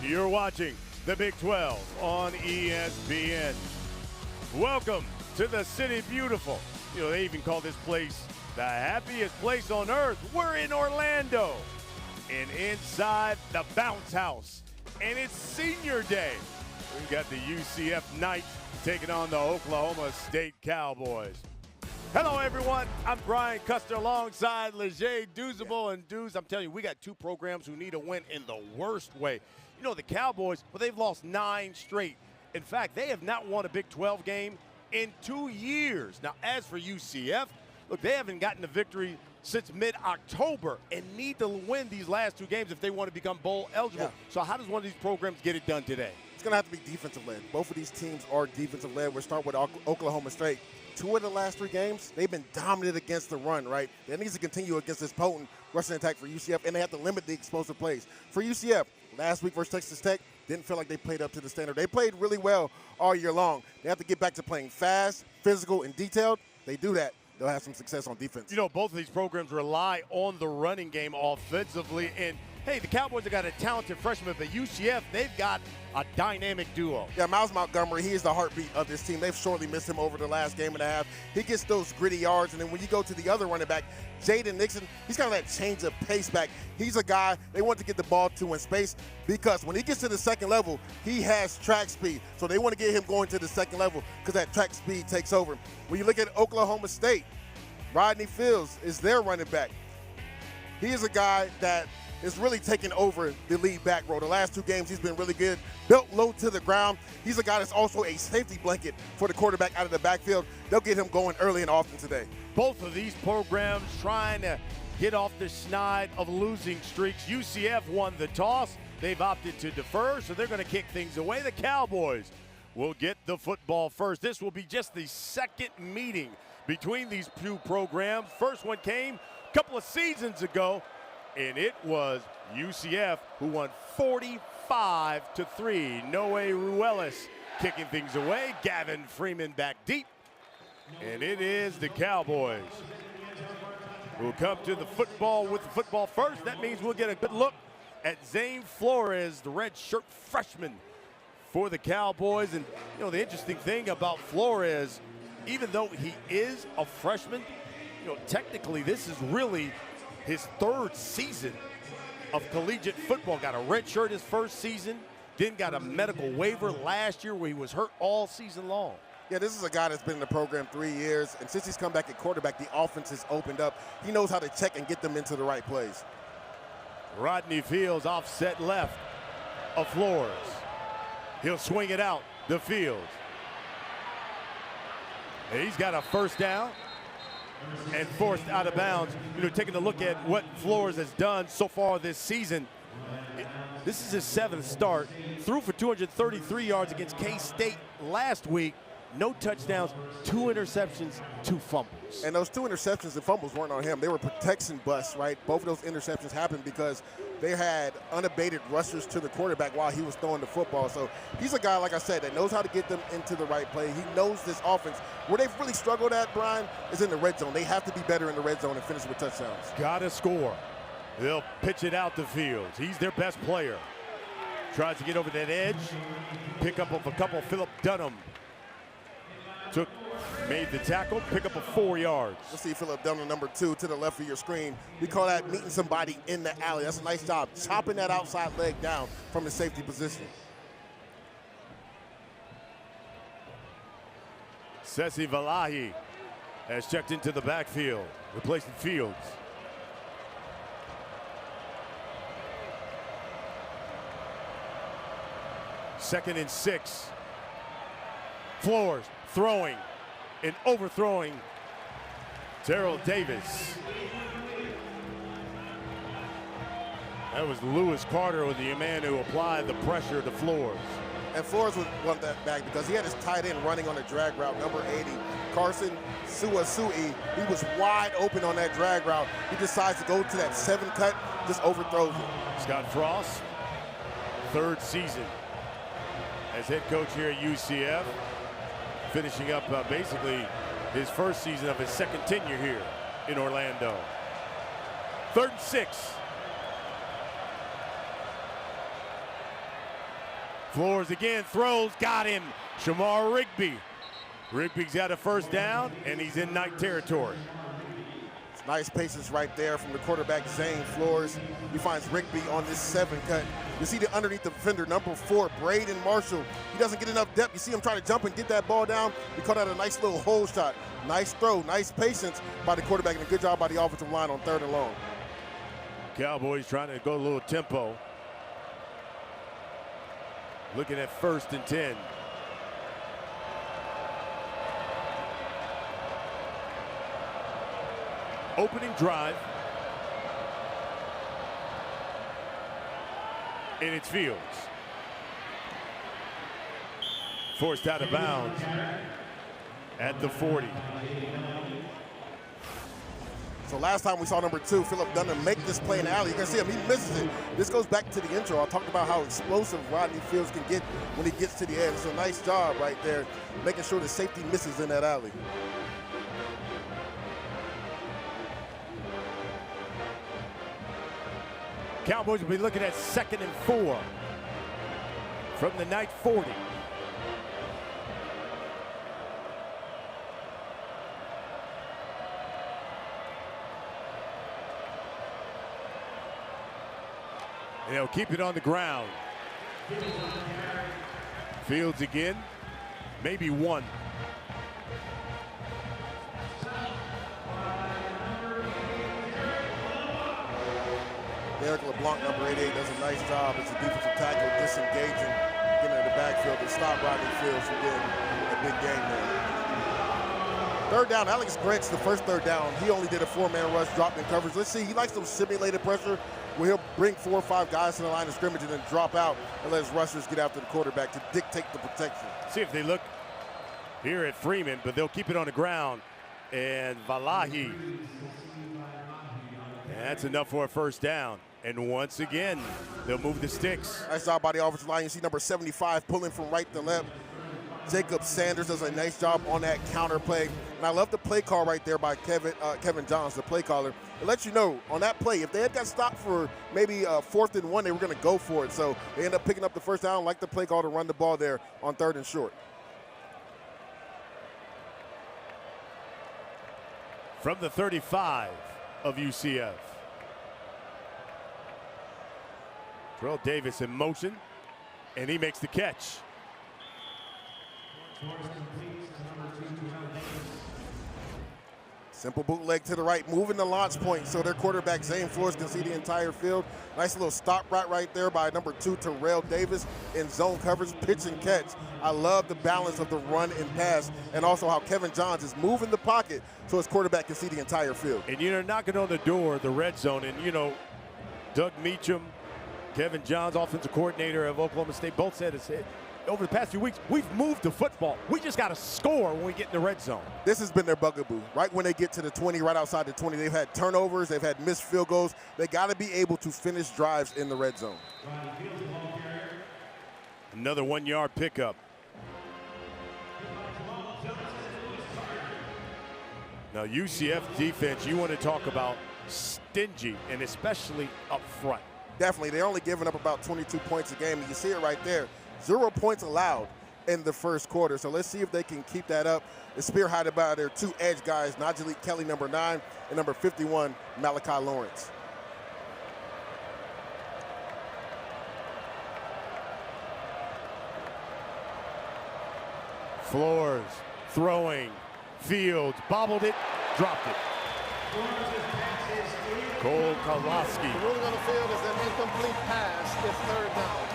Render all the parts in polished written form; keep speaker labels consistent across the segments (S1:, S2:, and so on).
S1: You're watching the Big 12 on ESPN. Welcome to the City Beautiful. You know, they even call this place the happiest place on earth. We're in Orlando and inside the Bounce House. And it's senior day. We've got the UCF Knights taking on the Oklahoma State Cowboys. Hello, everyone. I'm Brian Custer alongside Leger Douzable. And Deuce, I'm telling you, we got two programs who need a win in the worst way. You know, the Cowboys, well, they've lost 9 straight. In fact, they have not won a Big 12 game in 2 years. Now, as for UCF, look, they haven't gotten a victory since mid-October and need to win these last 2 games if they want to become bowl eligible. Yeah. So how does one of these programs get it done today?
S2: It's going to have to be defensive-led. Both of these teams are defensive-led. We'll start with Oklahoma State. 2 of the last 3 games, they've been dominant against the run, right? That needs to continue against this potent rushing attack for UCF, and they have to limit the explosive plays. For UCF, last week versus Texas Tech, didn't feel like they played up to the standard. They played really well all year long. They have to get back to playing fast, physical, and detailed. They do that, they'll have some success on defense.
S1: You know, both of these programs rely on the running game offensively, and hey, the Cowboys have got a talented freshman, but UCF, they've got a dynamic duo.
S2: Yeah, Miles Montgomery, he is the heartbeat of this team. They've sorely missed him over the last game and a half. He gets those gritty yards, and then when you go to the other running back, Jaden Nixon, he's kind of that change of pace back. He's a guy they want to get the ball to in space because when he gets to the second level, he has track speed. So they want to get him going to the second level because that track speed takes over. When you look at Oklahoma State, Rodney Fields is their running back. He is a guy that is really taking over the lead back role. The last 2 games, he's been really good. Built low to the ground. He's a guy that's also a safety blanket for the quarterback out of the backfield. They'll get him going early and often today.
S1: Both of these programs trying to get off the schneid of losing streaks. UCF won the toss. They've opted to defer, so they're going to kick things away. The Cowboys will get the football first. This will be just the second meeting between these 2 programs. First one came a couple of seasons ago, and it was UCF who won 45-3. Noe Ruelas kicking things away. Gavin Freeman back deep. And it is the Cowboys who will come to the football with the football first. That means we'll get a good look at Zane Flores, the red shirt freshman for the Cowboys. And, you know, the interesting thing about Flores, even though he is a freshman, you know, technically this is really his 3rd season of collegiate football. Got a red shirt his first season, then got a medical waiver last year where he was hurt all season long.
S2: Yeah, this is a guy that's been in the program 3 years, and since he's come back at quarterback, the offense has opened up. He knows how to check and get them into the right plays.
S1: Rodney Fields offset left of Flores. He'll swing it out the field. He's got a first down and forced out of bounds. You know, taking a look at what Flores has done so far this season, this is his 7th start. Threw for 233 yards against K-State last week. No touchdowns, 2 interceptions, 2 fumbles.
S2: And those 2 interceptions and fumbles weren't on him. They were protection busts, right? Both of those interceptions happened because they had unabated rushers to the quarterback while he was throwing the football. So he's a guy, like I said, that knows how to get them into the right play. He knows this offense. Where they've really struggled at, Brian, is in the red zone. They have to be better in the red zone and finish with touchdowns.
S1: Gotta score. They'll pitch it out the field. He's their best player. Tries to get over that edge. Pick up of a couple. Philip Dunham made the tackle, pick up a 4 yards.
S2: Let's see Philip Dunham, number 2, to the left of your screen. We call that meeting somebody in the alley. That's a nice job, chopping that outside leg down from the safety position.
S1: Sesi Valahi has checked into the backfield, replacing Fields. Second and 6. Flores throwing and overthrowing Terrell Davis. That was Lewis Carter, with the man who applied the pressure to Flores.
S2: And Flores would want that back because he had his tight end running on the drag route, number 80. Carson Suasui, he was wide open on that drag route. He decides to go to that 7 cut, just overthrows it.
S1: Scott Frost, 3rd season as head coach here at UCF. Finishing up basically his 1st season of his 2nd tenure here in Orlando. 3rd and 6. Flores again, throws, got him. Shamar Rigby. Rigby's got a first down, and he's in night territory.
S2: It's nice patience right there from the quarterback, Zane Flores. He finds Rigby on this 7 cut. You see the underneath the defender, number 4, Braden Marshall. He doesn't get enough depth. You see him trying to jump and get that ball down. He caught out a nice little hole shot. Nice throw, nice patience by the quarterback, and a good job by the offensive line on 3rd and long.
S1: Cowboys trying to go a little tempo. Looking at 1st and 10. Opening drive. And it's Fields. Forced out of bounds at the 40.
S2: So last time we saw number 2, Philip Dunham, make this play in the alley. You can see him, he misses it. This goes back to the intro. I talked about how explosive Rodney Fields can get when he gets to the edge. It's a nice job right there, making sure the safety misses in that alley.
S1: Cowboys will be looking at 2nd and 4 from the night 40. And they'll keep it on the ground. Fields again, maybe 1.
S2: Derek LeBlanc, number 88, does a nice job as a defensive tackle, disengaging, getting in the backfield to stop Rodney Fields from getting a big game there. 3rd down, Alex Grinch, the first 3rd down. He only did a 4-man rush, dropped in coverage. Let's see, he likes some simulated pressure where he'll bring 4 or 5 guys to the line of scrimmage and then drop out and let his rushers get after the quarterback to dictate the protection.
S1: See if they look here at Freeman, but they'll keep it on the ground. And Valahi. And that's enough for a 1st down. And once again, they'll move the sticks.
S2: Nice job by the offensive line. You see number 75 pulling from right to left. Jacob Sanders does a nice job on that counter play. And I love the play call right there by Kevin Johns, the play caller. It lets you know on that play, if they had got stopped for maybe 4th and 1, they were going to go for it. So they end up picking up the 1st down, like the play call to run the ball there on 3rd and short.
S1: From the 35 of UCF. Terrell Davis in motion, and he makes the catch.
S2: Simple bootleg to the right, moving the launch point so their quarterback, Zane Flores, can see the entire field. Nice little stop right there by number 2, Terrell Davis, in zone coverage, pitch and catch. I love the balance of the run and pass, and also how Kevin Johns is moving the pocket so his quarterback can see the entire field.
S1: And you're knocking on the door, the red zone, and you know, Doug Meacham, Kevin Johns, offensive coordinator of Oklahoma State, both said over the past few weeks, we've moved the football. We just got to score when we get in the red zone.
S2: This has been their bugaboo. Right when they get to the 20, right outside the 20, they've had turnovers, they've had missed field goals. They got to be able to finish drives in the red zone.
S1: Another 1-yard pickup. Now, UCF defense, you want to talk about stingy, and especially up front.
S2: Definitely. They're only giving up about 22 points a game, and you see it right there. 0 points allowed in the 1st quarter. So let's see if they can keep that up. It's spearheaded by their 2 edge guys, Najee Kelly, number 9, and number 51, Malachi Lawrence.
S1: Flores throwing, Fields bobbled it, dropped it. Cole Kowalski.
S3: The ruling on the field is an incomplete pass if 3rd down.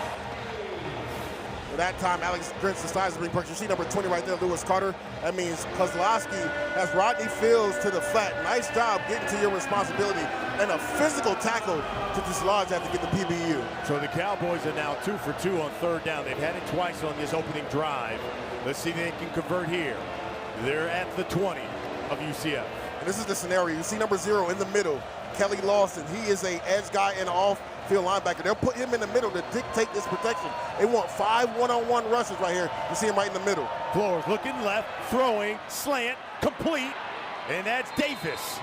S2: At that time, Alex Grinch decides to bring pressure. You see number 20 right there, Lewis Carter. That means Kozlowski has Rodney Fields to the flat. Nice job getting to your responsibility. And a physical tackle to dislodge after get the PBU.
S1: So the Cowboys are now 2 for 2 on 3rd down. They've had it twice on this opening drive. Let's see if they can convert here. They're at the 20 of UCF.
S2: And this is the scenario. You see number 0 in the middle, Kelly Lawson. He is a edge guy and off-field linebacker. They'll put him in the middle to dictate this protection. They want 5 one-on-one rushes right here. You see him right in the middle.
S1: Flores looking left, throwing, slant, complete, and that's Davis.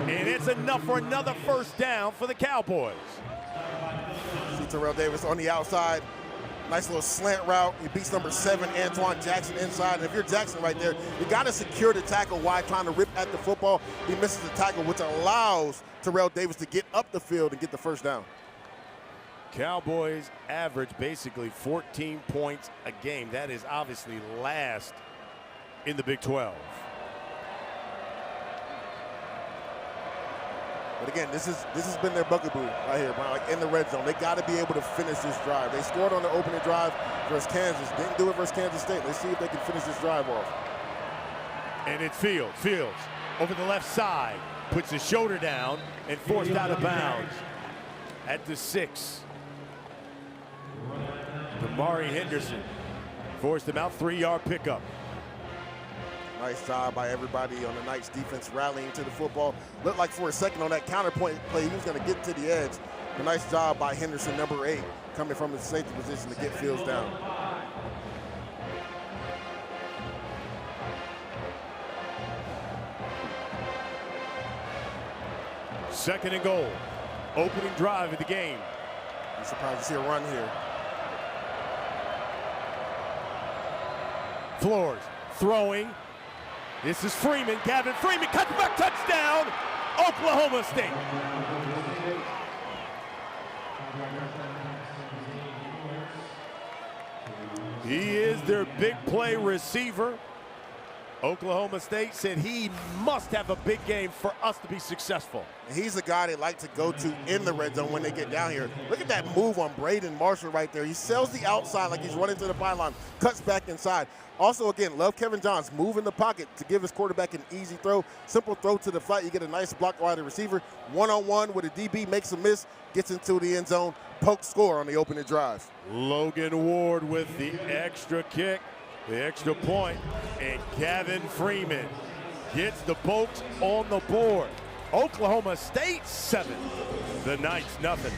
S1: And it's enough for another 1st down for the Cowboys.
S2: See Terrell Davis on the outside. Nice little slant route. He beats number 7, Antoine Jackson, inside. And if you're Jackson right there, you got to secure the tackle while trying to rip at the football. He misses the tackle, which allows Terrell Davis to get up the field and get the first down.
S1: Cowboys average basically 14 points a game. That is obviously last in the Big 12.
S2: But again, this has been their bugaboo right here, Brian, like in the red zone. They got to be able to finish this drive. They scored on the opening drive versus Kansas. Didn't do it versus Kansas State. Let's see if they can finish this drive off.
S1: And it's Fields. Fields over the left side. Puts his shoulder down and forced out of bounds at the 6. Damari Henderson forced him out, 3-yard pickup.
S2: Nice job by everybody on the Knights defense rallying to the football. Looked like for a second on that counterpoint play, he was going to get to the edge. A nice job by Henderson, number 8, coming from the safety position to get Fields down.
S1: Second and goal. Opening drive of the game.
S2: I'm surprised to see a run here.
S1: Flores throwing. This is Freeman. Gavin Freeman cuts back, touchdown, Oklahoma State. He is their big play receiver. Oklahoma State said he must have a big game for us to be successful.
S2: He's a guy they like to go to in the red zone when they get down here. Look at that move on Braden Marshall right there. He sells the outside like he's running to the pylon, cuts back inside. Also, again, love Kevin Johns. Move in the pocket to give his quarterback an easy throw. Simple throw to the flat. You get a nice block by the receiver. One-on-one with a DB, makes a miss, gets into the end zone, poke score on the opening drive.
S1: Logan Ward with the extra kick. The extra point, and Gavin Freeman gets the Pokes on the board. Oklahoma State 7, the Knights nothing.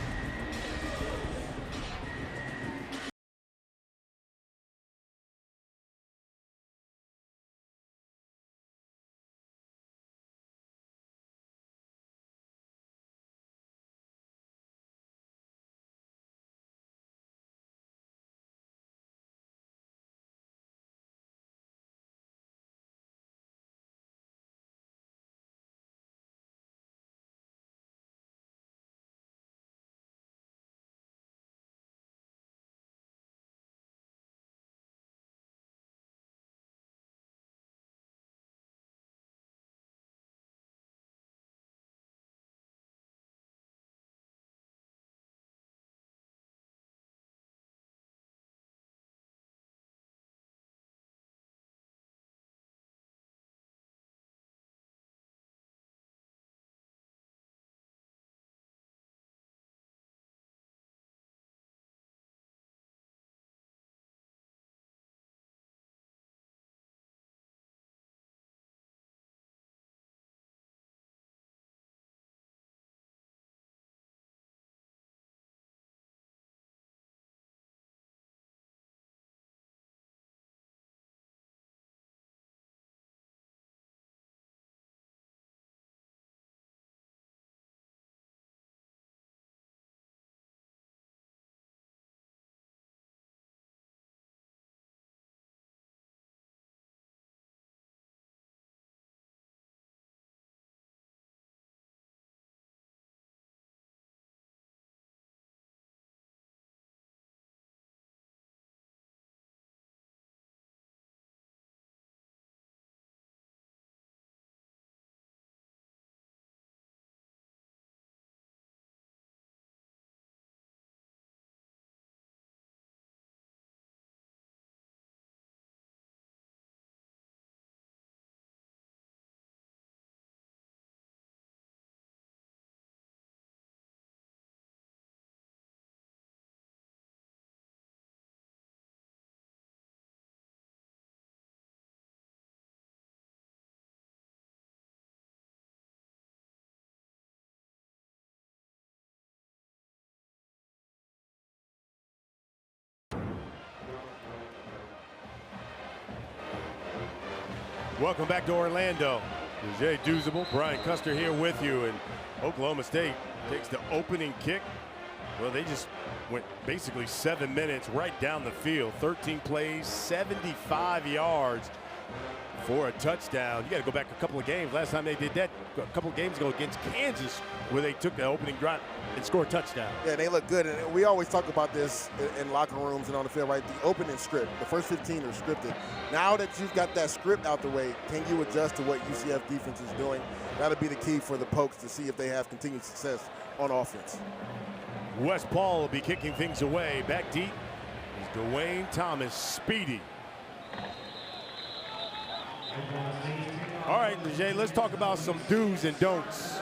S1: Welcome back to Orlando. Jay Duzable, Brian Custer here with you, and Oklahoma State takes the opening kick Well, they just went basically 7 minutes right down the field. 13 plays, 75 yards for a touchdown. You got to go back a couple of games. Last time they did that a couple of games ago against Kansas, where they took the opening drive and scored a touchdown.
S2: Yeah, they look good. And we always talk about this in locker rooms and on the field, right? The opening script, the first 15 are scripted. Now that you've got that script out the way, can you adjust to what UCF defense is doing? That'll be the key for the Pokes to see if they have continued success on offense.
S1: Wes Paul will be kicking things away. Back deep is Dwayne Thomas, speedy. All right, Jay, let's talk about some do's and don'ts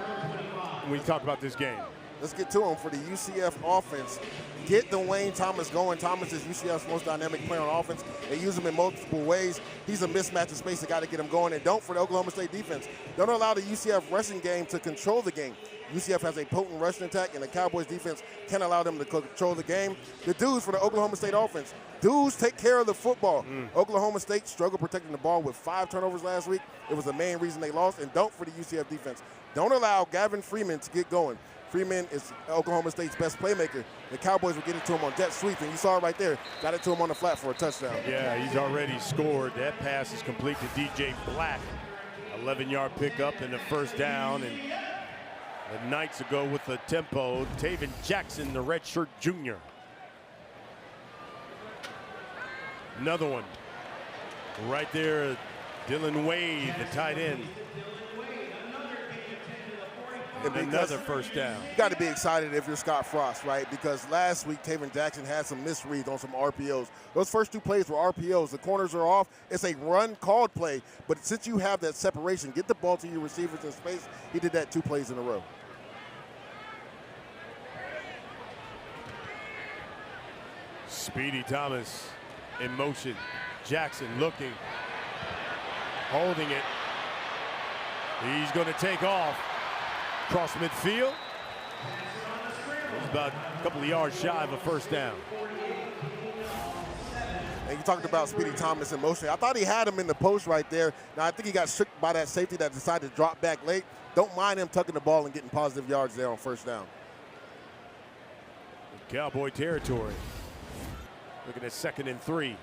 S1: when we talk about this game.
S2: Let's get to them for the UCF offense. Get Dwayne Thomas going. Thomas is UCF's most dynamic player on offense. They use him in multiple ways. He's a mismatch in space. They got to get him going. And don't for the Oklahoma State defense. Don't allow the UCF rushing game to control the game. UCF has a potent rushing attack, and the Cowboys defense can't allow them to control the game. The dudes for the Oklahoma State offense. Dudes take care of the football. Oklahoma State struggled protecting the ball with 5 turnovers last week. It was the main reason they lost. And don't for the UCF defense. Don't allow Gavin Freeman to get going. Freeman is Oklahoma State's best playmaker. The Cowboys were getting to him on jet sweep, and you saw it right there. Got it to him on the flat for a touchdown.
S1: Yeah, he's already scored. That pass is complete to DJ Black. 11-yard pickup and the first down. And the Knights will go with the tempo. Taven Jackson, the redshirt junior. Another one. Right there, Dylan Wade, the tight end. And another first down.
S2: You got to be excited if you're Scott Frost, right? Because last week, Taven Jackson had some misreads on some RPOs. Those first 2 plays were RPOs. The corners are off. It's a run-called play. But since you have that separation, get the ball to your receivers in space. He did that 2 plays in a row.
S1: Speedy Thomas in motion. Jackson looking, holding it. He's going to take off. Cross midfield. He's about a couple of yards shy of a first down.
S2: And you talked about Speedy Thomas in motion. I thought he had him in the post right there. Now, I think he got shook by that safety that decided to drop back late. Don't mind him tucking the ball and getting positive yards there on first down.
S1: Cowboy territory. Looking at 2nd and 3.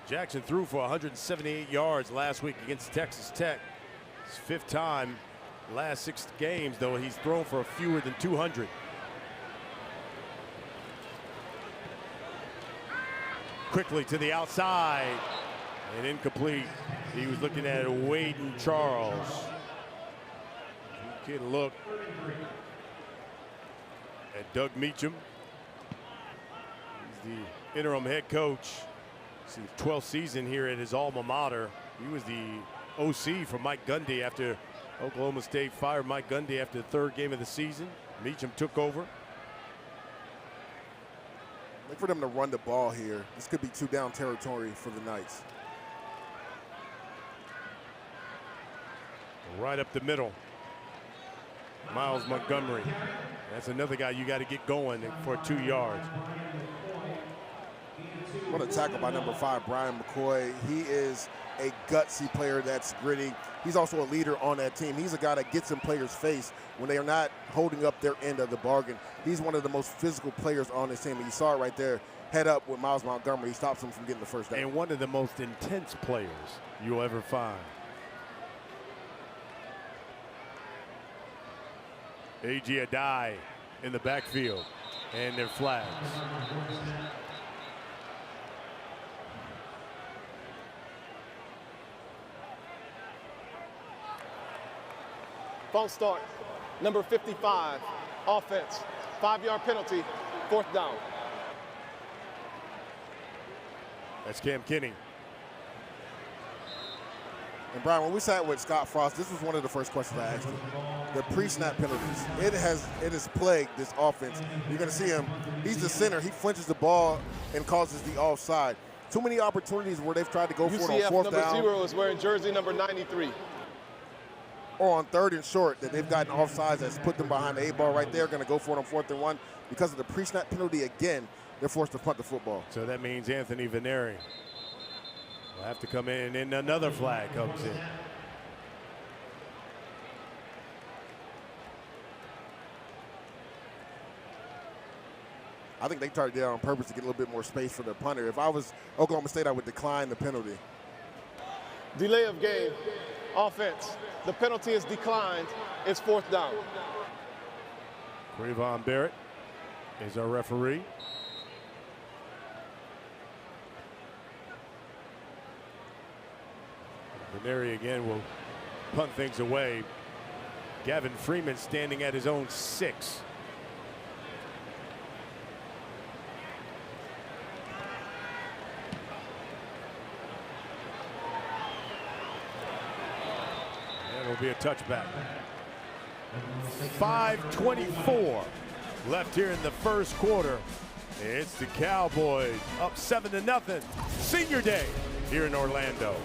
S1: Jackson threw for 178 yards last week against Texas Tech. His 5th time. Last 6 games, though, he's thrown for fewer than 200. Quickly to the outside. And incomplete. He was looking at Waden Charles. You can look at Doug Meacham. He's the interim head coach. It's his 12th season here at his alma mater. He was the OC for Mike Gundy after Oklahoma State fired Mike Gundy after the 3rd game of the season. Meacham took over.
S2: Look for them to run the ball here. This could be 2-down territory for the Knights.
S1: Right up the middle. Miles Montgomery. That's another guy you got to get going for 2 yards.
S2: What a tackle by number 5, Brian McCoy. He is a gutsy player that's gritty. He's also a leader on that team. He's a guy that gets in players' face when they are not holding up their end of the bargain. He's one of the most physical players on this team. And you saw it right there, head up with Miles Montgomery. He stops him from getting the first down.
S1: And one of the most intense players you'll ever find. A.G. Adai in the backfield, and their flags.
S3: False start. Number 55, offense. 5-yard penalty, 4th down.
S2: That's Cam Kinney. And Brian, when we sat with Scott Frost, this was one of the first questions I asked him. The pre-snap penalties. It has plagued this offense. You're going to see him. He's the center. He flinches the ball and causes the offside. Too many opportunities where they've tried to go for it on 4th down.
S3: UCF number 0 is wearing jersey number 93.
S2: Or on 3rd and short that they've gotten offsides that's put them behind the 8-ball right there. Going to go for it on 4th and 1. Because of the pre-snap penalty again, they're forced to punt the football.
S1: So that means Anthony Veneri will have to come in, and another flag comes in.
S2: I think they tried that on purpose to get a little bit more space for their punter. If I was Oklahoma State, I would decline the penalty.
S3: Delay of game, offense. The penalty is declined. It's 4th down.
S1: Quavon Barrett is our referee. Benary again will punt things away. Gavin Freeman standing at his own 6. And it'll be a touchback. 5:24 left here in the first quarter. It's the Cowboys up 7-0. Senior Day here in Orlando.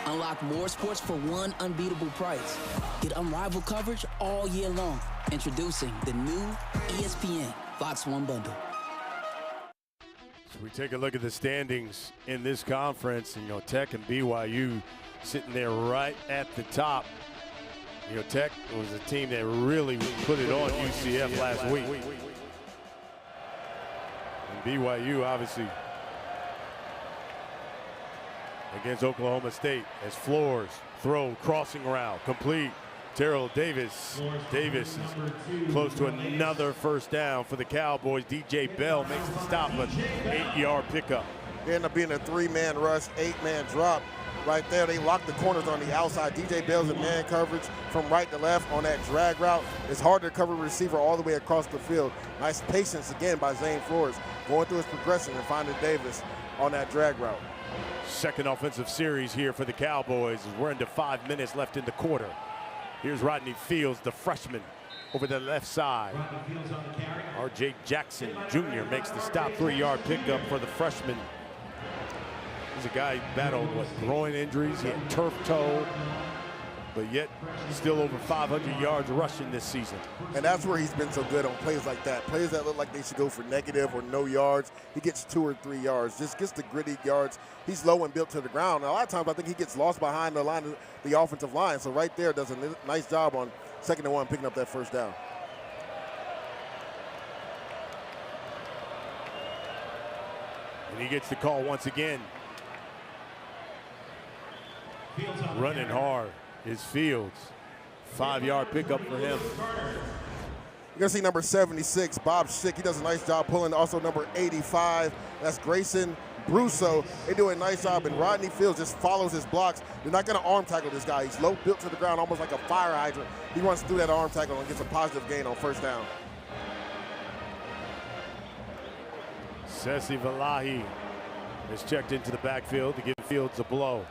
S4: Unlock more sports for one unbeatable price. Get unrivaled coverage all year long. Introducing the new ESPN Fox One bundle.
S1: So we take a look at the standings in this conference. And, Tech and BYU sitting there right at the top. Tech was a team that really put it on UCF last week. And BYU obviously against Oklahoma State as Flores throw, crossing route, complete. Terrell Davis. Davis is close to another first down for the Cowboys. DJ Bell makes the stop, but 8-yard pickup.
S2: They end up being a 3-man rush, 8-man drop. Right there, they lock the corners on the outside. DJ Bell's in man coverage from right to left on that drag route. It's hard to cover a receiver all the way across the field. Nice patience again by Zane Flores, going through his progression and finding Davis on that drag route.
S1: Second offensive series here for the Cowboys as we're into 5 minutes left in the quarter. Here's Rodney Fields, the freshman, over the left side. R.J. Jackson Jr. makes the stop, 3-yard pickup for the freshman. He's a guy who battled with groin injuries, he had turf toe, but yet still over 500 yards rushing this season. And
S2: that's where he's been so good on plays like that. Plays that look like they should go for negative or no yards. He gets 2 or 3 yards, just gets the gritty yards. He's low and built to the ground. And a lot of times I think he gets lost behind the line of the offensive line. So right there does a nice job on 2nd and 1 picking up that first down.
S1: And he gets the call once again. Running hard is Fields. 5-yard pickup for him.
S2: You're going to see number 76, Bob Schick. He does a nice job pulling. Also number 85, that's Grayson Brusso. They do a nice job, and Rodney Fields just follows his blocks. They're not going to arm tackle this guy. He's low, built to the ground, almost like a fire hydrant. He runs through that arm tackle and gets a positive gain on first down.
S1: Sesi Valahi is checked into the backfield to give Fields a blow.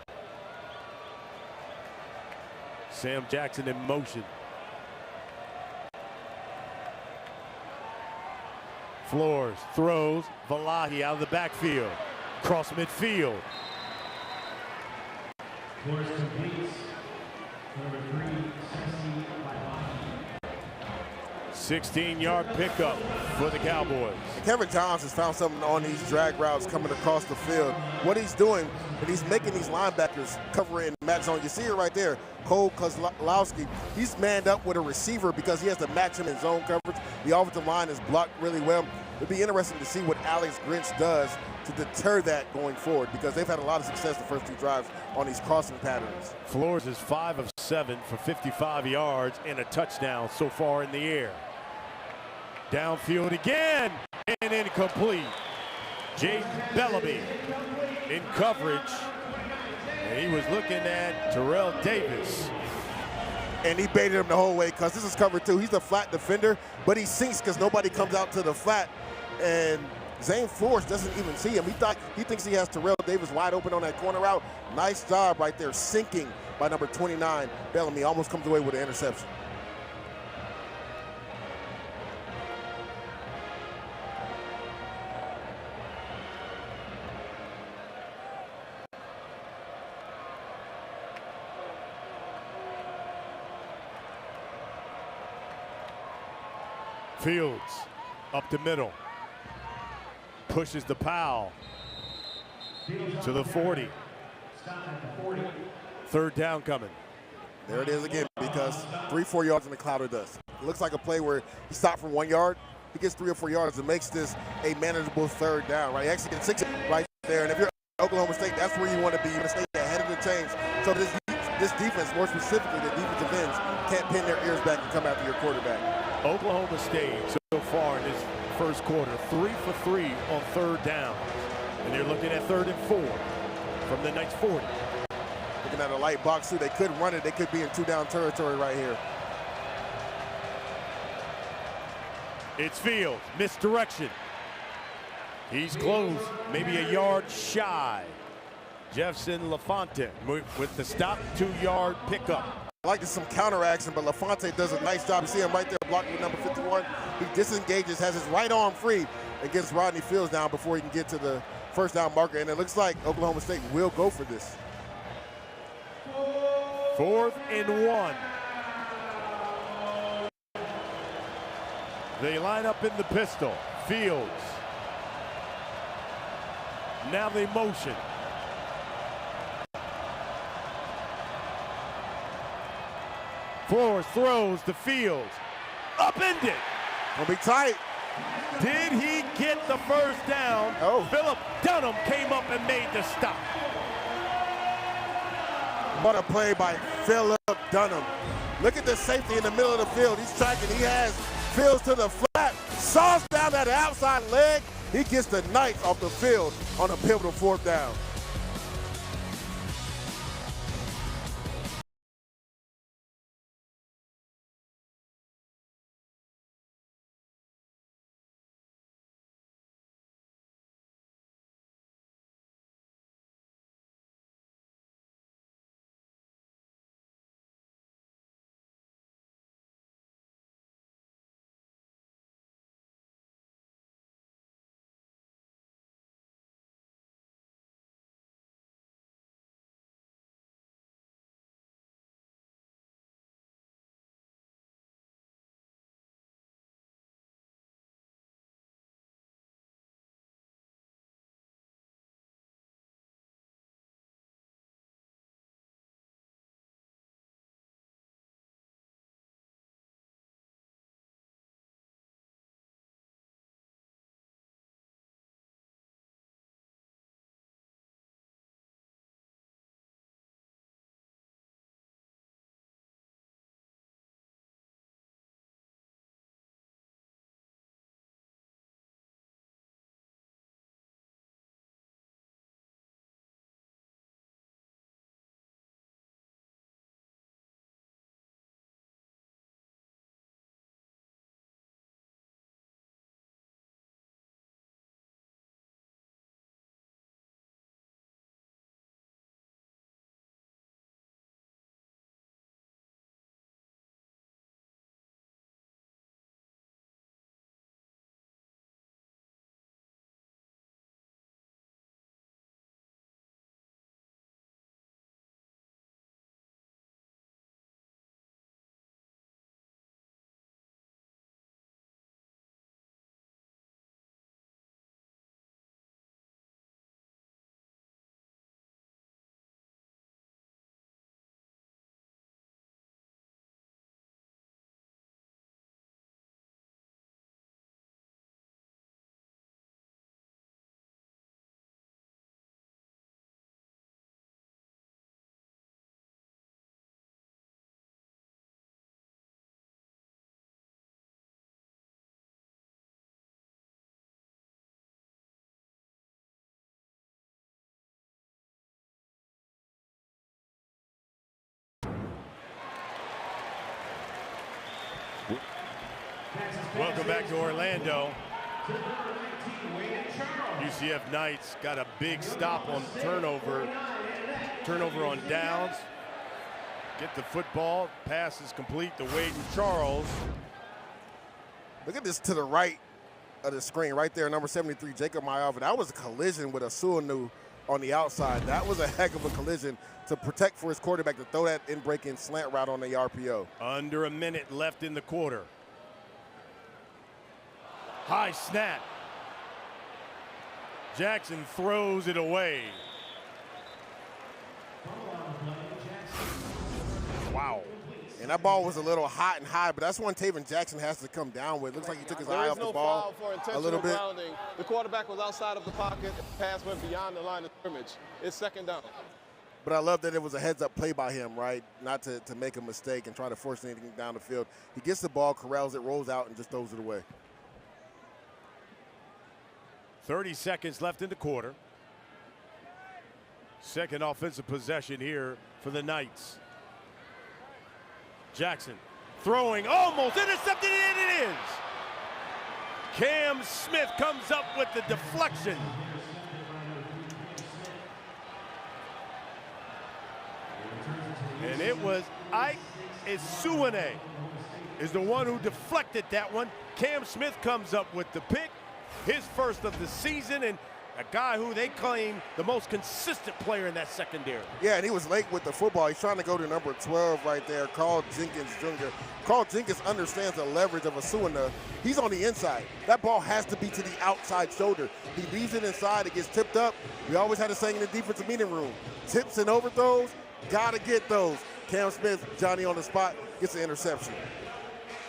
S1: Sam Jackson in motion. Flores throws, Valahi out of the backfield. Cross midfield.
S5: Flores completes. Number 3, Sesi Valahi.
S1: 16-yard pickup for the Cowboys.
S2: Kevin Johns has found something on these drag routes coming across the field. What he's doing, and he's making these linebackers cover in match zone. You see it right there. Cole Kozlowski, he's manned up with a receiver because he has to match him in zone coverage. The offensive line is blocked really well. It'll be interesting to see what Alex Grinch does to deter that going forward, because they've had a lot of success the first 2 drives on these crossing patterns.
S1: Flores is 5 of 7 for 55 yards and a touchdown so far in the air. Downfield again and incomplete. Jaden Bellamy in coverage. And he was looking at Terrell Davis.
S2: And he baited him the whole way because this is cover 2. He's a flat defender, but he sinks because nobody comes out to the flat. And Zane Flores doesn't even see him. He thinks he has Terrell Davis wide open on that corner route. Nice job right there, sinking by number 29. Bellamy almost comes away with an interception.
S1: Fields up the middle. Pushes the Powell to the 40. Third down coming.
S2: There it is again, because 3-4 yards in the cloud of dust. It looks like a play where he stopped from 1 yard. He gets 3 or 4 yards and makes this a manageable third down, right? He actually gets 6 right there. And if you're Oklahoma State, that's where you want to be. You want to stay ahead of the chains. So this defense, more specifically the defensive ends, can't pin their ears back and come after your quarterback.
S1: Oklahoma State so far in this first quarter, 3 for 3 on third down. And they're looking at 3rd and 4 from the next 40.
S2: Looking at a light box too. They could run it. They could be in 2-down territory right here.
S1: It's Fields, misdirection. He's close, maybe a yard shy. Jefferson LaFontaine with the stop, 2-yard pickup.
S2: I like some counter action, but LaFontaine does a nice job. You see him right there blocking with number 51. He disengages, has his right arm free, and gets Rodney Fields down before he can get to the first down marker. And it looks like Oklahoma State will go for this.
S1: 4th and 1. They line up in the pistol. Fields. Now they motion. Flores throws to Fields. Upended.
S2: Gonna be tight.
S1: Did he get the first down?
S2: Oh.
S1: Philip Dunham came up and made the stop.
S2: What a play by Philip Dunham. Look at the safety in the middle of the field. He's tracking. He has Fields to the flat. Sauce down that outside leg. He gets the Knights off the field on a pivotal 4th down.
S1: Welcome back to Orlando. UCF Knights got a big stop on turnover on downs. Get the football, pass is complete to Wade and Charles.
S2: Look at this to the right of the screen, right there, number 73, Jacob Mayava. That was a collision with a Suanu on the outside. That was a heck of a collision to protect for his quarterback to throw that in-breaking slant route on the RPO.
S1: Under a minute left in the quarter. High snap. Jackson throws it away. Wow.
S2: And that ball was a little hot and high, but that's one Taven Jackson has to come down with. Looks like he took his eye off the ball a little bit.
S3: Grounding. The quarterback was outside of the pocket. The pass went beyond the line of scrimmage. It's second down.
S2: But I love that it was a heads-up play by him, right? Not to make a mistake and try to force anything down the field. He gets the ball, corrals it, rolls out, and just throws it away.
S1: 30 seconds left in the quarter. Second offensive possession here for the Knights. Jackson throwing, almost intercepted, and it is. Cam Smith comes up with the deflection. And it was Ike Isuane is the one who deflected that one. Cam Smith comes up with the pick, his first of the season, and a guy who they claim the most consistent player in that secondary.
S2: Yeah, and he was late with the football. He's trying to go to number 12 right there, Carl Jenkins Jr. Carl Jenkins understands the leverage of Asuana. He's on the inside. That ball has to be to the outside shoulder. He leaves it inside. It gets tipped up. We always had a saying in the defensive meeting room, tips and overthrows, got to get those. Cam Smith, Johnny on the spot, gets the interception.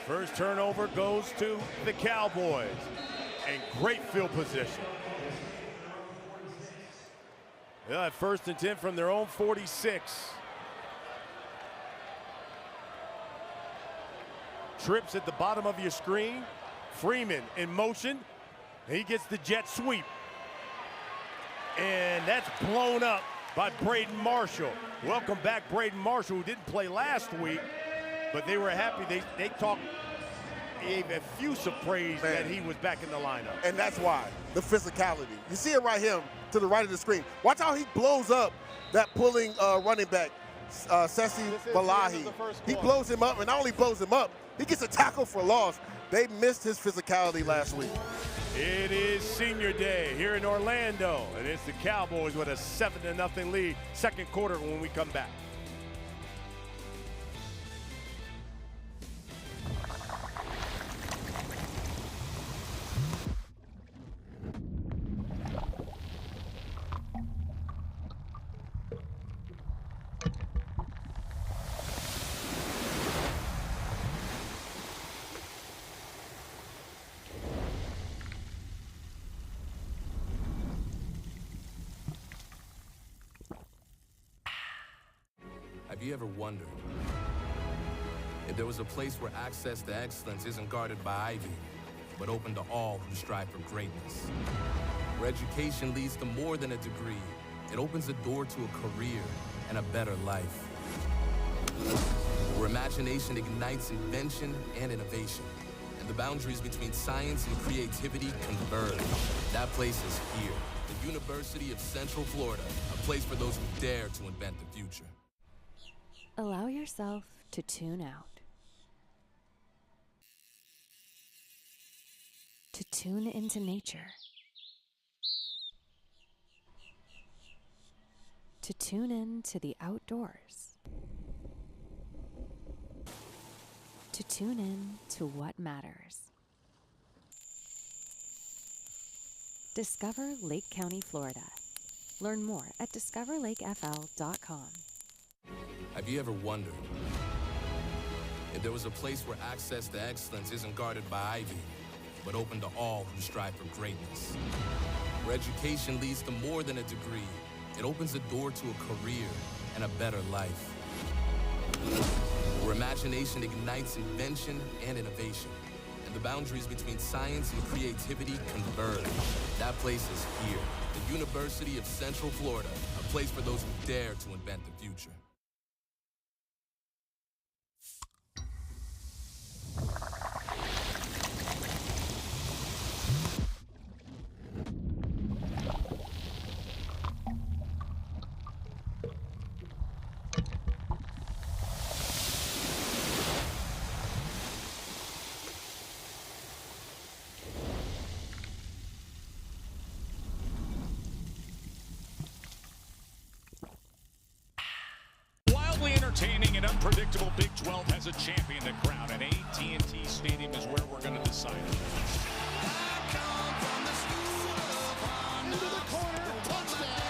S1: First turnover goes to the Cowboys. And great field position. They'll have 1st and 10 from their own 46. Trips at the bottom of your screen. Freeman in motion. He gets the jet sweep. And that's blown up by Braden Marshall. Welcome back, Braden Marshall, who didn't play last week, but they were happy. They talked, gave effusive praise that he was back in the lineup.
S2: And that's why, the physicality. You see it right here to the right of the screen. Watch how he blows up that pulling running back, Sessi Valahi. He blows him up, and not only blows him up, he gets a tackle for loss. They missed his physicality last week.
S1: It is senior day here in Orlando, and it's the Cowboys with a 7-0 lead. Second quarter when we come back.
S6: Have you ever wondered if there was a place where access to excellence isn't guarded by ivy, but open to all who strive for greatness? Where education leads to more than a degree, it opens the door to a career and a better life. Where imagination ignites invention and innovation, and the boundaries between science and creativity converge. That place is here, the University of Central Florida, a place for those who dare to invent the future.
S7: Allow yourself to tune out. To tune into nature. To tune in to the outdoors. To tune in to what matters. Discover Lake County, Florida. Learn more at discoverlakefl.com.
S6: Have you ever wondered if there was a place where access to excellence isn't guarded by ivy, but open to all who strive for greatness? Where education leads to more than a degree, it opens the door to a career and a better life. Where imagination ignites invention and innovation, and the boundaries between science and creativity converge. That place is here, the University of Central Florida, a place for those who dare to invent the future.
S8: An unpredictable Big 12 has a champion to crown, and AT&T Stadium is where we're going to decide it.
S9: Into the corner, touchdown.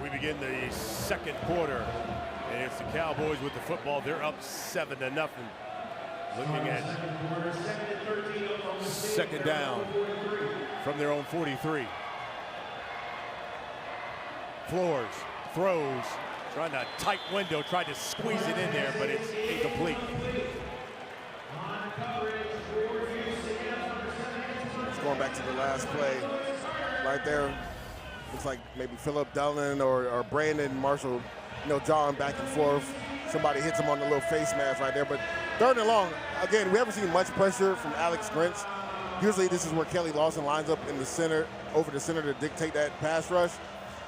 S1: We begin the second quarter, and it's the Cowboys with the football. They're up 7-0. Looking at second down from their own 43. Floors, throws, trying to tight window, tried to squeeze it in there, but it's incomplete.
S2: Just going back to the last play, right there. Looks like maybe Phillip Dillon or Brandon Marshall, jawing back and forth. Somebody hits him on the little face mask right there. But third and long, again, we haven't seen much pressure from Alex Grinch. Usually this is where Kelly Lawson lines up in the center, over the center to dictate that pass rush.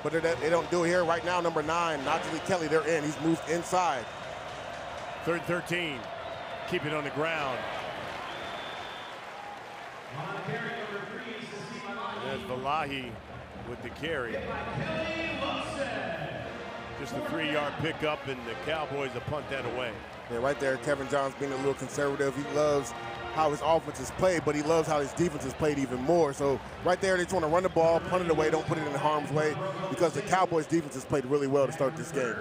S2: But they don't do it here. Right now, number 9, Najee Kelly, they're in. He's moved inside.
S1: 3rd and 13. Keep it on the ground. There's Valahi with the carry. Just a 3-yard pickup, and the Cowboys will punt that away.
S2: Yeah, right there, Kevin Johns being a little conservative. He loves how his offense is played, but he loves how his defense is played even more. So right there, they just want to run the ball, punt it away, don't put it in harm's way, because the Cowboys defense has played really well to start this game.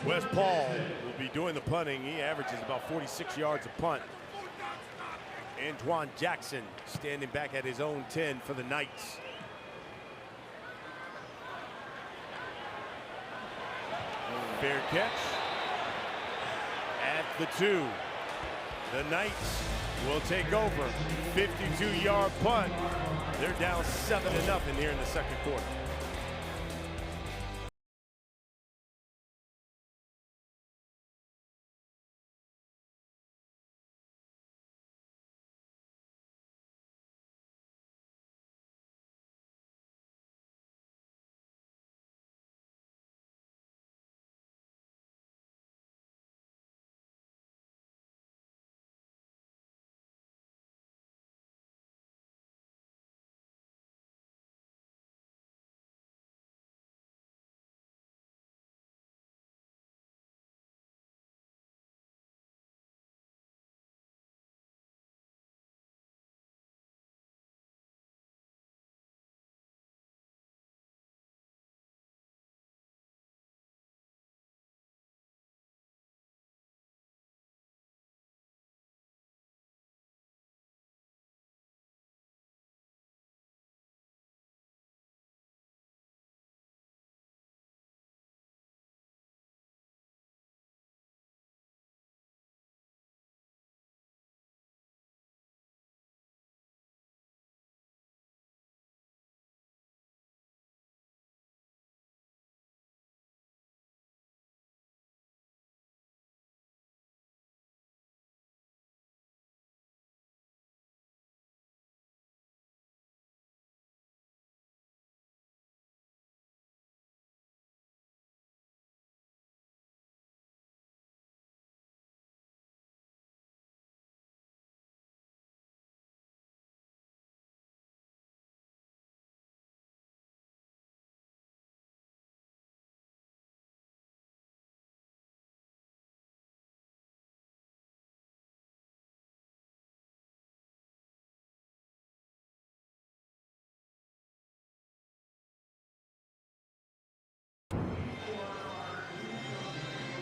S1: Wes Paul will be doing the punting. He averages about 46 yards a punt. Antoine Jackson standing back at his own 10 for the Knights. Fair catch at the 2. The Knights will take over. 52-yard punt. They're down 7-0 here in the second quarter.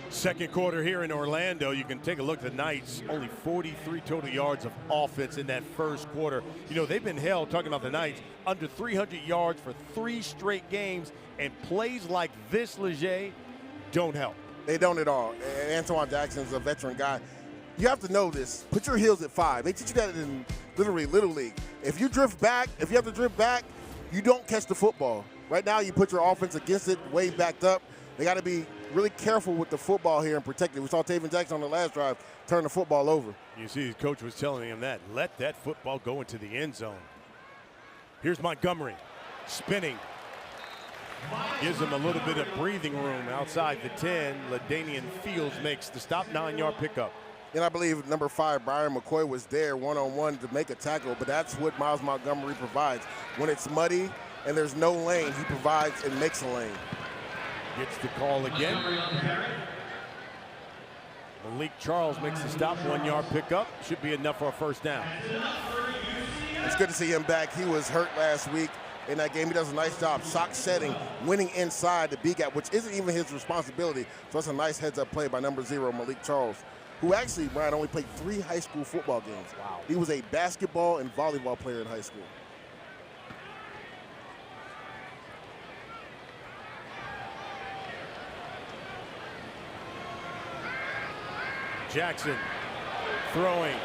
S1: Second quarter here in Orlando. You can take a look at the Knights. Only 43 total yards of offense in that first quarter. They've been held, talking about the Knights, under 300 yards for 3 straight games. And plays like this, Leger, don't help.
S2: They don't at all. And Antoine Jackson's a veteran guy. You have to know this. Put your heels at 5. They teach you that in literally Little League. If you drift back, if you have to drift back, you don't catch the football. Right now, you put your offense against it, way backed up. They got to be really careful with the football here and protect it. We saw Taven Jackson on the last drive turn the football over.
S1: You see, his coach was telling him that. Let that football go into the end zone. Here's Montgomery spinning. Gives him a little bit of breathing room outside the 10. LaDainian Fields makes the stop, 9-yard pickup.
S2: And I believe number 5, Brian McCoy, was there one-on-one to make a tackle, but that's what Miles Montgomery provides. When it's muddy and there's no lane, he provides and makes a lane.
S1: Gets the call again. Malik Charles makes the stop, 1-yard pickup. Should be enough for a first down.
S2: It's good to see him back. He was hurt last week in that game. He does a nice job shock setting, winning inside the B-gap, which isn't even his responsibility. So it's a nice heads-up play by number 0, Malik Charles, who actually, Brian, only played 3 high school football games.
S1: Wow.
S2: He was a basketball and volleyball player in high school.
S1: Jackson throwing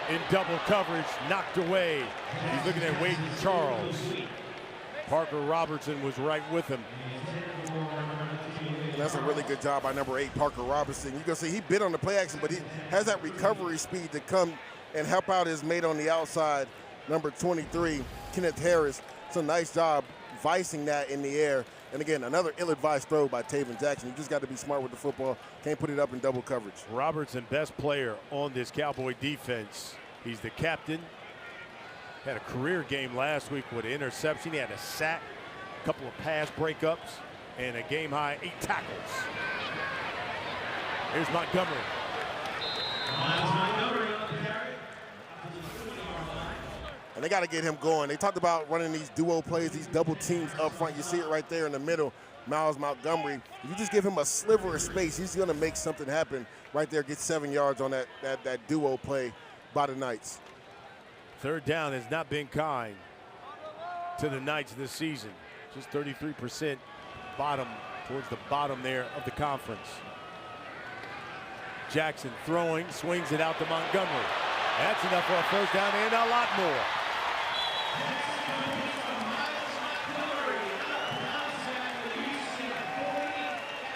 S1: in double coverage, knocked away. He's looking at Wade Charles. Parker Robertson was right with him.
S2: And that's a really good job by number 8, Parker Robertson. You can see he bit on the play action, but he has that recovery speed to come and help out his mate on the outside, number 23, Kenneth Harris. It's a nice job vicing that in the air. And again, another ill-advised throw by Taven Jackson. You just got to be smart with the football. Can't put it up in double coverage.
S1: Robertson, best player on this Cowboy defense. He's the captain. Had a career game last week with an interception. He had a sack, a couple of pass breakups, and a game-high 8 tackles. Here's Montgomery.
S2: And they got to get him going. They talked about running these duo plays, these double teams up front. You see it right there in the middle, Miles Montgomery. If you just give him a sliver of space, he's going to make something happen right there. Get 7 yards on that duo play by the Knights.
S1: Third down has not been kind to the Knights this season. Just 33% bottom, towards the bottom there of the conference. Jackson throwing, swings it out to Montgomery. That's enough for a first down and a lot more.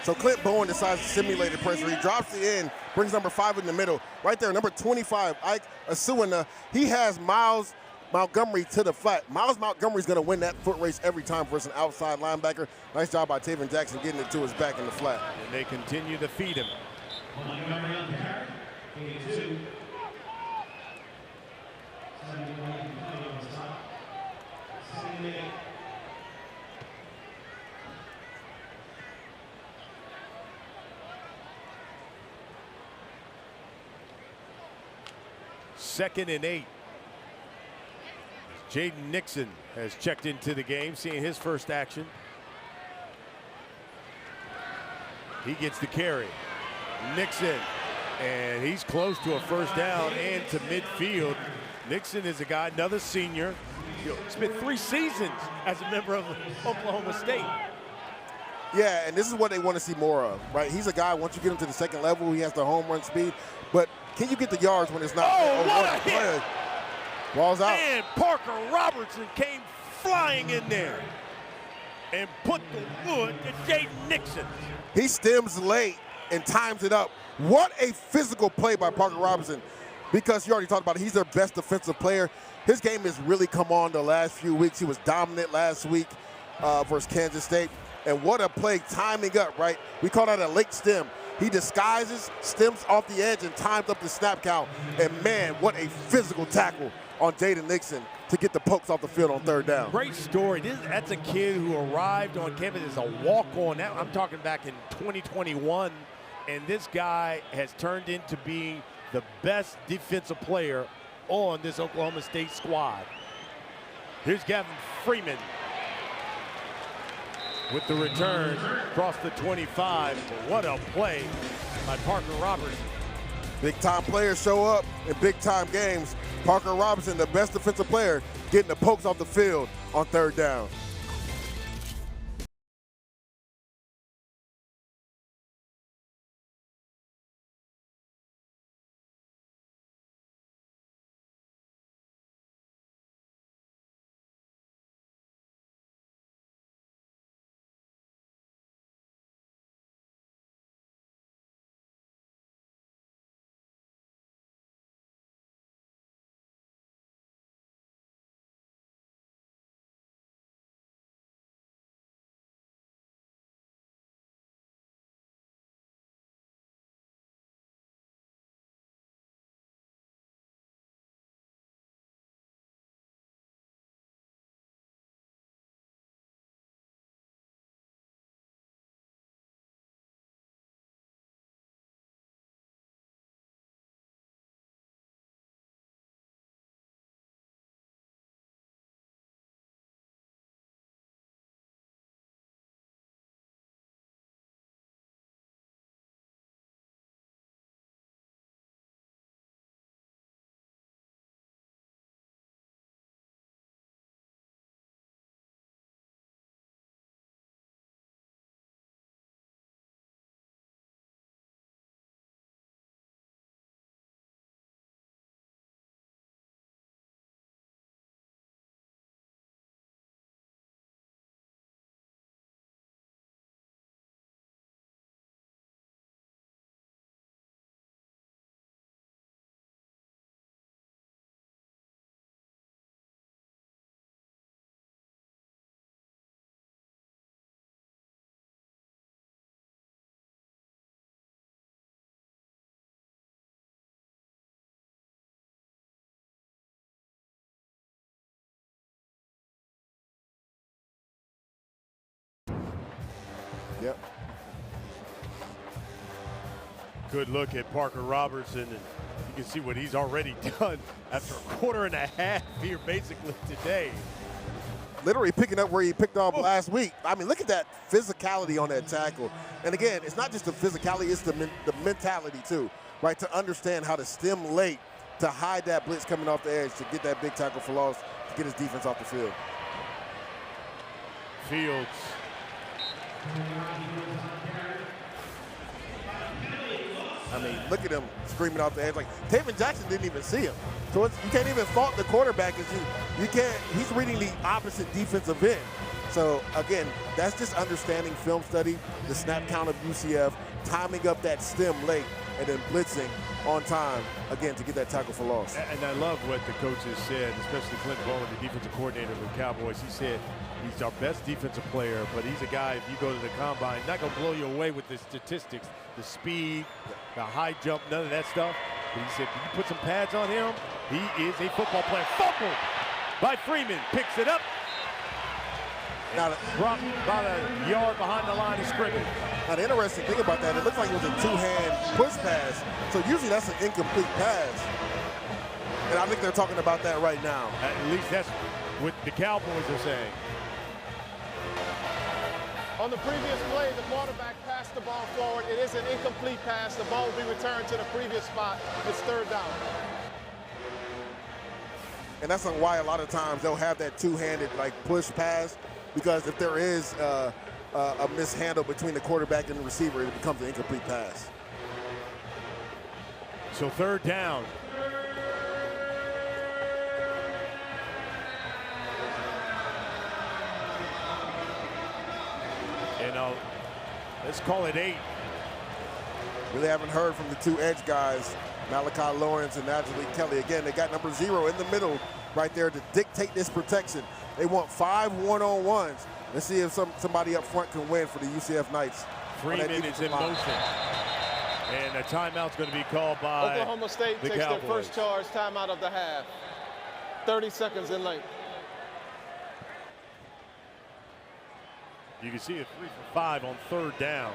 S2: So Clint Bowen decides to simulate the pressure. He drops the end, brings number 5 in the middle. Right there, number 25, Ike Asuana. He has Miles Montgomery to the flat. Miles Montgomery's going to win that foot race every time versus an outside linebacker. Nice job by Taven Jackson getting it to his back in the flat.
S1: And they continue to feed him. Second and 8. Jaden Nixon has checked into the game, seeing his first action. He gets the carry. Nixon, and he's close to a first down and to midfield. Nixon is a guy, another senior. Spent 3 seasons as a member of Oklahoma State.
S2: Yeah, and this is what they want to see more of, right? He's a guy, once you get him to the second level, he has the home run speed. But can you get the yards when it's not?
S1: Oh, what a hit!
S2: Ball's out.
S1: And Parker Robertson came flying in there and put the wood to Jaden Nixon.
S2: He stems late and times it up. What a physical play by Parker Robertson, because you already talked about it. He's their best defensive player. His game has really come on the last few weeks. He was dominant last week versus Kansas State. And what a play, timing up, right? We call that a late stem. He disguises, stems off the edge, and times up the snap count. And man, what a physical tackle on Jaden Nixon to get the pokes off the field on third down.
S1: Great story. That's a kid who arrived on campus as a walk-on. I'm talking back in 2021, and this guy has turned into being the best defensive player on this Oklahoma State squad. Here's Gavin Freeman with the return across the 25. What a play by Parker Robertson.
S2: Big-time players show up in big-time games. Parker Robertson, the best defensive player, getting the pokes off the field on third down. Yep.
S1: Good look at Parker Robertson, and you can see what he's already done after a quarter and a half here basically today.
S2: Literally picking up where he picked up last week. I mean, look at that physicality on that tackle. And again, it's not just the physicality, it's the mentality too, right? To understand how to stem late, to hide that blitz coming off the edge, to get that big tackle for loss, to get his defense off the field.
S1: Fields.
S2: I mean, look at him screaming off the edge. Like, Taven Jackson didn't even see him. So you can't even fault the quarterback. You can't. He's reading the opposite defensive end. So, again, that's just understanding film study, the snap count of UCF, timing up that stem late, and then blitzing on time, again, to get that tackle for loss.
S1: And I love what the coaches said, especially Clint Bowen, the defensive coordinator of the Cowboys. He said he's our best defensive player, but he's a guy, if you go to the combine, not going to blow you away with the statistics, the speed, the high jump, none of that stuff. But he said, if you put some pads on him, he is a football player. Fumble by Freeman, picks it up.
S2: Now,
S1: dropped about a yard behind the line of scrimmage.
S2: Now, the interesting thing about that, it looks like it was a two-hand push pass. So usually that's an incomplete pass. And I think they're talking about that right now.
S1: At least that's what the Cowboys are saying.
S3: On the previous play, the quarterback passed the ball forward. It is an incomplete pass. The ball will be returned to the previous spot. It's third down.
S2: And that's why a lot of times they'll have that two-handed like push pass, because if there is a mishandle between the quarterback and the receiver, it becomes an incomplete pass.
S1: So third down. And let's call it 8.
S2: Really haven't heard from the two edge guys, Malachi Lawrence and Angelique Kelly. Again, they got number 0 in the middle right there to dictate this protection. They want 5 one-on-ones. Let's see if somebody up front can win for the UCF Knights.
S1: Freeman is in motion. And a timeout's going to be called by
S3: Oklahoma State takes
S1: Cowboys.
S3: their first charge timeout of the half. 30 seconds in length.
S1: You can see it 3 for 5 on third down.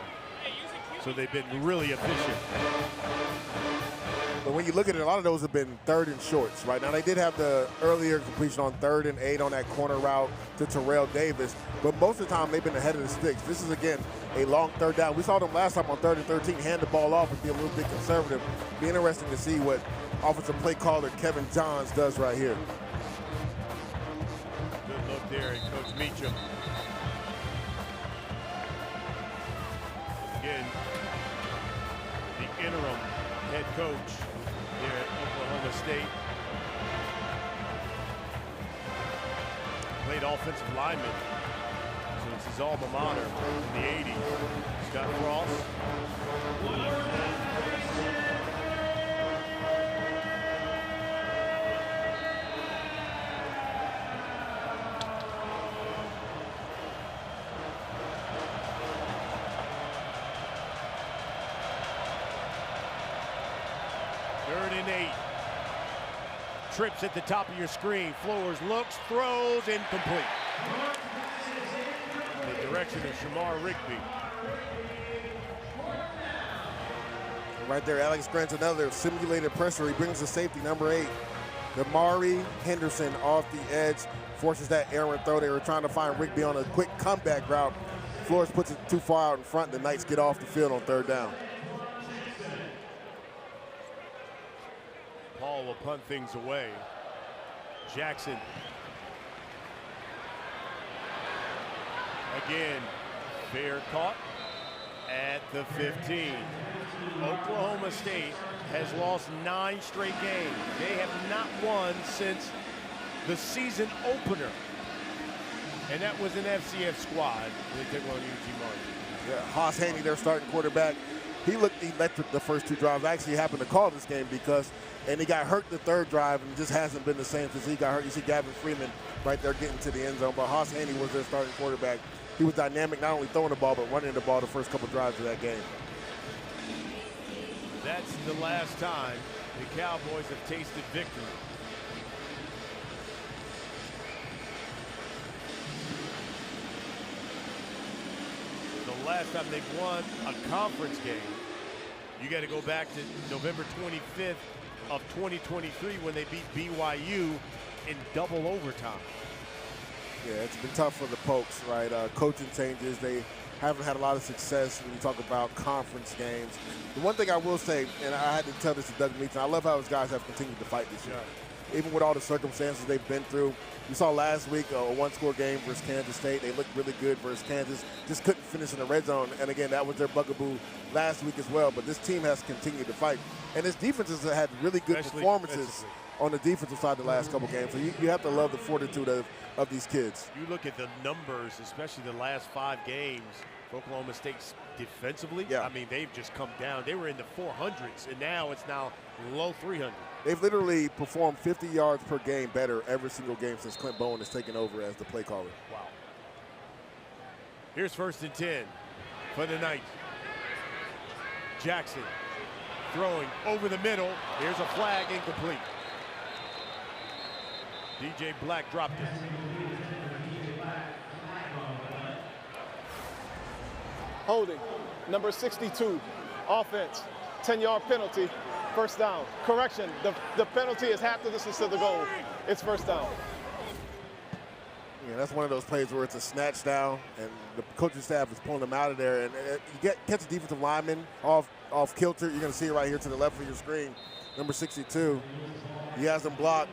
S1: So they've been really efficient.
S2: But when you look at it, a lot of those have been third and shorts, right? Now, they did have the earlier completion on 3rd and 8 on that corner route to Terrell Davis, but most of the time they've been ahead of the sticks. This is, again, a long third down. We saw them last time on 3rd and 13, hand the ball off and be a little bit conservative. Be interesting to see what offensive play caller Kevin Johns does right here.
S1: Good look there at Coach Meacham. Again, the interim head coach here at Oklahoma State. Played offensive lineman, so it's his alma mater in the 80s. Scott Frost. Trips at the top of your screen. Flowers looks, throws, incomplete. The direction of Shamar Rigby.
S2: Right there, Alex Grant's another simulated pressure. He brings the safety, number 8. Damari Henderson off the edge, forces that errant throw. They were trying to find Rigby on a quick comeback route. Flores puts it too far out in front. The Knights get off the field on third down.
S1: Paul will punt things away. Jackson. Again, fair caught at the 15. Oklahoma State has lost 9 straight games. They have not won since the season opener. And that was an FCS squad. They took on UT Martin.
S2: Yeah, Haas Haney, their starting quarterback. He looked electric the first 2 drives. I actually happened to call this game because, and he got hurt the 3rd drive and just hasn't been the same since he got hurt. You see Gavin Freeman right there getting to the end zone, but Haas Haney was their starting quarterback. He was dynamic, not only throwing the ball, but running the ball the first couple drives of that game.
S1: That's the last time the Cowboys have tasted victory. The the last time they've won a conference game, you got to go back to November 25th of 2023 when they beat BYU in double overtime.
S2: Yeah, it's been tough for the Pokes, right? Coaching changes, they haven't had a lot of success when you talk about conference games. The one thing I will say, and I had to tell this to Doug Meacham, I love how his guys have continued to fight this year. Even with all the circumstances they've been through. You saw last week a one-score game versus Kansas State. They looked really good versus Kansas. Just couldn't finish in the red zone. And again, that was their bugaboo last week as well. But this team has continued to fight. And this defense has had really good performances on the defensive side the last couple games. So you have to love the fortitude of these kids.
S1: You look at the numbers, especially the last 5 games for Oklahoma State defensively.
S2: Yeah.
S1: I mean, they've just come down. They were in the 400s, and now it's low 300s.
S2: They've literally performed 50 yards per game better every single game since Clint Bowen has taken over as the play caller.
S1: Wow. Here's 1st and 10 for the Knights. Jackson throwing over the middle. Here's a flag, incomplete. DJ Black dropped it.
S3: Holding, number 62, offense, 10-yard penalty, 1st down. Correction, the penalty is half the distance to the goal. It's 1st down.
S2: Yeah, that's one of those plays where it's a snatch down, and the coaching staff is pulling them out of there. And you catch a defensive lineman off kilter. You're going to see it right here to the left of your screen. Number 62, he has them blocked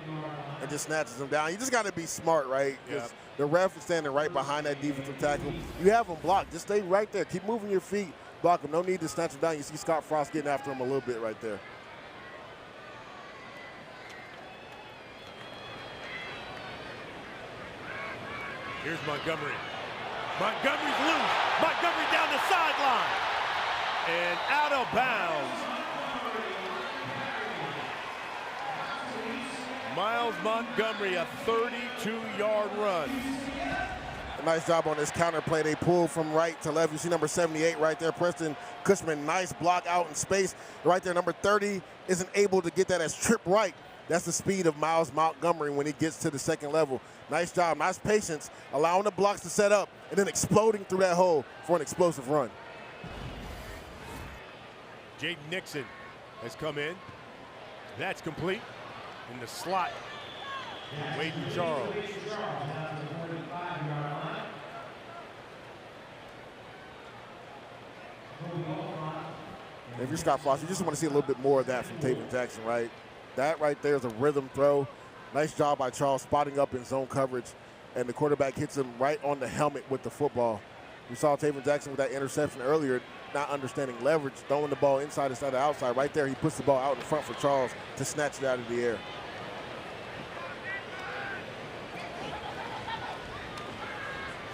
S2: and just snatches them down. You just got to be smart, right? Because the ref is standing right behind that defensive tackle. You have them blocked. Just stay right there. Keep moving your feet. Block them. No need to snatch them down. You see Scott Frost getting after him a little bit right there.
S1: Here's Montgomery. Montgomery's loose. Montgomery down the sideline. And out of bounds. Miles Montgomery, a 32-yard run.
S2: A nice job on this counter play. They pull from right to left. You see number 78 right there, Preston Cushman. Nice block out in space. Right there, number 30 isn't able to get that as trip right. That's the speed of Miles Montgomery when he gets to the 2nd level. Nice job, nice patience, allowing the blocks to set up and then exploding through that hole for an explosive run.
S1: Jaden Nixon has come in. That's complete. In the slot, Wade Charles.
S2: If you're Scott Frost, you just want to see a little bit more of that from Taven Jackson, right? That right there is a rhythm throw. Nice job by Charles spotting up in zone coverage, and the quarterback hits him right on the helmet with the football. We saw Taven Jackson with that interception earlier, not understanding leverage, throwing the ball inside instead of outside. Right there, he puts the ball out in front for Charles to snatch it out of the air.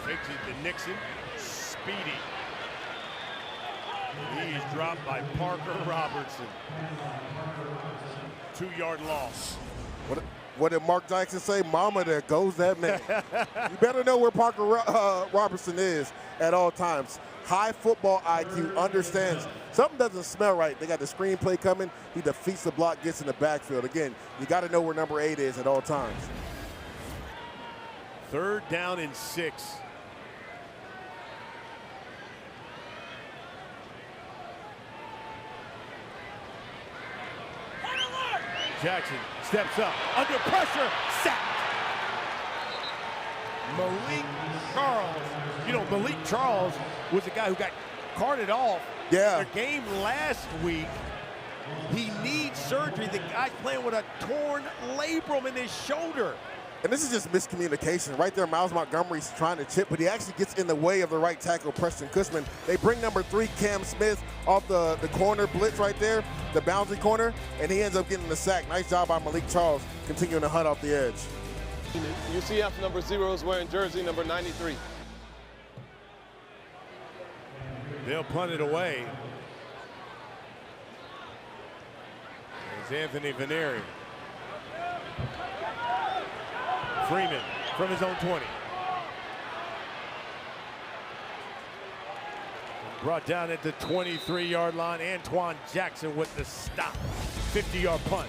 S1: Takes it to Nixon, speedy. He is dropped by Parker Robertson. 2-yard loss.
S2: What did Mark Jackson say? Mama, there goes that man. You better know where Parker Robertson is at all times. High football IQ, understands something doesn't smell right. They got the screenplay coming. He defeats the block, gets in the backfield. Again, you got to know where number 8 is at all times.
S1: 3rd down and 6. Jackson steps up, under pressure, sacked. Malik Charles. You know, Malik Charles was a guy who got carted off
S2: the
S1: game last week. He needs surgery. The guy's playing with a torn labrum in his shoulder.
S2: And this is just miscommunication. Right there, Miles Montgomery's trying to chip, but he actually gets in the way of the right tackle, Preston Cushman. They bring number 3, Cam Smith, off the corner blitz right there, the boundary corner, and he ends up getting the sack. Nice job by Malik Charles, continuing to hunt off the edge.
S3: UCF number 0 is wearing jersey number 93.
S1: They'll punt it away. There's Anthony Veneri. Freeman from his own 20. Brought down at the 23-yard line. Antoine Jackson with the stop. 50-yard punt.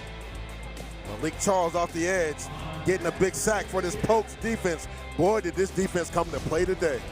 S2: Malik Charles off the edge, getting a big sack for this Pokes defense. Boy, did this defense come to play today.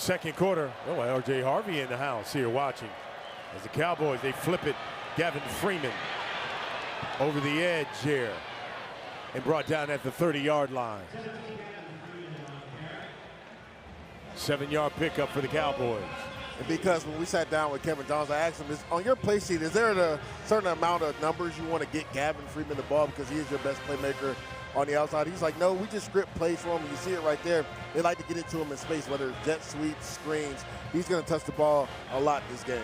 S1: Second quarter. Oh, RJ Harvey in the house here watching. As the Cowboys, they flip it. Gavin Freeman over the edge here and brought down at the 30-yard line. 7-yard pickup for the Cowboys.
S2: And because when we sat down with Kevin Johnson, I asked him, on your play sheet, is there a certain amount of numbers you want to get Gavin Freeman the ball because he is your best playmaker on the outside? He's like, no, we just script plays for him. You see it right there. They like to get it to him in space, whether it's jet sweeps, screens. He's going to touch the ball a lot this game.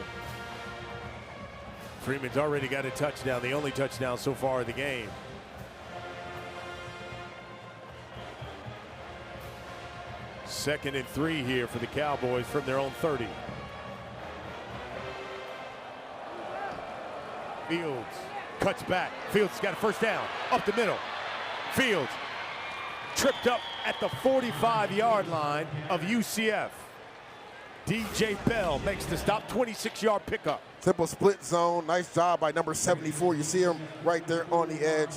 S1: Freeman's already got a touchdown, the only touchdown so far of the game. Second and 3 here for the Cowboys from their own 30. Fields cuts back. Fields got a first down up the middle. Fields tripped up at the 45-yard line of UCF. DJ Bell makes the stop, 26-yard pickup.
S2: Simple split zone. Nice job by number 74. You see him right there on the edge.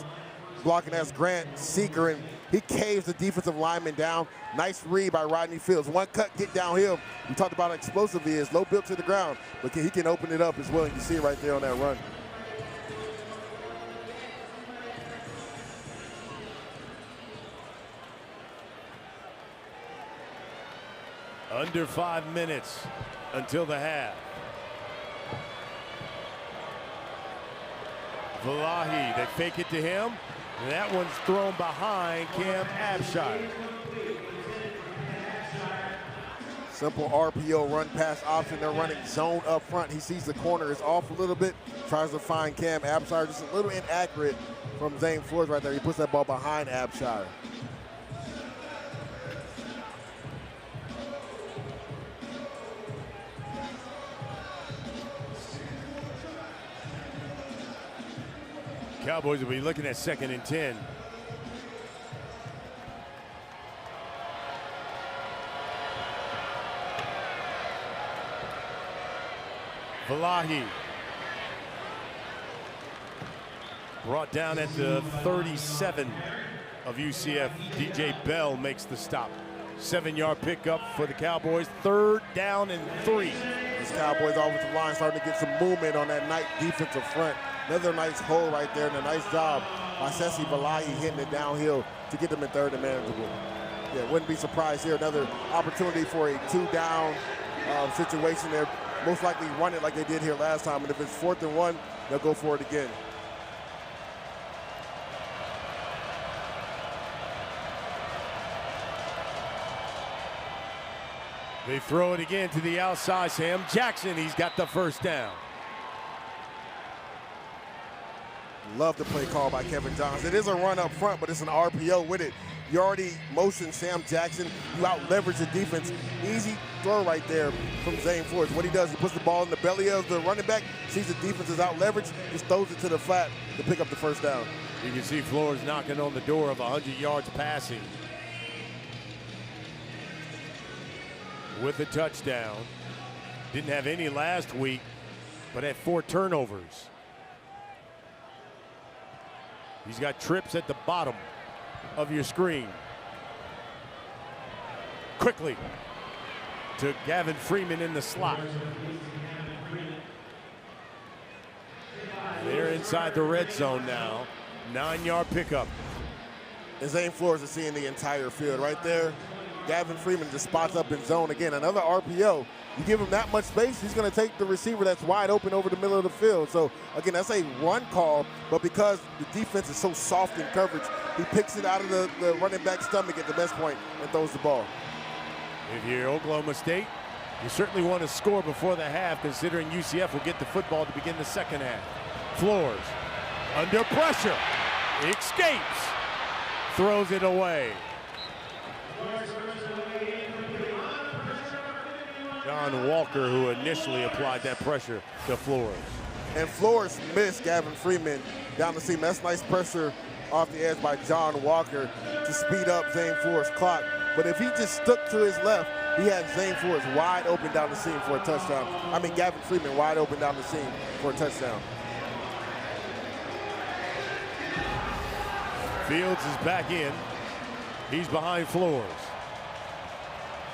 S2: Blocking as Grant Seeker, and he caves the defensive lineman down. Nice read by Rodney Fields. One cut, get downhill. We talked about how explosive he is. Low built to the ground, but he can open it up as well. You can see it right there on that run.
S1: Under 5 minutes until the half. Valahi, they fake it to him. And that one's thrown behind Cam Abshire.
S2: Simple RPO run pass option. They're running zone up front. He sees the corner is off a little bit. Tries to find Cam Abshire. Just a little inaccurate from Zane Flores right there. He puts that ball behind Abshire.
S1: Cowboys will be looking at 2nd and 10. Valahi brought down at the 37 of UCF. DJ Bell makes the stop. 7-yard pickup for the Cowboys. 3rd down and 3.
S2: This Cowboys offensive line starting to get some movement on that night defensive front. Another nice hole right there, and a nice job by Sessi Valahi hitting it downhill to get them in 3rd and manageable. Yeah, wouldn't be surprised here. Another opportunity for a 2-down situation there. Most likely run it like they did here last time, and if it's 4th and 1, they'll go for it again.
S1: They throw it again to the outside. Sam Jackson, he's got the first down.
S2: Love the play call by Kevin Johnson. It is a run up front, but it's an RPO with it. You already motion Sam Jackson. You out leverage the defense. Easy throw right there from Zane Flores. What he does, he puts the ball in the belly of the running back, sees the defense is out leveraged, just throws it to the flat to pick up the first down.
S1: You can see Flores knocking on the door of 100 yards passing. With a touchdown. Didn't have any last week, but had 4 turnovers. He's got trips at the bottom of your screen. Quickly to Gavin Freeman in the slot. They're inside the red zone now. 9-yard pickup.
S2: And Zane Flores is seeing the entire field right there. Gavin Freeman just spots up in zone again. Another RPO. You give him that much space, he's going to take the receiver that's wide open over the middle of the field. So, again, that's a run call, but because the defense is so soft in coverage, he picks it out of the running back's stomach at the best point and throws the ball.
S1: If you're Oklahoma State, you certainly want to score before the half, considering UCF will get the football to begin the second half. Flores under pressure, escapes, throws it away. John Walker, who initially applied that pressure to Flores.
S2: And Flores missed Gavin Freeman down the seam. That's nice pressure off the edge by John Walker to speed up Zane Flores' clock. But if he just stuck to his left, he had Zane Flores wide open down the seam for a touchdown. I mean, Gavin Freeman wide open down the seam for a touchdown.
S1: Fields is back in. He's behind Flores.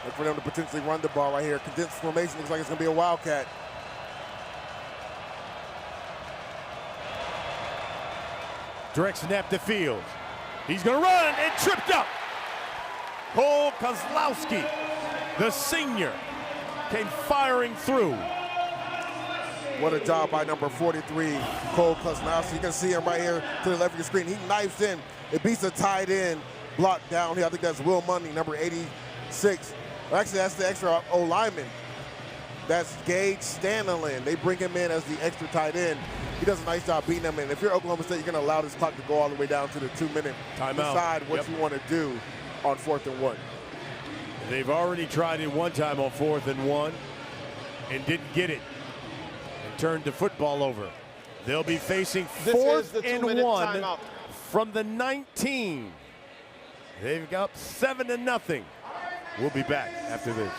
S2: Look for them to potentially run the ball right here. Condensed formation looks like it's going to be a Wildcat.
S1: Direct snap to Fields. He's going to run and tripped up. Cole Kozlowski, the senior, came firing through.
S2: What a job by number 43, Cole Kozlowski. You can see him right here to the left of your screen. He knifes in. It beats a tight end blocked down here. I think that's Will Mundy, number 86. Actually, that's the extra O-lineman. That's Gage Stanlin. They bring him in as the extra tight end. He does a nice job beating them in. If you're Oklahoma State, you're going to allow this clock to go all the way down to the 2-minute.
S1: Timeout.
S2: Decide what you want to do on 4th and 1.
S1: They've already tried it one time on 4th and 1 and didn't get it and turned the football over. They'll be facing 4th and 1
S3: timeout
S1: from the 19. They've got 7-0. We'll be back after this.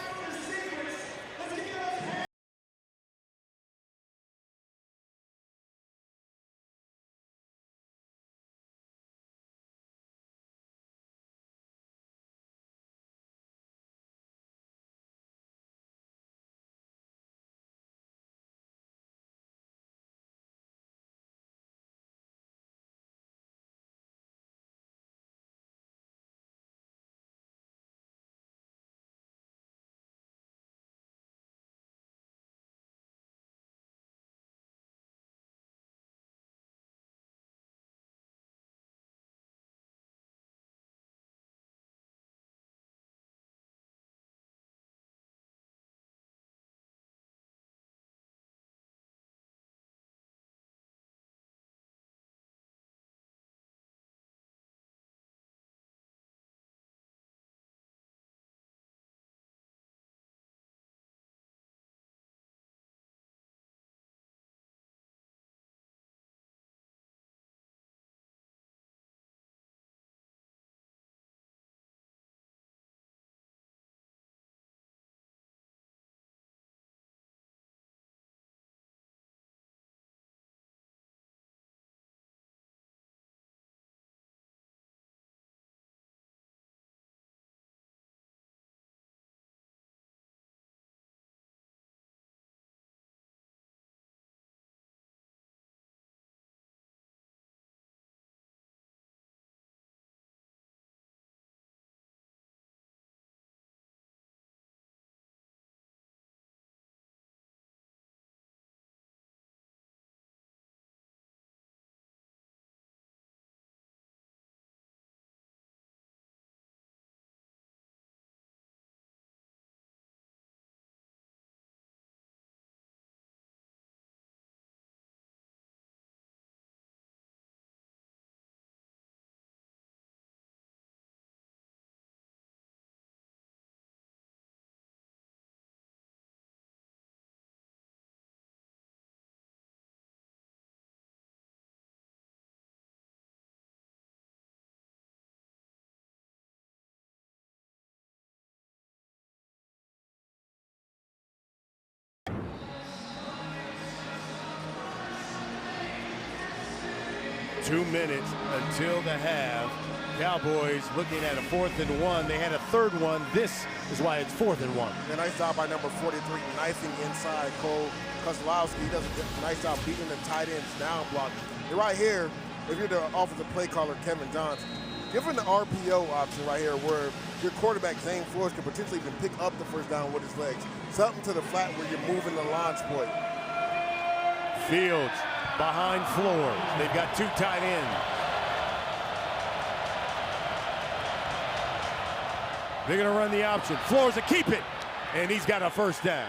S1: Two minutes until the half. Cowboys looking at a 4th and 1. They had a 3rd one. This is why it's 4th and 1.
S2: A nice job by number 43, knifing inside Cole Kozlowski. He does a nice job beating the tight ends down block. And right here, if you're the offensive play caller, Kevin Johns, given the RPO option right here where your quarterback, Zane Flores, can potentially even pick up the first down with his legs. Something to the flat where you're moving the launch point.
S1: Fields behind Flores. They've got 2 tight ends. They're going to run the option. Flores will keep it, and he's got a first down.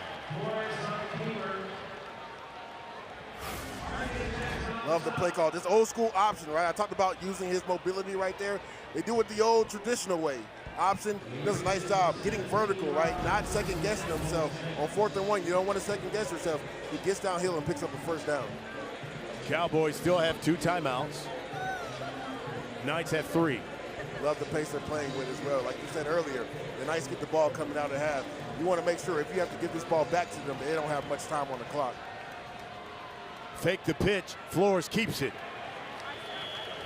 S2: Love the play call. This old school option, right? I talked about using his mobility right there. They do it the old traditional way. Option does a nice job getting vertical, right? Not second guessing himself. On 4th and 1, you don't want to second guess yourself. He gets downhill and picks up a first down.
S1: Cowboys still have 2 timeouts. Knights have 3.
S2: Love the pace they're playing with as well. Like you said earlier, the Knights get the ball coming out of half. You want to make sure if you have to give this ball back to them, they don't have much time on the clock.
S1: Fake the pitch. Flores keeps it.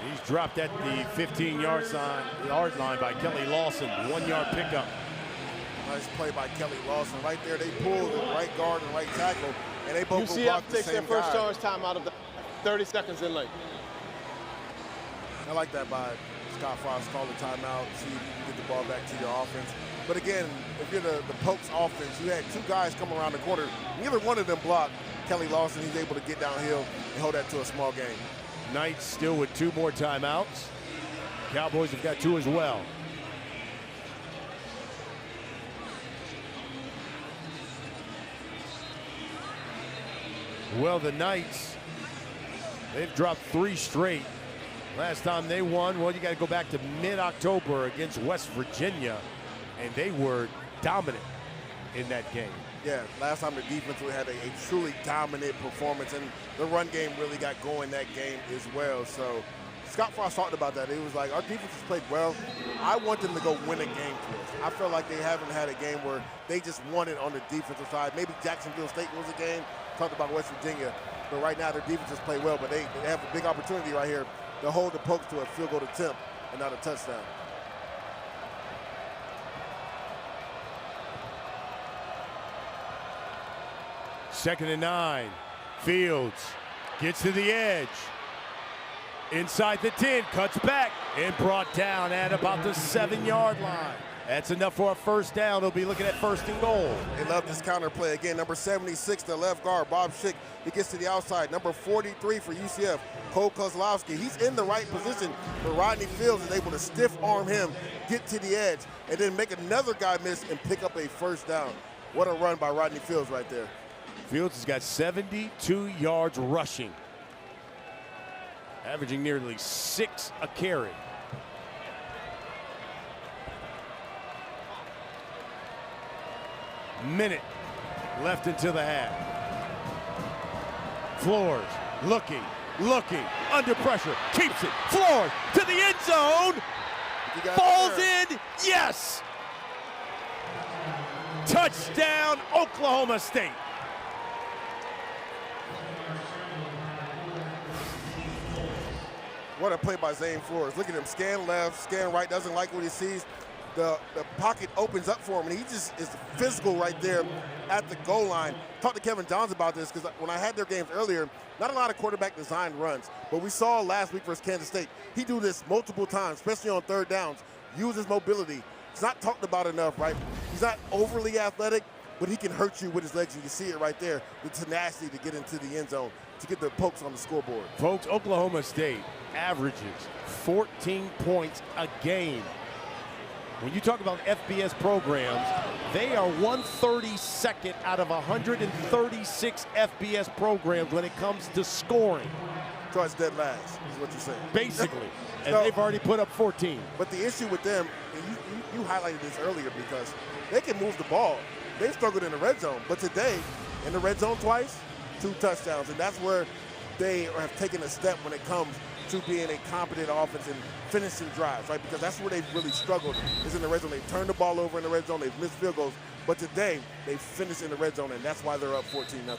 S1: He's dropped at the 15-yard line by Kelly Lawson. 1-yard pickup.
S2: Nice play by Kelly Lawson. Right there, they pulled the right guard and right tackle, and they both go block
S3: UCF
S2: the
S3: takes
S2: same
S3: their first
S2: guy.
S3: charge time out of the 30 seconds in late.
S2: I like that by Scott Frost. Call the timeout, see if you can get the ball back to your offense. But again, if you're the Pokes offense, you had two guys come around the corner. Neither one of them blocked. Kelly Lawson, he's able to get downhill and hold that to a small gain.
S1: Knights still with 2 more timeouts. Cowboys have got 2 as well. Well, the Knights, they've dropped 3 straight. Last time they won, well, you got to go back to mid-October against West Virginia, and they were dominant in that game.
S2: Yeah, last time the defense had a truly dominant performance, and the run game really got going that game as well. So Scott Frost talked about that. He was like, our defense has played well. I want them to go win a game for us. I feel like they haven't had a game where they just won it on the defensive side. Maybe Jacksonville State was a game. Talked about West Virginia. But right now their defense has played well, but they have a big opportunity right here to hold the Pokes to a field goal attempt and not a touchdown.
S1: Second and 9. Fields gets to the edge. Inside the 10, cuts back, and brought down at about the 7-yard line. That's enough for a first down. They'll be looking at 1st and goal.
S2: They love this counter play. Again, number 76, the left guard, Bob Schick. He gets to the outside. Number 43 for UCF, Cole Kozlowski. He's in the right position, but Rodney Fields is able to stiff arm him, get to the edge, and then make another guy miss and pick up a first down. What a run by Rodney Fields right there.
S1: Fields has got 72 yards rushing, averaging nearly 6 a carry. Minute left until the half. Flores looking, under pressure, keeps it. Flores to the end zone, falls in, yes! Touchdown, Oklahoma State.
S2: What a play by Zane Flores. Look at him, scan left, scan right, doesn't like what he sees. The pocket opens up for him, and he just is physical right there at the goal line. Talked to Kevin Johns about this because when I had their games earlier, not a lot of quarterback designed runs, but we saw last week versus Kansas State, he do this multiple times, especially on 3rd downs, uses mobility. It's not talked about enough, right? He's not overly athletic, but he can hurt you with his legs, and you see it right there, the tenacity to get into the end zone, to get the Pokes on the scoreboard.
S1: Folks, Oklahoma State averages 14 points a game. When you talk about FBS programs, they are 132nd out of 136 FBS programs when it comes to scoring.
S2: So it's dead last, is what you're saying.
S1: Basically, and they've already put up 14.
S2: But the issue with them, and you highlighted this earlier, because they can move the ball. They've struggled in the red zone, but today, in the red zone twice, 2 touchdowns, and that's where they have taken a step when it comes to being a competent offense and finishing drives, right? Because that's where they've really struggled, is in the red zone. They've turned the ball over in the red zone, they've missed field goals, but today they finished in the red zone, and that's why they're up 14-0.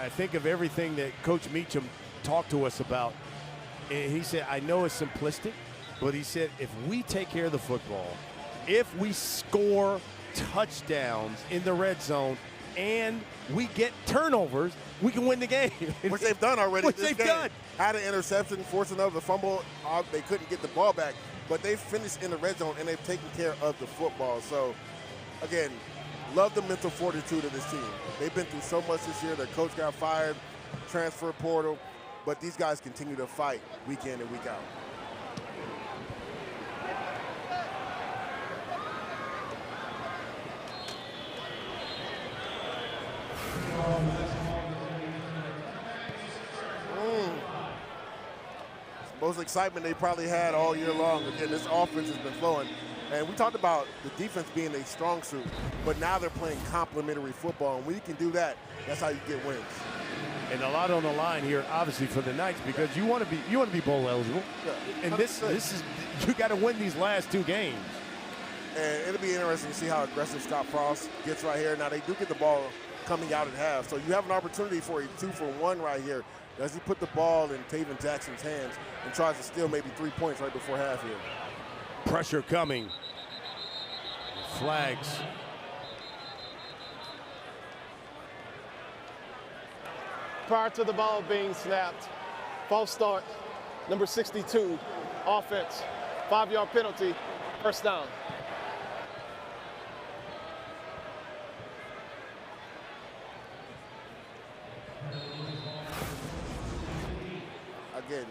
S1: I think of everything that Coach Meacham talked to us about, and he said, I know it's simplistic, but he said, if we take care of the football, if we score touchdowns in the red zone, and we get turnovers, we can win the game.
S2: Which they've done already.
S1: Which they've done.
S2: Had an interception, forced another fumble. They couldn't get the ball back, but they finished in the red zone, and they've taken care of the football. So, again, love the mental fortitude of this team. They've been through so much this year. Their coach got fired, transfer portal, but these guys continue to fight week in and week out. Most excitement they probably had all year long. Again, this offense has been flowing. And we talked about the defense being a strong suit, but now they're playing complementary football. And when you can do that, that's how you get wins.
S1: And a lot on the line here, obviously, for the Knights, because you want to be bowl eligible.
S2: Yeah,
S1: and this is, you got to win these last 2 games.
S2: And it'll be interesting to see how aggressive Scott Frost gets right here. Now, they do get the ball coming out at half, so you have an opportunity for a 2-for-1 right here. Does he put the ball in Taven Jackson's hands and tries to steal maybe 3 points right before half here?
S1: Pressure coming. Flags
S3: prior to the ball being snapped. False start, number 62, offense, 5-yard penalty, first down.
S2: Again,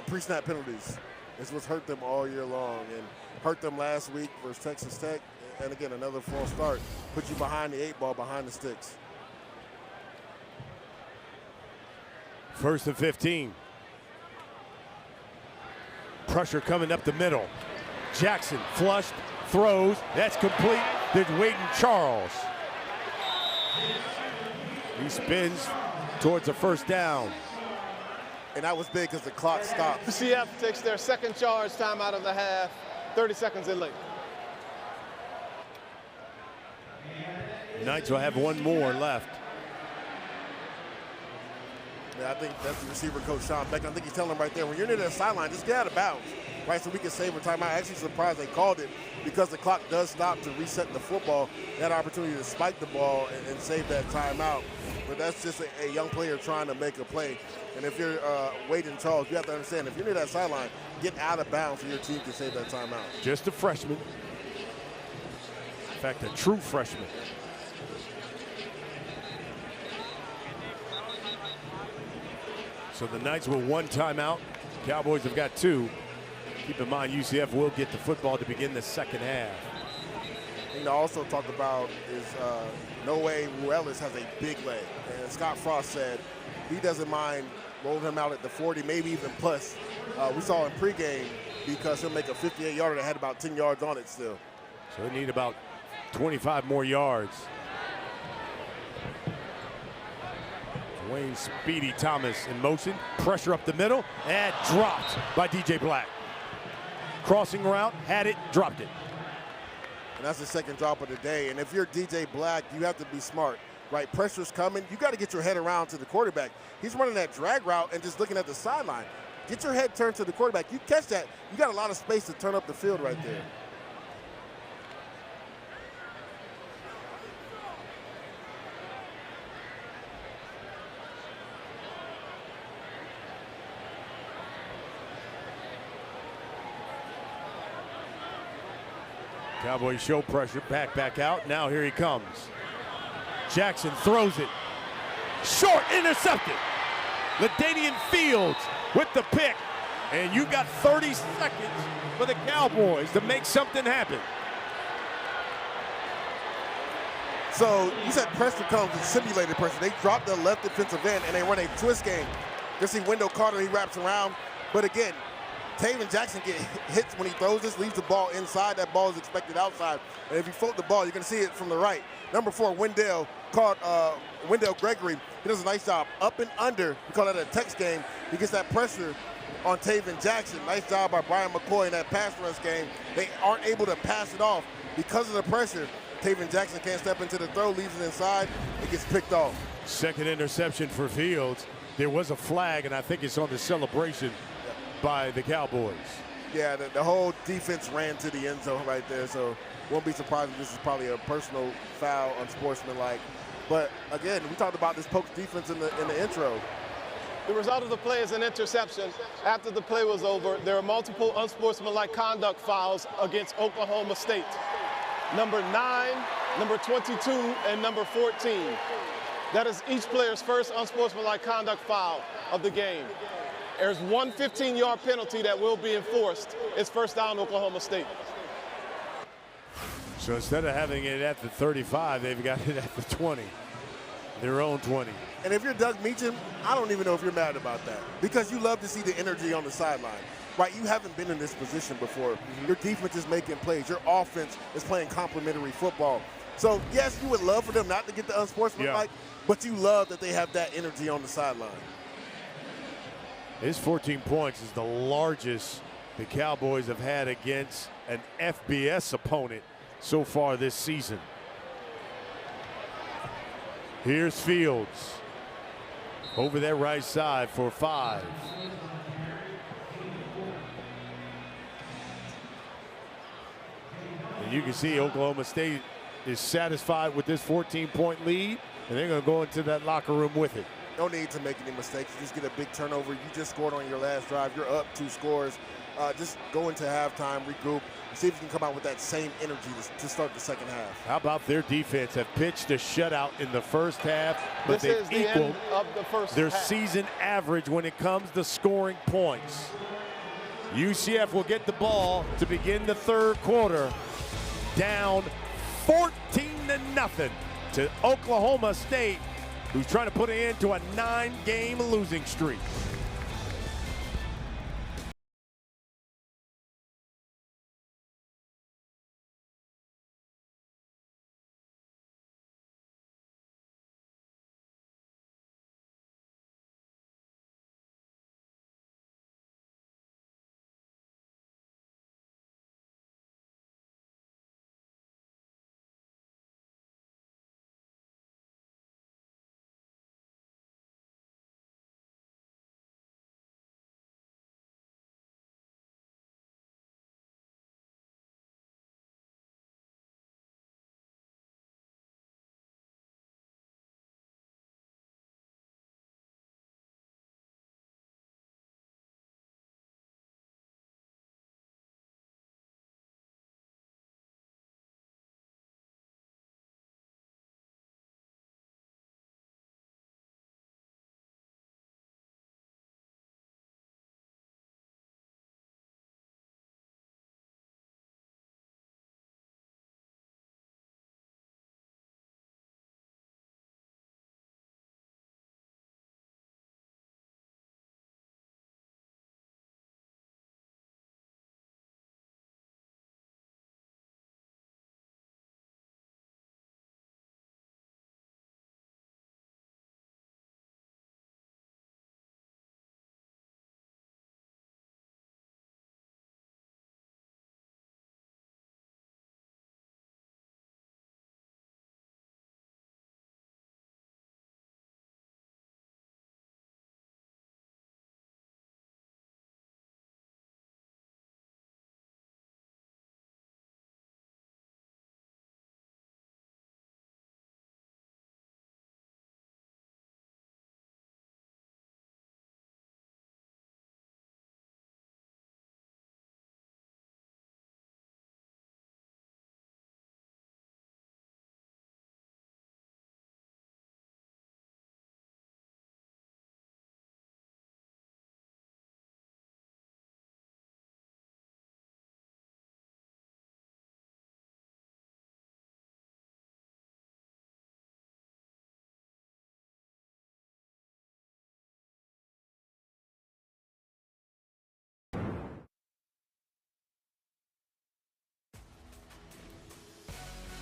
S2: the pre-snap penalties is what's hurt them all year long and hurt them last week versus Texas Tech. And again, another false start. Put you behind the 8 ball, behind the sticks.
S1: First and 15. Pressure coming up the middle. Jackson flushed, throws. That's complete. There's Wade and Charles. He spins towards a first down.
S2: And that was big because the clock stopped.
S3: UCF takes their second charge time out of the half, 30 seconds in late.
S1: Knights will have one more left.
S2: Yeah, I think that's the receiver coach, Sean Beck. I think he's telling him right there, when you're near that sideline, just get out of bounds, right, so we can save a timeout. I'm actually surprised they called it because the clock does stop to reset the football. They had an opportunity to spike the ball and save that timeout. But that's just a young player trying to make a play. And if you're Wade and Charles, you have to understand, if you're near that sideline, get out of bounds so your team can save that timeout.
S1: Just a freshman. In fact, a true freshman. So the Knights with one timeout. Cowboys have got two. Keep in mind, UCF will get the football to begin the second half.
S2: You know, also talked about is Noe Ruelas has a big leg. And Scott Frost said he doesn't mind rolling him out at the 40, maybe even plus. We saw in pregame because he'll make a 58-yarder that had about 10 yards on it still.
S1: So they need about 25 more yards. Wayne Speedy Thomas in motion. Pressure up the middle and dropped by DJ Black. Crossing route, had it, dropped it.
S2: And that's the second drop of the day. And if you're DJ Black, you have to be smart, right? Pressure's coming. You got to get your head around to the quarterback. He's running that drag route and just looking at the sideline. Get your head turned to the quarterback. You catch that, you got a lot of space to turn up the field right there.
S1: Cowboys show pressure, back out. Now here he comes. Jackson throws it. Short, intercepted. LaDainian Fields with the pick. And you got 30 seconds for the Cowboys to make something happen.
S2: So you said pressure comes with simulated pressure. They drop the left defensive end and they run a twist game. You see Wendell Carter, he wraps around. But again, Taven Jackson hits when he throws this, leaves the ball inside. That ball is expected outside. And if you float the ball, you're going to see it from the right. Number 4, Wendell Gregory. He does a nice job up and under. We call that a text game. He gets that pressure on Taven Jackson. Nice job by Brian McCoy in that pass rush game. They aren't able to pass it off because of the pressure. Taven Jackson can't step into the throw, leaves it inside. It gets picked off.
S1: Second interception for Fields. There was a flag, and I think it's on the celebration by the Cowboys.
S2: Yeah, the whole defense ran to the end zone right there, so won't be surprised if this is probably a personal foul, unsportsmanlike. But again, we talked about this Pokes defense in the intro.
S3: The result of the play is an interception. After the play was over, there are multiple unsportsmanlike conduct fouls against Oklahoma State. Number 9, number 22, and number 14. That is each player's first unsportsmanlike conduct foul of the game. There's one 15-yard penalty that will be enforced. It's first down, Oklahoma State.
S1: So instead of having it at the 35, they've got it at the 20, their own 20.
S2: And if you're Doug Meacham, I don't even know if you're mad about that because you love to see the energy on the sideline. Right, you haven't been in this position before. Your defense is making plays. Your offense is playing complementary football. So, yes, you would love for them not to get the unsportsmanlike, but you love that they have that energy on the sideline.
S1: His 14 points is the largest the Cowboys have had against an FBS opponent so far this season. Here's Fields over that right side for 5. And you can see Oklahoma State is satisfied with this 14-point lead, and they're going to go into that locker room with it.
S2: No need to make any mistakes. You just get a big turnover. You just scored on your last drive. You're up 2 scores. Just go into halftime, regroup, and see if you can come out with that same energy to start the second half.
S1: How about their defense? Have pitched a shutout in the first half, but they've equaled their season average when it comes to scoring points. UCF will get the ball to begin the third quarter, down 14-0 to Oklahoma State, who's trying to put an end to a 9-game losing streak.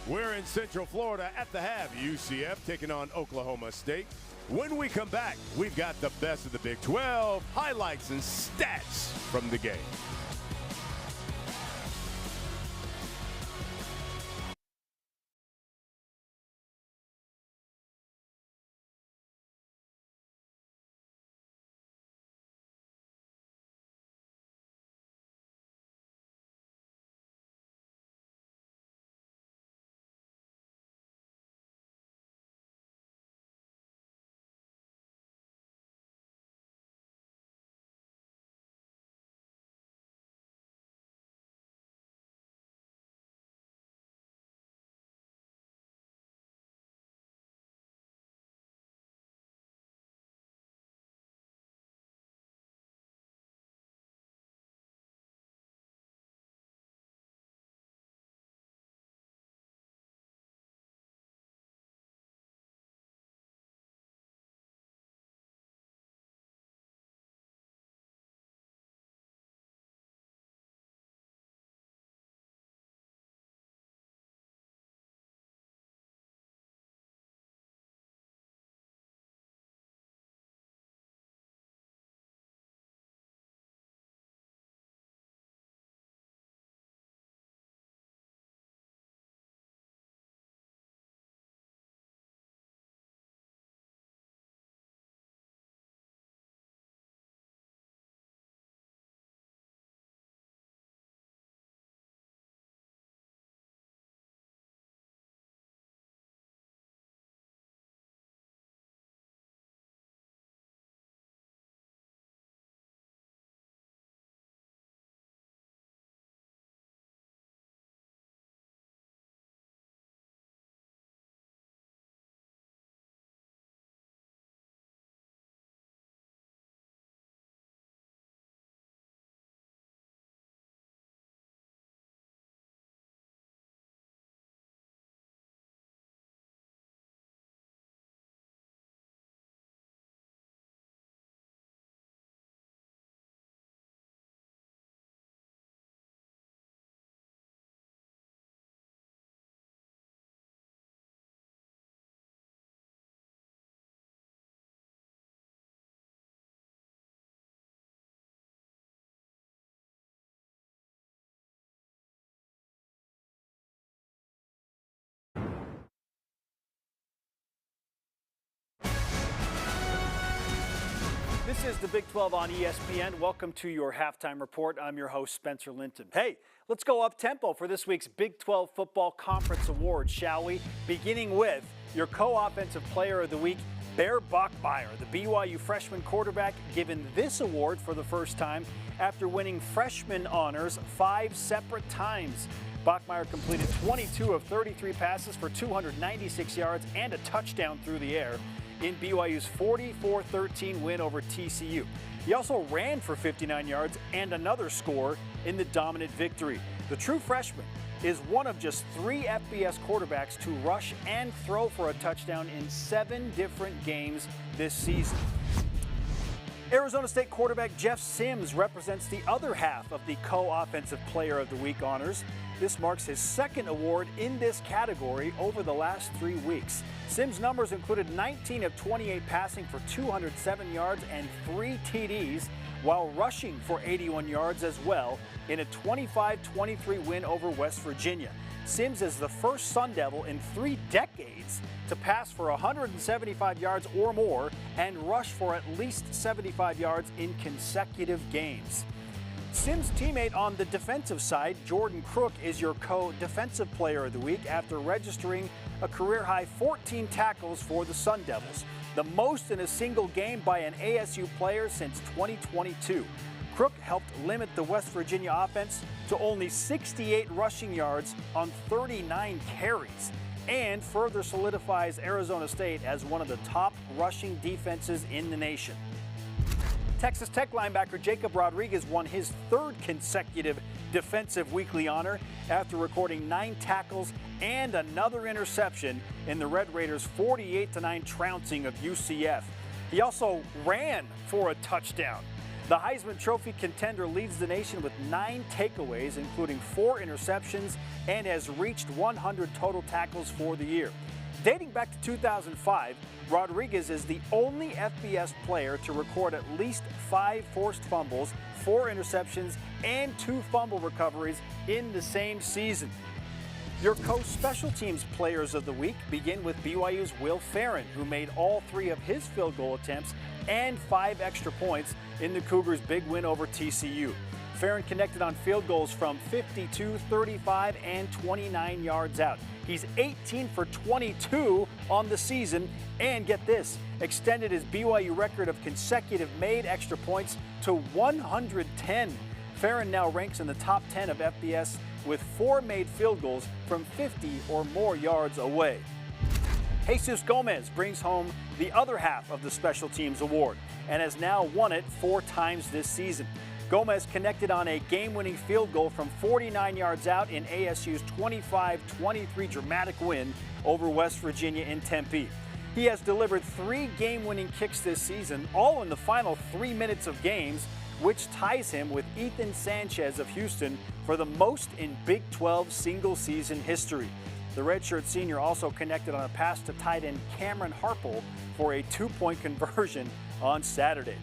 S1: We're in Central Florida at the half. UCF taking on Oklahoma State. When we come back, we've got the best of the Big 12, highlights and stats from the game.
S10: This is the Big 12 on ESPN. Welcome to your halftime report. I'm your host, Spencer Linton. Hey, let's go up tempo for this week's Big 12 Football Conference Awards, shall we? Beginning with your co-offensive player of the week, Bear Bachmeier, the BYU freshman quarterback, given this award for the first time after winning freshman honors 5 separate times. Bachmeier completed 22 of 33 passes for 296 yards and a touchdown through the air in BYU's 44-13 win over TCU. He also ran for 59 yards and another score in the dominant victory. The true freshman is one of just 3 FBS quarterbacks to rush and throw for a touchdown in 7 different games this season. Arizona State quarterback Jeff Sims represents the other half of the co-offensive player of the week honors. This marks his second award in this category over the last 3 weeks. Sims' numbers included 19 of 28 passing for 207 yards and 3 TDs, while rushing for 81 yards as well in a 25-23 win over West Virginia. Sims is the first Sun Devil in 3 decades to pass for 175 yards or more and rush for at least 75 yards in consecutive games. Sims' teammate on the defensive side, Jordan Crook, is your co-defensive player of the week after registering a career-high 14 tackles for the Sun Devils, the most in a single game by an ASU player since 2022. Crook helped limit the West Virginia offense to only 68 rushing yards on 39 carries and further solidifies Arizona State as one of the top rushing defenses in the nation. Texas Tech linebacker Jacob Rodriguez won his 3rd consecutive Defensive Weekly honor after recording 9 tackles and another interception in the Red Raiders' 48-9 trouncing of UCF. He also ran for a touchdown. The Heisman Trophy contender leads the nation with 9 takeaways, including 4 interceptions, and has reached 100 total tackles for the year. Dating back to 2005, Rodriguez is the only FBS player to record at least 5 forced fumbles, 4 interceptions, and 2 fumble recoveries in the same season. Your co-special teams players of the week begin with BYU's Will Farron, who made all 3 of his field goal attempts and 5 extra points in the Cougars' big win over TCU. Farron connected on field goals from 52, 35, and 29 yards out. He's 18 for 22 on the season, and get this, extended his BYU record of consecutive made extra points to 110. Farron now ranks in the top 10 of FBS with 4 made field goals from 50 or more yards away. Jesus Gomez brings home the other half of the Special Teams Award and has now won it 4 times this season. Gomez connected on a game-winning field goal from 49 yards out in ASU's 25-23 dramatic win over West Virginia in Tempe. He has delivered 3 game-winning kicks this season, all in the final 3 minutes of games, which ties him with Ethan Sanchez of Houston for the most in Big 12 single-season history. The redshirt senior also connected on a pass to tight end Cameron Harple for a 2-point conversion on Saturday.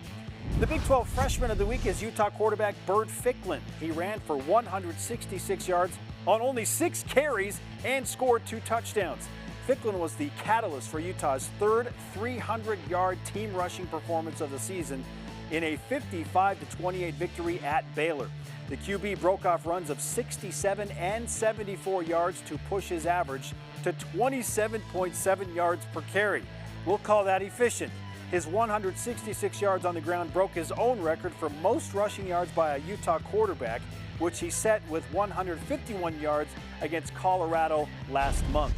S10: The Big 12 Freshman of the Week is Utah quarterback Bert Ficklin. He ran for 166 yards on only 6 carries and scored 2 touchdowns. Ficklin was the catalyst for Utah's 3rd 300-yard team rushing performance of the season in a 55-28 victory at Baylor. The QB broke off runs of 67 and 74 yards to push his average to 27.7 yards per carry. We'll call that efficient. His 166 yards on the ground broke his own record for most rushing yards by a Utah quarterback, which he set with 151 yards against Colorado last month.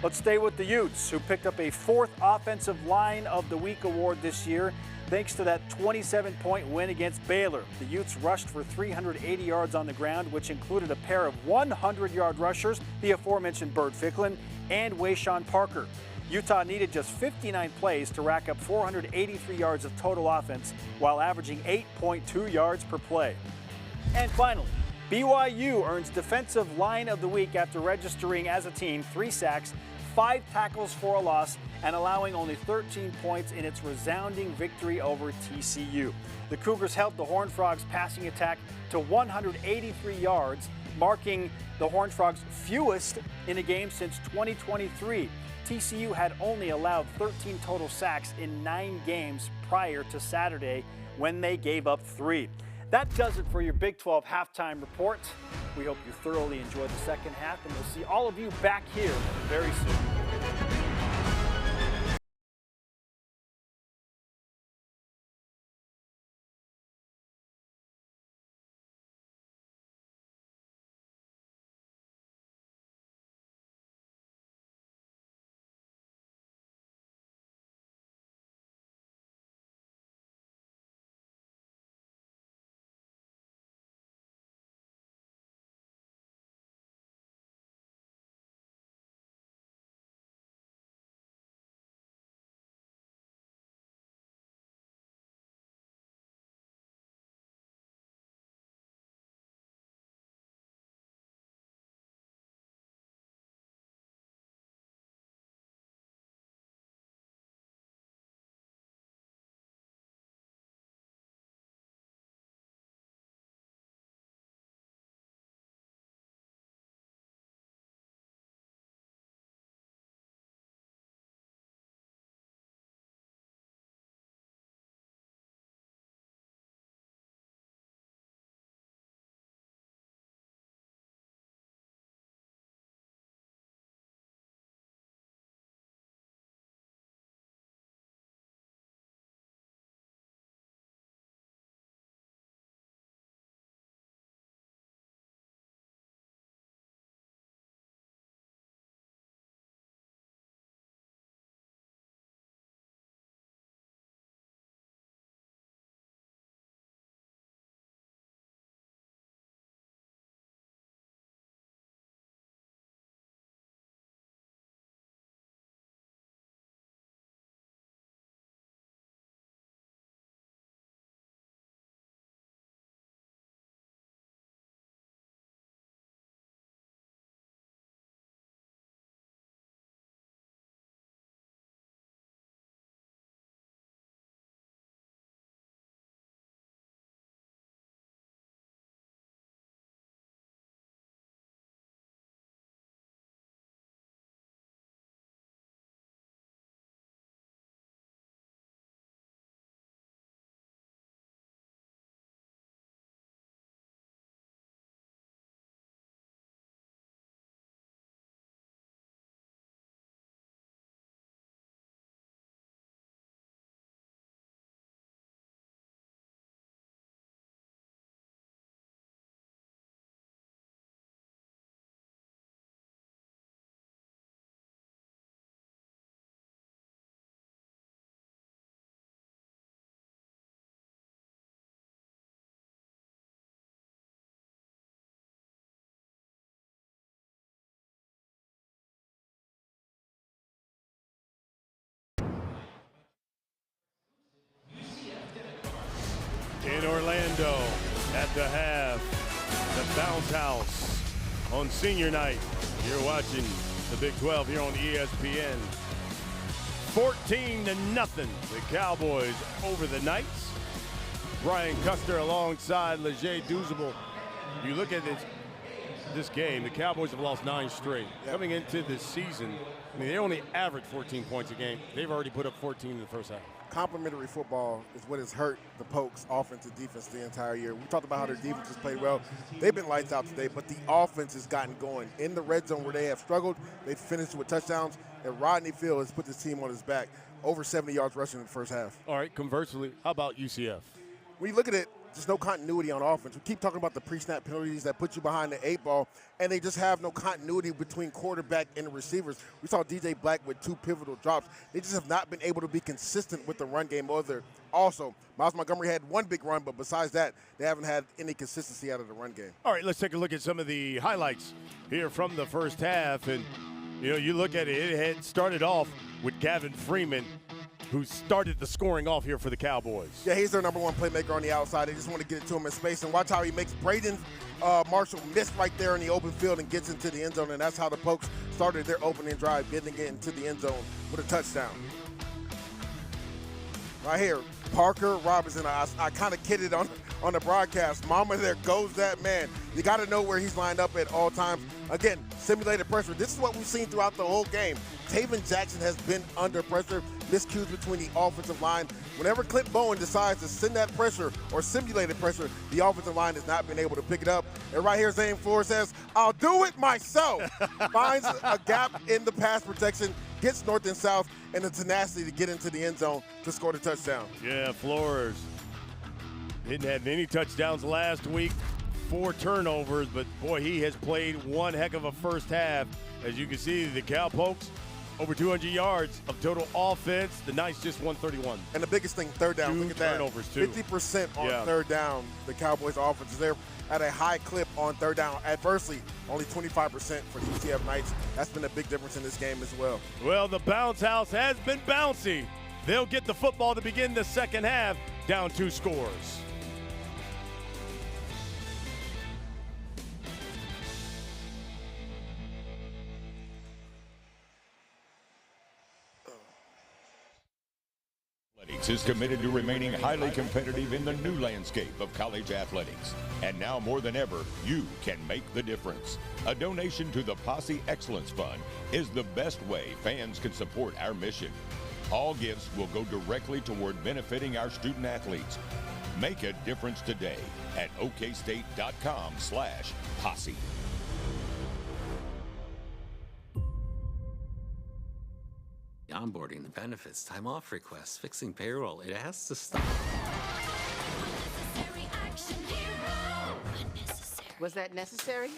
S10: Let's stay with the Utes, who picked up a 4th Offensive Line of the Week award this year thanks to that 27-point win against Baylor. The Utes rushed for 380 yards on the ground, which included a pair of 100-yard rushers, the aforementioned Bert Ficklin and Wayshawn Parker. Utah needed just 59 plays to rack up 483 yards of total offense while averaging 8.2 yards per play. And finally, BYU earns Defensive Line of the Week after registering as a team 3 sacks, 5 tackles for a loss, and allowing only 13 points in its resounding victory over TCU. The Cougars held the Horned Frogs' passing attack to 183 yards marking the Horned Frogs' fewest in a game since 2023. TCU had only allowed 13 total sacks in 9 games prior to Saturday when they gave up 3. That does it for your Big 12 halftime report. We hope you thoroughly enjoyed the second half, and we'll see all of you back here very soon.
S1: In Orlando at the half, the Bounce House on senior night. You're watching the Big 12 here on ESPN. 14-0, the Cowboys over the Knights. Brian Custer alongside Leger Douzable. You look at this game, the Cowboys have lost 9 straight. Yep. Coming into this season, I mean, they only average 14 points a game. They've already put up 14 in the first half.
S2: Complementary football is what has hurt the Pokes' offense and defense the entire year. We talked about how their defense has played well. They've been lights out today, but the offense has gotten going. In the red zone where they have struggled, they've finished with touchdowns, and Rodney Field has put this team on his back. Over 70 yards rushing in the first half.
S1: All right, conversely, how about UCF?
S2: When you look at it, there's no continuity on offense. We keep talking about the pre-snap penalties that put you behind the 8 ball, and they just have no continuity between quarterback and the receivers. We saw DJ Black with 2 pivotal drops. They just have not been able to be consistent with the run game. Also, Miles Montgomery had 1 big run, but besides that, they haven't had any consistency out of the run game.
S1: All right, let's take a look at some of the highlights here from the first half. And, you look at it, it had started off with Gavin Freeman, who started the scoring off here for the Cowboys.
S2: Yeah, he's their #1 playmaker on the outside. They just want to get it to him in space. And watch how he makes Braden Marshall miss right there in the open field and gets into the end zone. And that's how the Pokes started their opening drive, getting it into the end zone with a touchdown. Right here, Parker Robinson, I kind of kidded on the broadcast. Mama, there goes that man. You got to know where he's lined up at all times. Again, simulated pressure. This is what we've seen throughout the whole game. Taven Jackson has been under pressure. Miscues between the offensive line. Whenever Clint Bowen decides to send that pressure or simulated pressure, the offensive line has not been able to pick it up. And right here, Zane Flores says, "I'll do it myself." Finds a gap in the pass protection, gets north and south, and the tenacity to get into the end zone to score the touchdown.
S1: Yeah, Flores didn't have any touchdowns last week, 4 turnovers, but boy, he has played one heck of a first half. As you can see, the Cowpokes over 200 yards of total offense. The Knights just 131.
S2: And the biggest thing, third down.
S1: 2
S2: Look at that.
S1: turnovers, too.
S2: 50% on third down. The Cowboys offense is there at a high clip on third down. Adversely, only 25% for UCF Knights. That's been a big difference in this game as well.
S1: Well, the bounce house has been bouncy. They'll get the football to begin the second half, down 2 scores.
S11: Is committed to remaining highly competitive in the new landscape of college athletics. And now more than ever, you can make the difference. A donation to the Posse Excellence Fund is the best way fans can support our mission. All gifts will go directly toward benefiting our student athletes. Make a difference today at okstate.com/posse.
S12: Onboarding, the benefits, time off requests, fixing payroll. It has to stop.
S13: Was that necessary?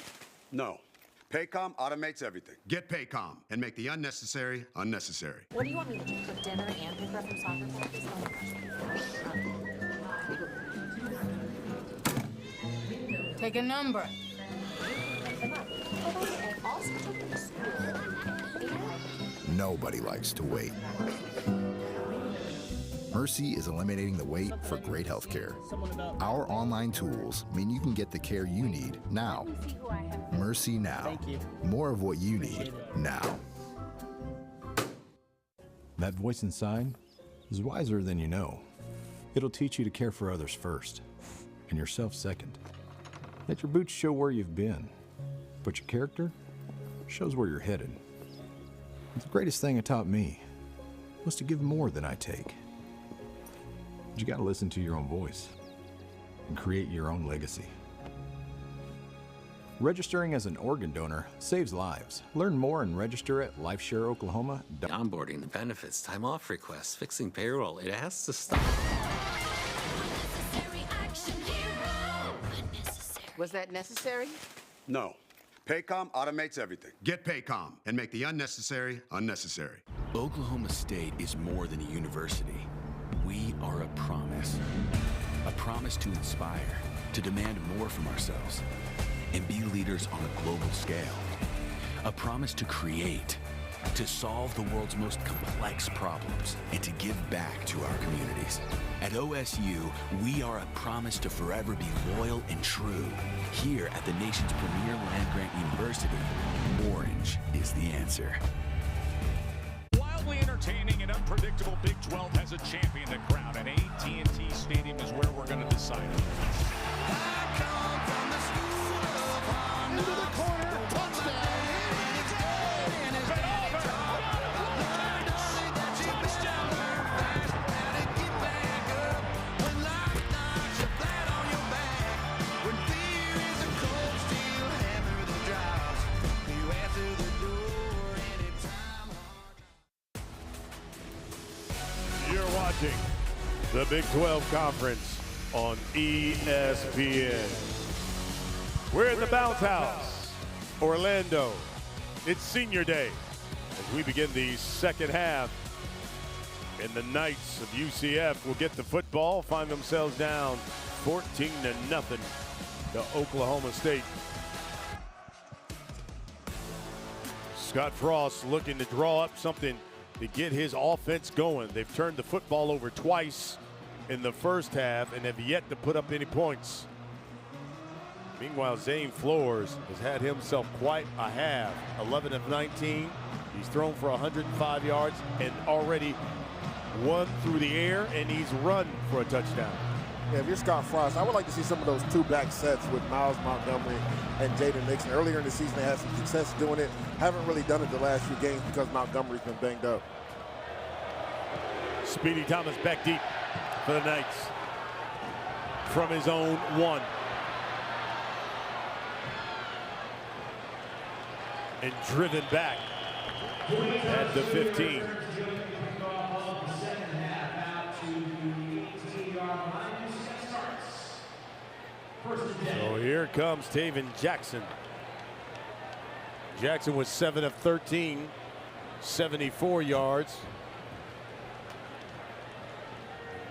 S14: No. Paycom automates everything. Get Paycom and make the unnecessary unnecessary.
S15: What do you want me to do? Cook dinner and pick her up from soccer practice?
S13: Take a number.
S16: Nobody likes to wait. Mercy is eliminating the wait for great health care. Our online tools mean you can get the care you need now. Mercy Now. More of what you need now.
S17: That voice inside is wiser than you know. It'll teach you to care for others first and yourself second. Let your boots show where you've been, but your character shows where you're headed. The greatest thing it taught me was to give more than I take. But you gotta listen to your own voice and create your own legacy. Registering as an organ donor saves lives. Learn more and register at LifeShareOklahoma.
S12: Onboarding, the benefits, time off requests, fixing payroll. It has to stop.
S13: Was that necessary?
S14: No. Paycom automates everything. Get Paycom and make the unnecessary unnecessary.
S18: Oklahoma State is more than a university. We are a promise. A promise to inspire, to demand more from ourselves, and be leaders on a global scale. A promise to create, to solve the world's most complex problems, and to give back to our communities. At OSU, we are a promise to forever be loyal and true. Here at the nation's premier land-grant university, orange is the answer.
S8: Wildly entertaining and unpredictable Big 12 has a champion to crown, and AT&T Stadium is where we're going to decide it.
S9: Into the corner, touchdown.
S1: You're watching the Big 12 Conference on ESPN. We're in the Bounce House, Orlando. It's senior day as we begin the second half. And the Knights of UCF will get the football, find themselves down 14-0 to Oklahoma State. Scott Frost looking to draw up something to get his offense going. They've turned the football over twice in the first half and have yet to put up any points. Meanwhile, Zane Flores has had himself quite a half. 11 of 19. He's thrown for 105 yards and already One through the air, and he's run for a touchdown.
S2: Yeah, if you're Scott Frost, I would like to see some of those two-back sets with Miles Montgomery and Jaden Nixon. Earlier in the season, they had some success doing it. Haven't really done it the last few games because Montgomery's been banged up.
S1: Speedy Thomas back deep for the Knights from his own 1. And driven back at the 15. So here comes Taven Jackson. Jackson was 7 of 13, 74 yards.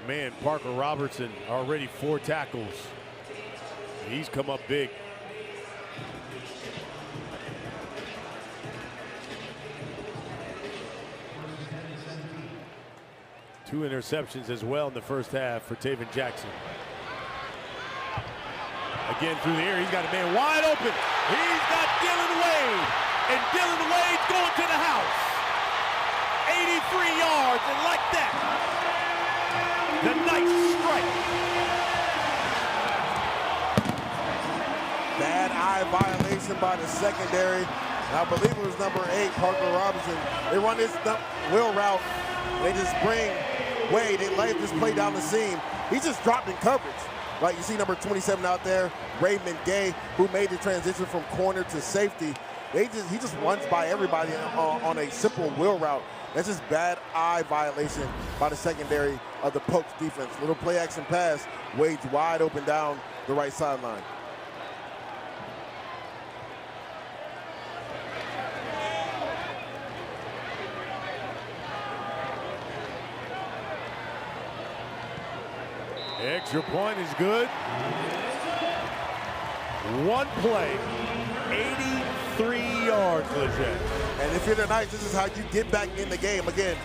S1: Man, Parker Robertson already 4 tackles. He's come up big. Two interceptions as well in the first half for Taven Jackson. Again through the air, he's got a man wide open. He's got Dylan Wade, and Dylan Wade's going to the house. 83 yards, and like that, the Knights strike.
S2: Bad eye violation by the secondary. I believe it was number 8, Parker Robinson. They run this wheel route. They just bring Wade. They lay this play down the seam. He just dropped in coverage. Right, you see number 27 out there, Raymond Gay, who made the transition from corner to safety. He just runs by everybody on a simple wheel route. That's just bad eye violation by the secondary of the Pokes defense. Little play action pass, Wade's wide open down the right sideline.
S1: Extra point is good. One play, 83 yards, Leger.
S2: And if you're the Knights, this is how you get back in the game. Again,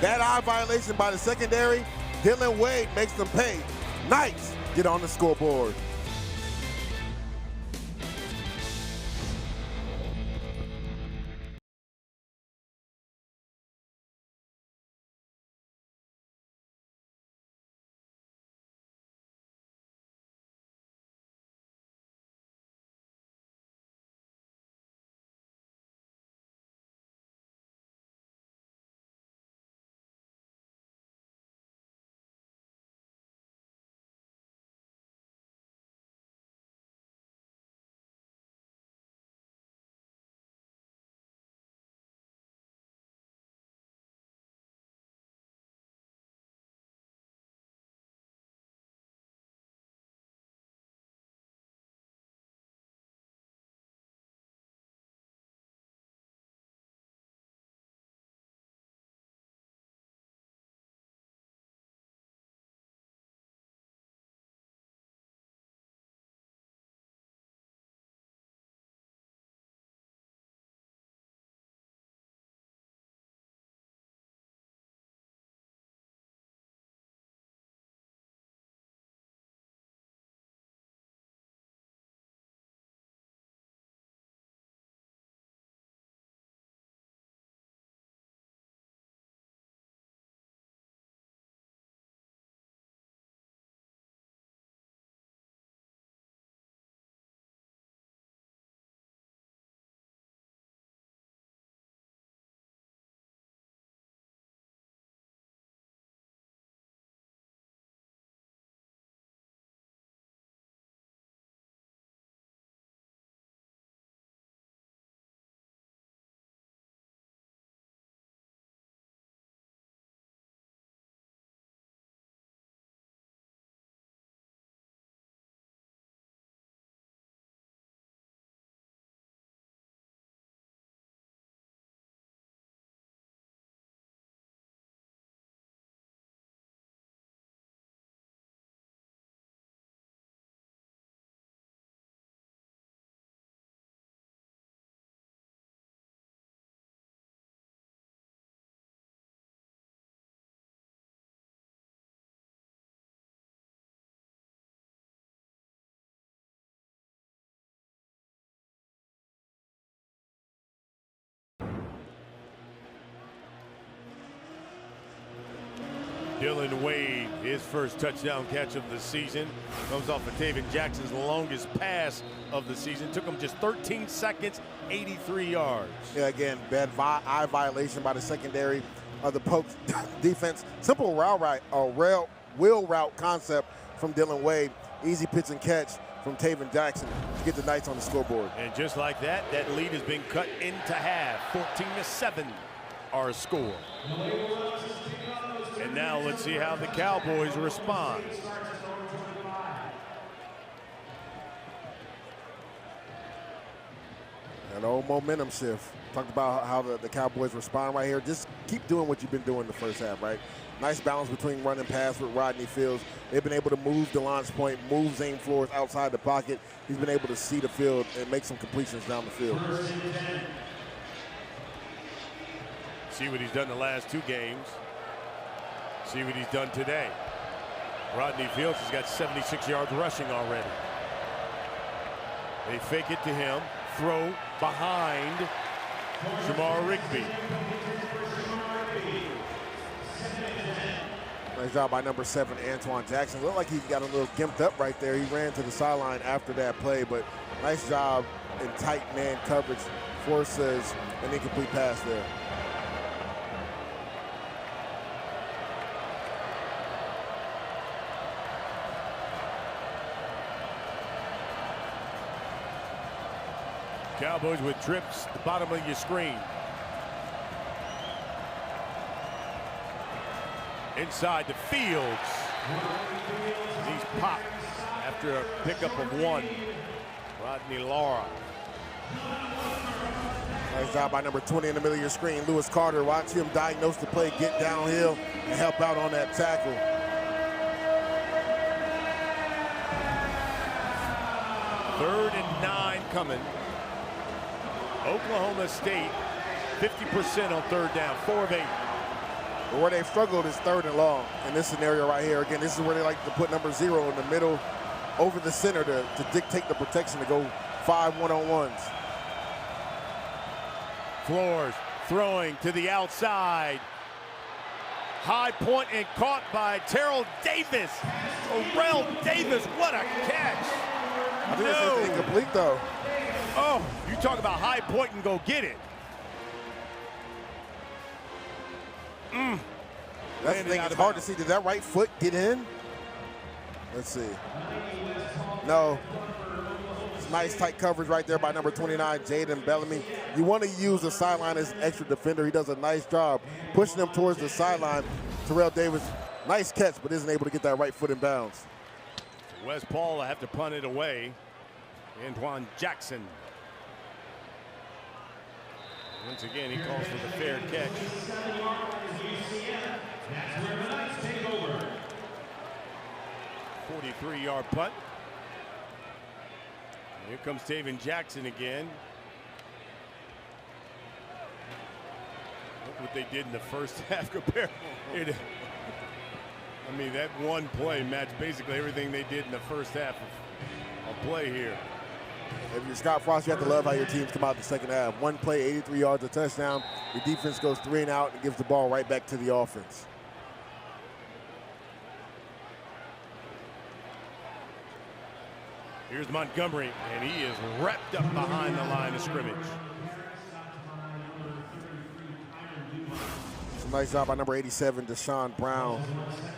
S2: that eye violation by the secondary, Dylan Wade makes them pay. Knights get on the scoreboard.
S1: Dylan Wade, his first touchdown catch of the season, comes off of Taven Jackson's longest pass of the season. Took him just 13 seconds, 83 yards.
S2: Yeah, again, bad eye violation by the secondary of the Pokes defense. Simple wheel route concept from Dylan Wade. Easy pitch and catch from Taven Jackson to get the Knights on the scoreboard.
S1: And just like that, that lead has been cut into half. 14-7 our score. And now let's see how the Cowboys respond.
S2: An old momentum shift. Talked about how the Cowboys respond right here. Just keep doing what you've been doing the first half, right? Nice balance between run and pass with Rodney Fields. They've been able to move DeLon's Point, move Zane Flores outside the pocket. He's been able to see the field and make some completions down the field.
S1: See what he's done the last two games. See what he's done today. Rodney Fields has got 76 yards rushing already. They fake it to him. Throw behind Jamar Rigby.
S2: Nice job by number 7, Antoine Jackson. Looked like he got a little gimped up right there. He ran to the sideline after that play, but nice job in tight man coverage. Forces an incomplete pass there.
S1: Cowboys with trips, the bottom of your screen. Inside the Fields. He's popped after a pickup of 1. Rodney Lara.
S2: Nice job by number 20 in the middle of your screen, Lewis Carter. Watch him diagnose the play, get downhill, and help out on that tackle.
S1: Third and 9 coming. Oklahoma State, 50% on third down, 4 of 8.
S2: But where they've struggled is third and long in this scenario right here. Again, this is where they like to put number 0 in the middle over the center to dictate the protection to go 5 one-on-ones.
S1: Flores throwing to the outside. High point and caught by Terrell Davis. Terrell Davis, what a catch.
S2: I think it's incomplete though.
S1: Oh, you talk about high point and go get it.
S2: That's the thing, it's hard to see. Did that right foot get in? Let's see. No. It's nice tight coverage right there by number 29, Jaden Bellamy. You want to use the sideline as an extra defender. He does a nice job pushing him towards the sideline. Terrell Davis, nice catch, but isn't able to get that right foot in bounds.
S1: Wes Paul will have to punt it away. Antoine Jackson. Once again, he calls for the fair catch. 43-yard punt. Here comes Taven Jackson again. Look what they did in the first half compared. I mean, that one play matched basically everything they did in the first half of play here.
S2: If you're Scott Frost, you have to love how your teams come out in the second half. One play, 83 yards, a touchdown. Your defense goes 3 and out and gives the ball right back to the offense.
S1: Here's Montgomery, and he is wrapped up behind the line of scrimmage.
S2: Some nice job by number 87, Deshaun Brown.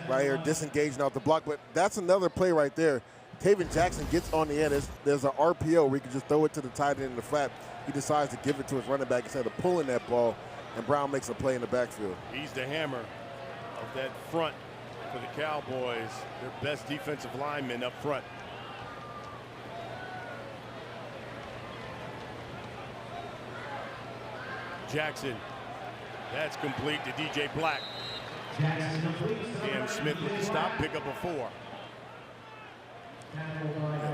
S2: Right here, disengaging off the block. But that's another play right there. Taven Jackson gets on the end. There's an RPO where he can just throw it to the tight end in the flat. He decides to give it to his running back instead of pulling that ball, and Brown makes a play in the backfield.
S1: He's the hammer of that front for the Cowboys, their best defensive lineman up front. Jackson, that's complete to DJ Black. Cam Smith with the stop, pick up a 4.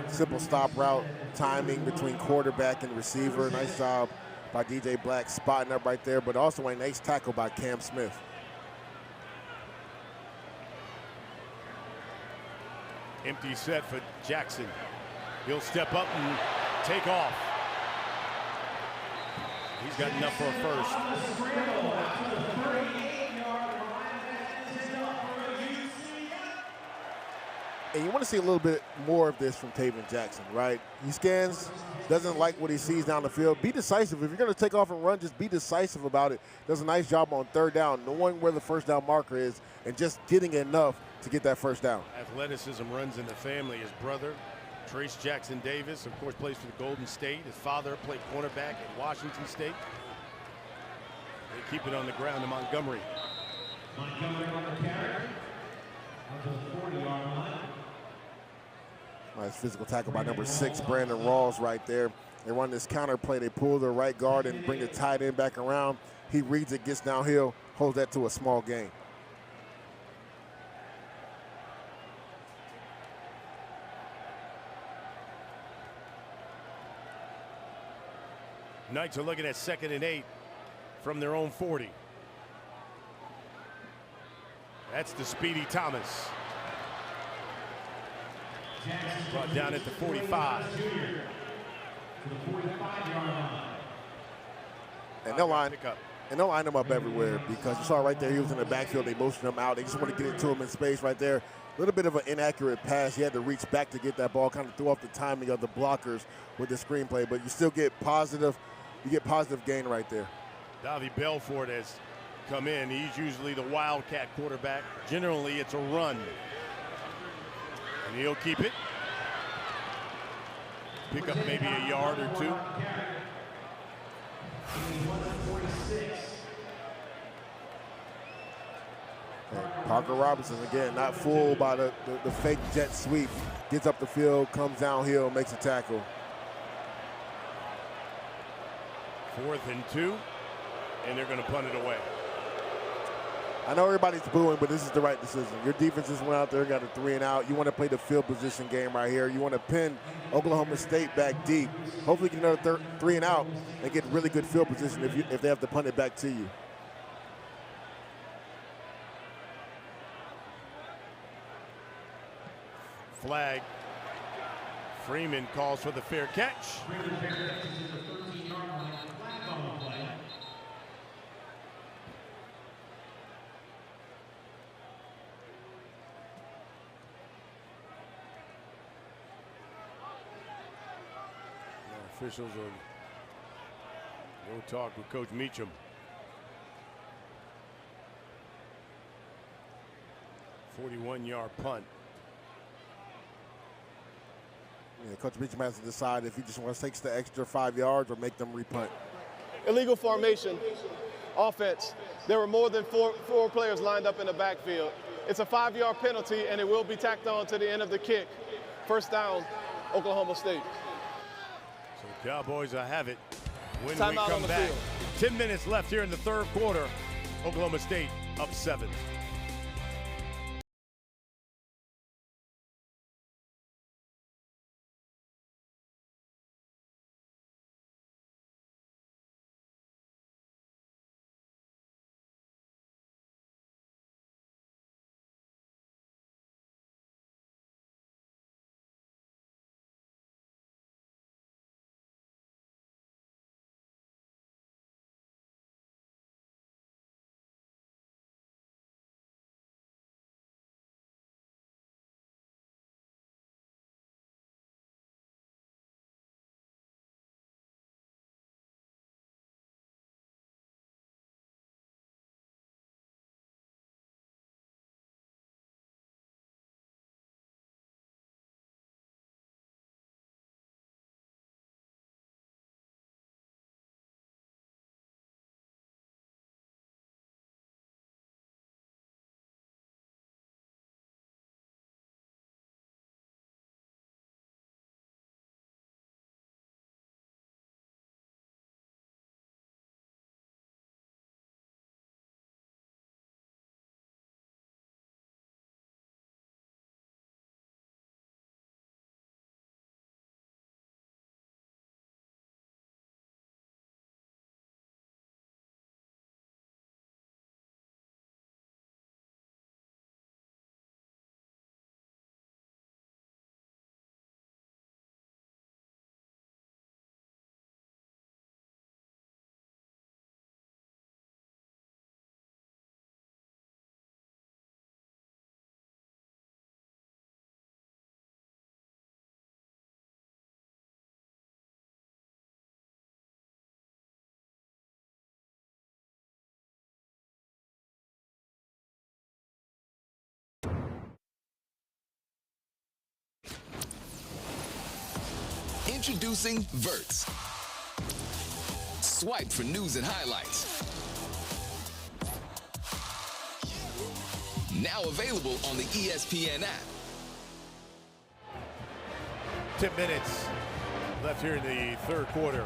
S2: Simple stop route, timing between quarterback and receiver. Nice job by DJ Black spotting up right there, but also a nice tackle by Cam Smith.
S1: Empty set for Jackson. He'll step up and take off. He's got enough for a first.
S2: And you want to see a little bit more of this from Taven Jackson, right? He scans, doesn't like what he sees down the field. Be decisive. If you're going to take off and run, just be decisive about it. Does a nice job on third down, knowing where the first down marker is, and just getting enough to get that first down.
S1: Athleticism runs in the family. His brother, Trace Jackson Davis, of course, plays for the Golden State. His father played cornerback at Washington State. They keep it on the ground to Montgomery.
S5: Montgomery on the carry. Up to the 40-yard line.
S2: Nice physical tackle by number 6, Brandon Rawls right there. They run this counter play. They pull their right guard and bring the tight end back around. He reads it, gets downhill, holds that to a small gain.
S1: Knights are looking at 2nd and 8 from their own 40. That's the speedy Thomas. Brought down at the 45.
S2: And they'll line him up everywhere because you saw right there he was in the backfield. They motioned him out. They just want to get it to him in space right there. A little bit of an inaccurate pass. He had to reach back to get that ball. Kind of threw off the timing of the blockers with the screenplay, but you still get positive. You get positive gain right there.
S1: Davie Belfort has come in. He's usually the wildcat quarterback. Generally, it's a run. And he'll keep it. Pick up maybe a yard or two.
S2: Parker Robinson, again, not fooled by the fake jet sweep. Gets up the field, comes downhill, makes a tackle.
S1: 4th and 2, and they're going to punt it away.
S2: I know everybody's booing, but this is the right decision. Your defense just went out there, got a 3 and out. You want to play the field position game right here. You want to pin Oklahoma State back deep. Hopefully get another 3 and out and get really good field position if they have to punt it back to you.
S1: Flag. Freeman calls for the fair catch. Officials will talk with Coach Meacham. "41-yard punt.
S2: Yeah, Coach Meacham has to decide if he just wants to take the extra 5 yards or make them repunt.
S3: Illegal formation, offense. There were more than four players lined up in the backfield. It's a 5-yard penalty, and it will be tacked on to the end of the kick. First down, Oklahoma State.
S1: So the Cowboys have it. When
S3: Timeout
S1: we
S3: on
S1: come
S3: the
S1: back,
S3: field.
S1: 10 minutes left here in the 3rd quarter. Oklahoma State up 7.
S19: Introducing Verts. Swipe for news and highlights. Now available on the ESPN app.
S1: 10 minutes left here in the third quarter.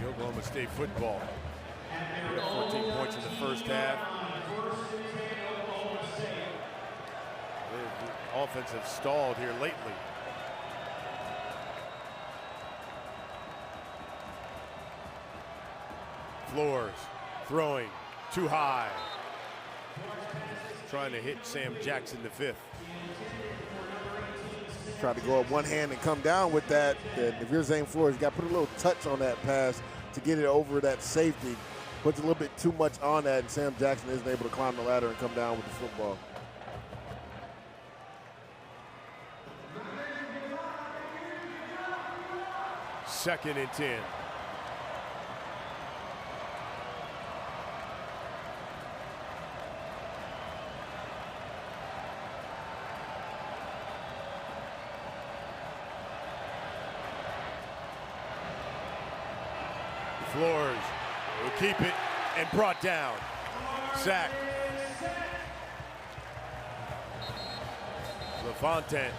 S1: The Oklahoma State football. 14 points in the first half. The offense have stalled here lately. Flores throwing too high. Trying to hit Sam Jackson the fifth.
S2: Try to go up one hand and come down with that. And if you're Zane Flores, you got to put a little touch on that pass to get it over that safety. Puts a little bit too much on that, and Sam Jackson isn't able to climb the ladder and come down with the football.
S1: Second and 10. Flores will keep it and brought down. Sack. LaFontaine.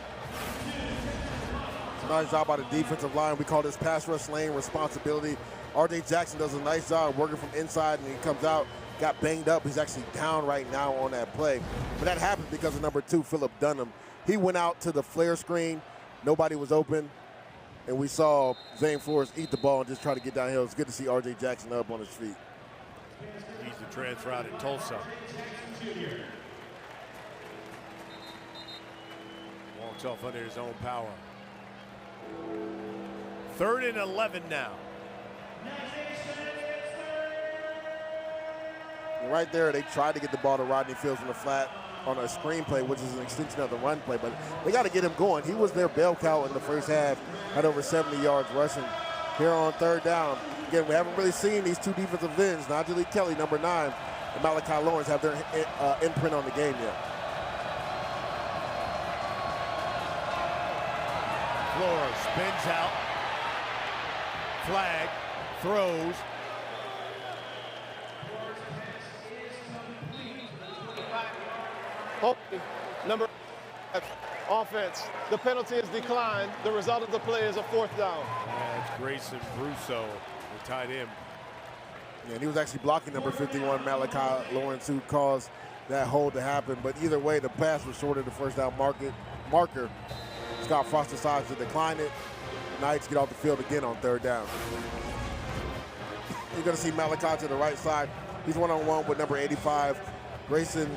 S2: It's a nice job by the defensive line. We call this pass rush lane responsibility. R.J. Jackson does a nice job working from inside, and he comes out, got banged up. He's actually down right now on that play. But that happened because of number 2, Phillip Dunham. He went out to the flare screen. Nobody was open. And we saw Zane Flores eat the ball and just try to get downhill. It's good to see R.J. Jackson up on his feet.
S1: He's the transfer out at Tulsa. Walks off under his own power. 3rd and 11 now.
S2: And right there, they tried to get the ball to Rodney Fields in the flat on a screenplay, which is an extension of the run play, but they got to get him going. He was their bell cow in the first half, had over 70 yards rushing. Here on 3rd down, again, we haven't really seen these two defensive ends, Najee Kelly, number 9, and Malachi Lawrence have their imprint on the game yet.
S1: Flores spins out, flag, throws.
S3: Number offense. The penalty is declined. The result of the play is a 4th down.
S1: That's Grayson Brusso, the tight end.
S2: Yeah, and he was actually blocking number 51, Malachi Lawrence, who caused that hold to happen. But either way, the pass was short of the first down marker. Scott Frost decides to decline it. Knights get off the field again on 3rd down. You're going to see Malachi to the right side. He's one-on-one with number 85, Grayson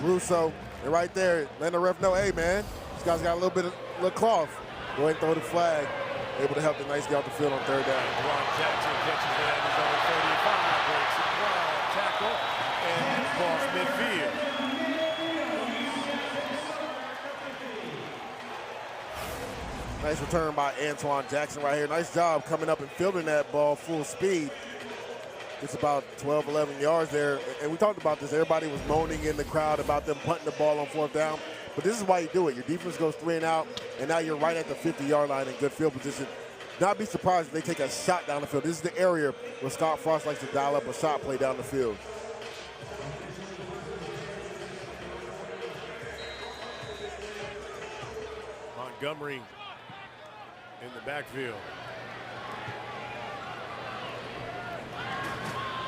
S2: Brusso. And right there, letting the ref know, hey, man, this guy's got a little bit of cloth. Go ahead and throw the flag. Able to help the Knights get off the field on 3rd down.
S1: Ron Jackson catches it at his own 35, breaks it wild tackle, and across midfield.
S2: Nice return by Antoine Jackson right here. Nice job coming up and fielding that ball full speed. It's about 12, 11 yards there. And we talked about this. Everybody was moaning in the crowd about them punting the ball on 4th down. But this is why you do it. Your defense goes 3 and out, and now you're right at the 50-yard line in good field position. Not be surprised if they take a shot down the field. This is the area where Scott Frost likes to dial up a shot play down the field.
S1: Montgomery in the backfield.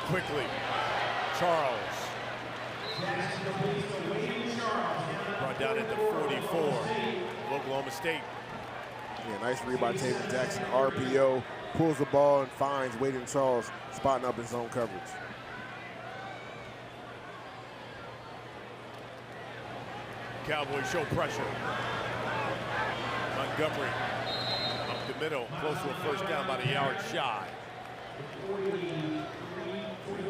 S1: Quickly, Charles. Brought down at the 44, Oklahoma State.
S2: Yeah, nice read by Taven Jackson. RPO, pulls the ball and finds Waden Charles spotting up his zone coverage.
S1: Cowboys show pressure. Montgomery up the middle, close to a first down, about a yard shy.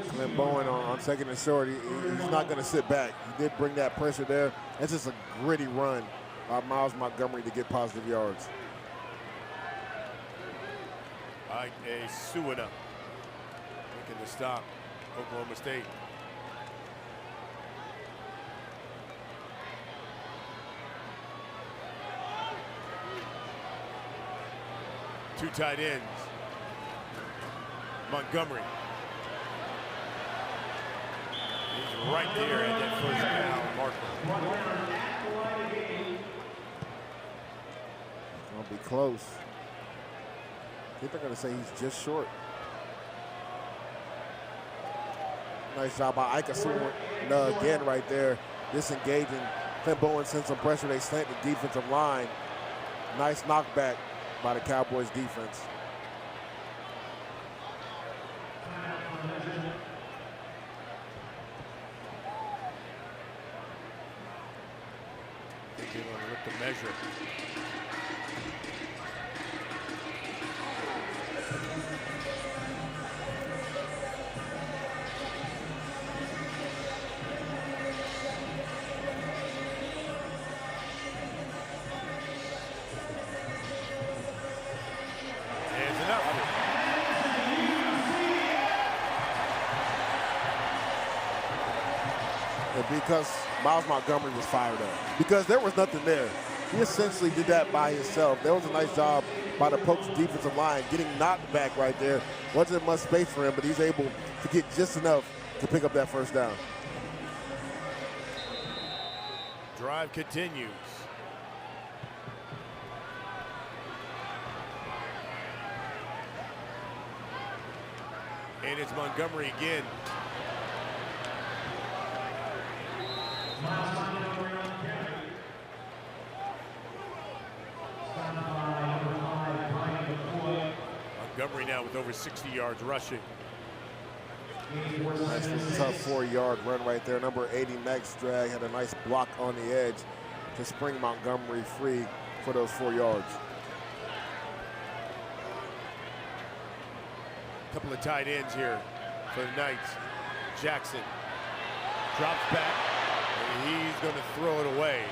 S2: Clint Bowen on 2nd and short, he's not going to sit back. He did bring that pressure there. That's just a gritty run by Miles Montgomery to get positive yards.
S1: Ike Suina looking to stop Oklahoma State. Two tight ends. Montgomery. He's right there at that first down marker.
S2: Gonna be close. I think they're gonna say he's just short. Nice job by Ike again right there, disengaging. Clint Bowen sends some pressure. They slant the defensive line. Nice knockback by the Cowboys defense.
S1: They're going to look to measure.
S2: Because Miles Montgomery was fired up. Because there was nothing there. He essentially did that by himself. There was a nice job by the Pokes defensive line getting knocked back right there. Wasn't much space for him, but he's able to get just enough to pick up that first down.
S1: Drive continues. And it's Montgomery again. Montgomery now with over 60 yards rushing.
S2: Nice tough 4-yard run right there. Number 80, Max Drag, had a nice block on the edge to spring Montgomery free for those 4 yards.
S1: Couple of tight ends here for the Knights. Jackson drops back, and he's going to throw it away.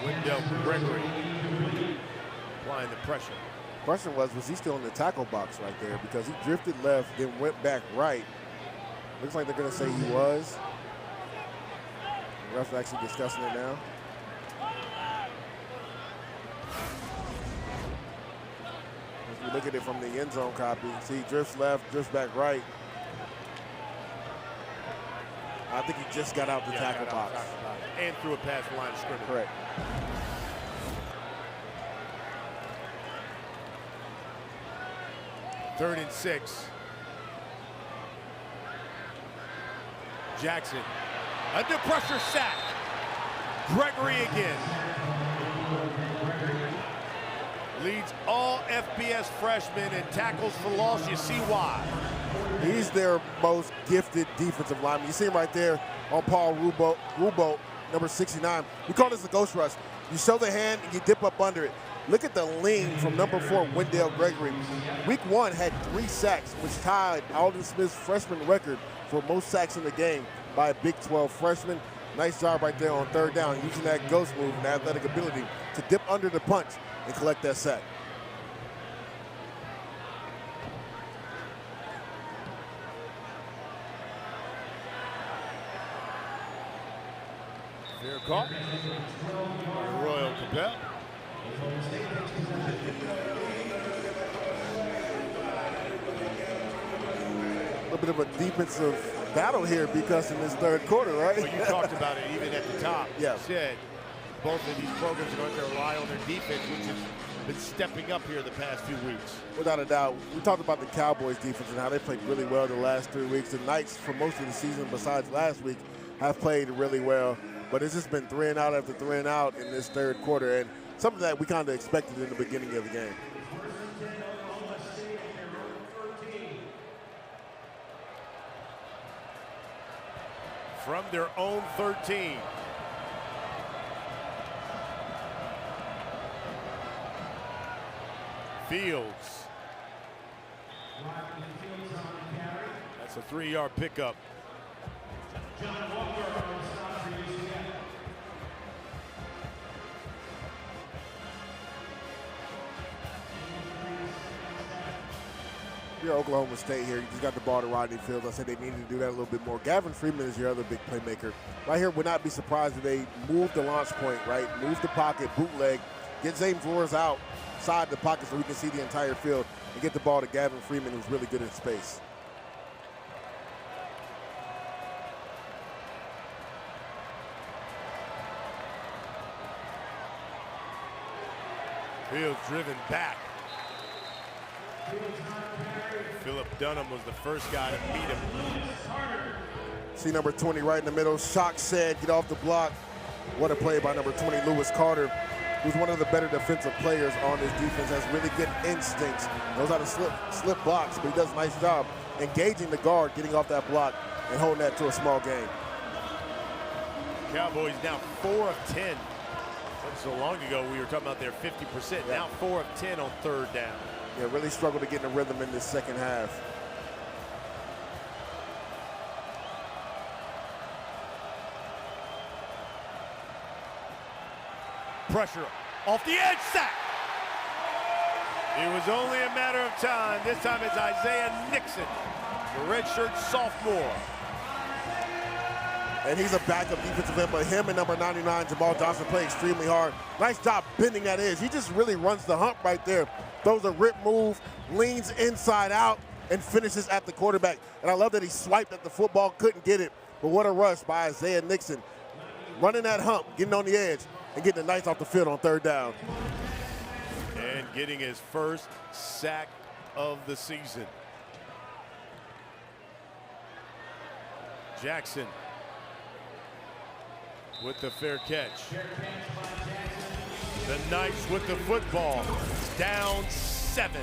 S1: Wendell Gregory applying the pressure.
S2: Question was he still in the tackle box right there? Because he drifted left, then went back right. Looks like they're going to say he was. The ref's actually discussing it now. If you look at it from the end zone copy, see drifts left, drifts back right. I think he just got out the tackle box.
S1: And threw it past the line of scrimmage.
S2: Correct.
S1: Third and 6. Jackson, under pressure sack. Gregory again. Leads all FBS freshmen in tackles for loss. You see why.
S2: He's their most gifted defensive lineman. You see him right there on Paul Rubo, number 69. We call this a ghost rush. You show the hand and you dip up under it. Look at the lean from number 4, Wendell Gregory. Week 1 had 3 sacks, which tied Alden Smith's freshman record for most sacks in the game by a Big 12 freshman. Nice job right there on third down, using that ghost move and athletic ability to dip under the punch and collect that sack.
S1: Fair call. Royal Capel.
S2: A little bit of a defensive battle here because in this third quarter, right?
S1: Well, you talked about it even at the top.
S2: Yeah.
S1: You said both of these programs are going to rely on their defense, which has been stepping up here the past few weeks.
S2: Without a doubt. We talked about the Cowboys defense and how they played really well the last 3 weeks. The Knights, for most of the season, besides last week, have played really well. But it's just been 3 and out after 3 and out in this third quarter, and something that we kind of expected in the beginning of the game.
S1: From their own 13. Fields. That's a 3-yard pickup.
S2: You're Oklahoma State here. You just got the ball to Rodney Fields. I said they needed to do that a little bit more. Gavin Freeman is your other big playmaker. Right here, would not be surprised if they move the launch point, right? Move the pocket, bootleg, get Zane Flores out, outside the pocket so we can see the entire field and get the ball to Gavin Freeman, who's really good in space.
S1: Fields driven back. Philip Dunham was the first guy to meet him.
S2: See number 20 right in the middle. Shock said, get off the block. What a play by number 20, Lewis Carter, who's one of the better defensive players on this defense, has really good instincts, knows how to slip blocks, but he does a nice job engaging the guard, getting off that block, and holding that to a small gain.
S1: Cowboys now 4 of 10. So long ago we were talking about their 50%. Yeah. Now 4 of 10 on third down.
S2: Yeah, really struggled to get in a rhythm in this second half.
S1: Pressure off the edge, sack. It was only a matter of time. This time it's Isaiah Nixon, the redshirt sophomore.
S2: And he's a backup defensive end, but him and number 99, Jamal Johnson, play extremely hard. Nice job bending that edge. He just really runs the hump right there. Throws a rip move, leans inside out, and finishes at the quarterback. And I love that he swiped at the football, couldn't get it. But what a rush by Isaiah Nixon. Running that hump, getting on the edge, and getting the Knights off the field on third down.
S1: And getting his first sack of the season. Jackson with the fair catch. The Knights with the football, down 7.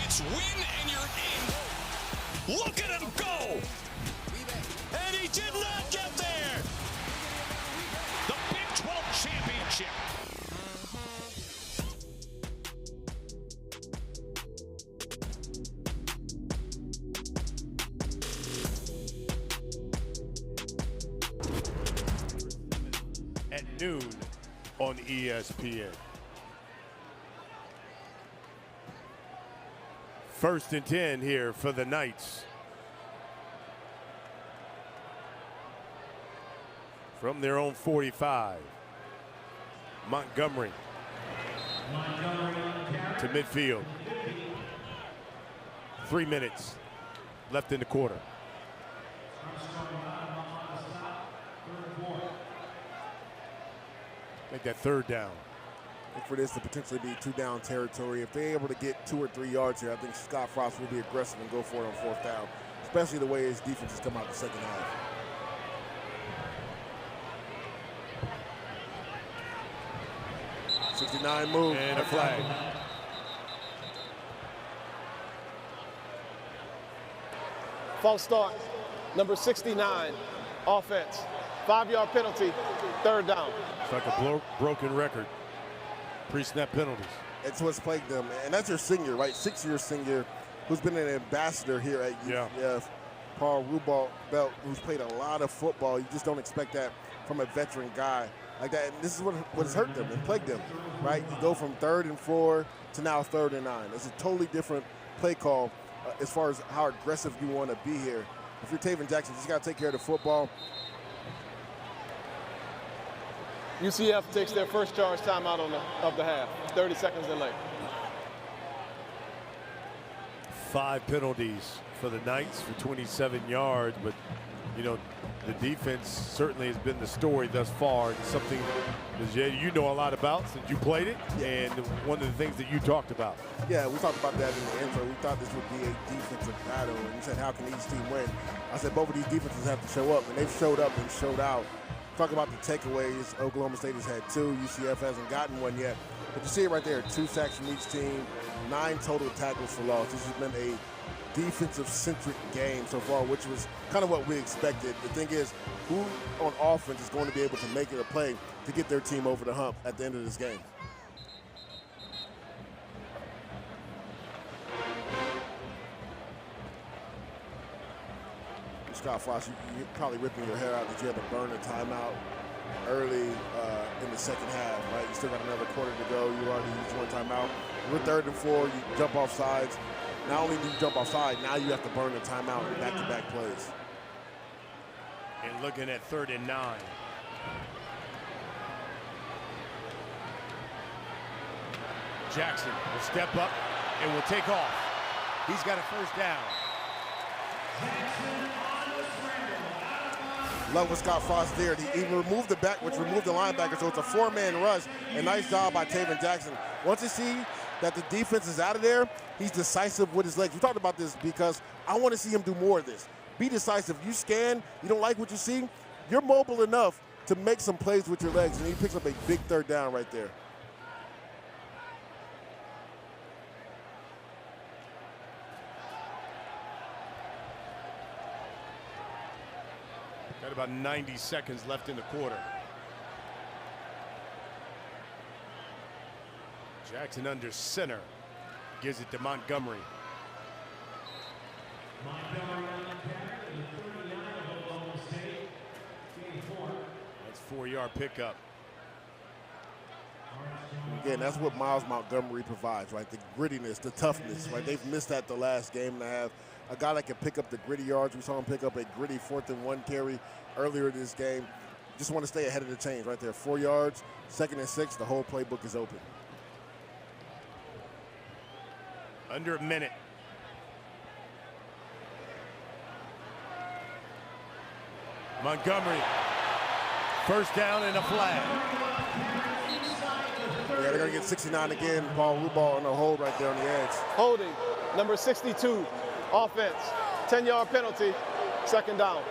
S8: It's win and you're in. Look at him go. And he did not get there. The Big 12 championship.
S1: At noon on ESPN. First and 10 here for the Knights. From their own 45. Montgomery to midfield. 3 minutes left in the quarter. Make that third down.
S2: And for this to potentially be 2-down territory, if they're able to get 2 or 3 yards here, I think Scott Frost will be aggressive and go for it on 4th down, especially the way his defense has come out the second half. '69 move.
S1: And a flag.
S3: False start. Number 69, offense. 5-yard penalty, 3rd down.
S1: It's like a broken record. Pre-snap penalties.
S2: It's what's plagued them. And that's your senior, right? 6-year senior who's been an ambassador here at UCF.
S1: Yeah.
S2: Paul Rubelt, who's played a lot of football. You just don't expect that from a veteran guy like that. And this is what has hurt them and plagued them, right? You go from 3rd and 4 to now 3rd and 9. It's a totally different play call as far as how aggressive you want to be here. If you're Taven Jackson, you just got to take care of the football.
S3: UCF takes their first charge timeout of the half, 30 seconds in late.
S1: 5 penalties for the Knights for 27 yards, but you know, the defense certainly has been the story thus far. It's something that you know a lot about since you played it, and one of the things that you talked about.
S2: Yeah, we talked about that in the intro. We thought this would be a defensive battle, and you said, how can each team win? I said, both of these defenses have to show up, and they've showed up and showed out. Talk about the takeaways. Oklahoma State has had 2. UCF hasn't gotten one yet. But you see it right there, 2 sacks from each team, 9 total tackles for loss. This has been a defensive-centric game so far, which was kind of what we expected. The thing is, who on offense is going to be able to make it a play to get their team over the hump at the end of this game? Scott Frost, you're probably ripping your hair out that you had to burn a timeout early in the second half, right? You still got another quarter to go. You already used 1 timeout. We're 3rd and 4. You jump off sides. Not only do you jump off side, now you have to burn a timeout in back-to-back plays.
S1: And looking at 3rd and 9. Jackson will step up and will take off. He's got a first down.
S2: Love what Scott Frost did. He removed the back, which removed the linebacker, so it's a 4-man rush. And nice job by Taven Jackson. Once you see that the defense is out of there, he's decisive with his legs. We talked about this because I want to see him do more of this. Be decisive. You scan, you don't like what you see, you're mobile enough to make some plays with your legs, and he picks up a big 3rd down right there.
S1: Got about 90 seconds left in the quarter. Jackson under center. Gives it to Montgomery. That's 4-yard pickup.
S2: Again, that's what Miles Montgomery provides, right? The grittiness, the toughness, right? They've missed that the last game and a half. A guy that can pick up the gritty yards. We saw him pick up a gritty 4th and 1 carry earlier in this game. Just want to stay ahead of the chains right there. 4 yards, 2nd and 6, the whole playbook is open.
S1: Under a minute. Montgomery, first down and a flag.
S2: Yeah, they're going to get 69 again. Paul Rubel on the hold right there on the edge.
S3: Holding, number 62, offense. 10-yard penalty, 2nd down.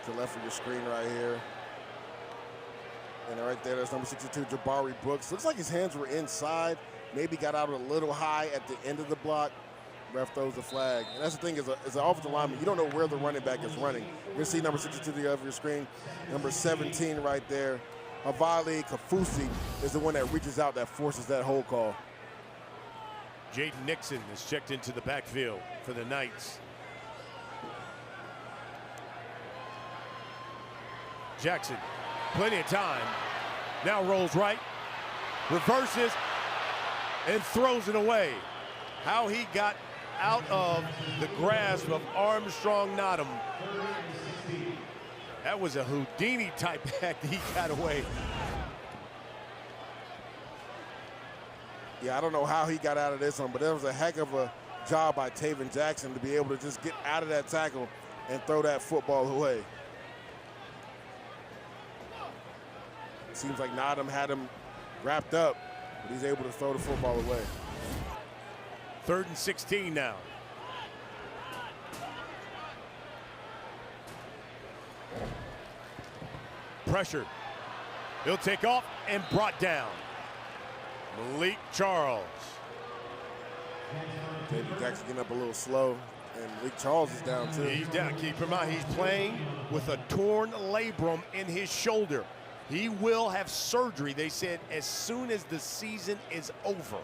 S2: To the left of your screen right here. And right there, that's number 62, Jabari Brooks. Looks like his hands were inside. Maybe got out a little high at the end of the block. Ref throws the flag. And that's the thing, as an offensive lineman, you don't know where the running back is running. You're going to see number 62 to the other of your screen. Number 17 right there. Havali Kafusi is the one that reaches out that forces that hold call.
S1: Jaden Nixon is checked into the backfield for the Knights. Jackson, plenty of time. Now rolls right, reverses, and throws it away. How he got out of the grasp of Armstrong Nottom. That was a Houdini-type act he got away.
S2: Yeah, I don't know how he got out of this one, but that was a heck of a job by Taven Jackson to be able to just get out of that tackle and throw that football away. Seems like Nottingham had him wrapped up, but he's able to throw the football away.
S1: 3rd and 16 now. Pressure. He'll take off and brought down. Malik Charles.
S2: David Jackson getting up a little slow, and Malik Charles is down too.
S1: He's down. Keep in mind, he's playing with a torn labrum in his shoulder. He will have surgery, they said, as soon as the season is over.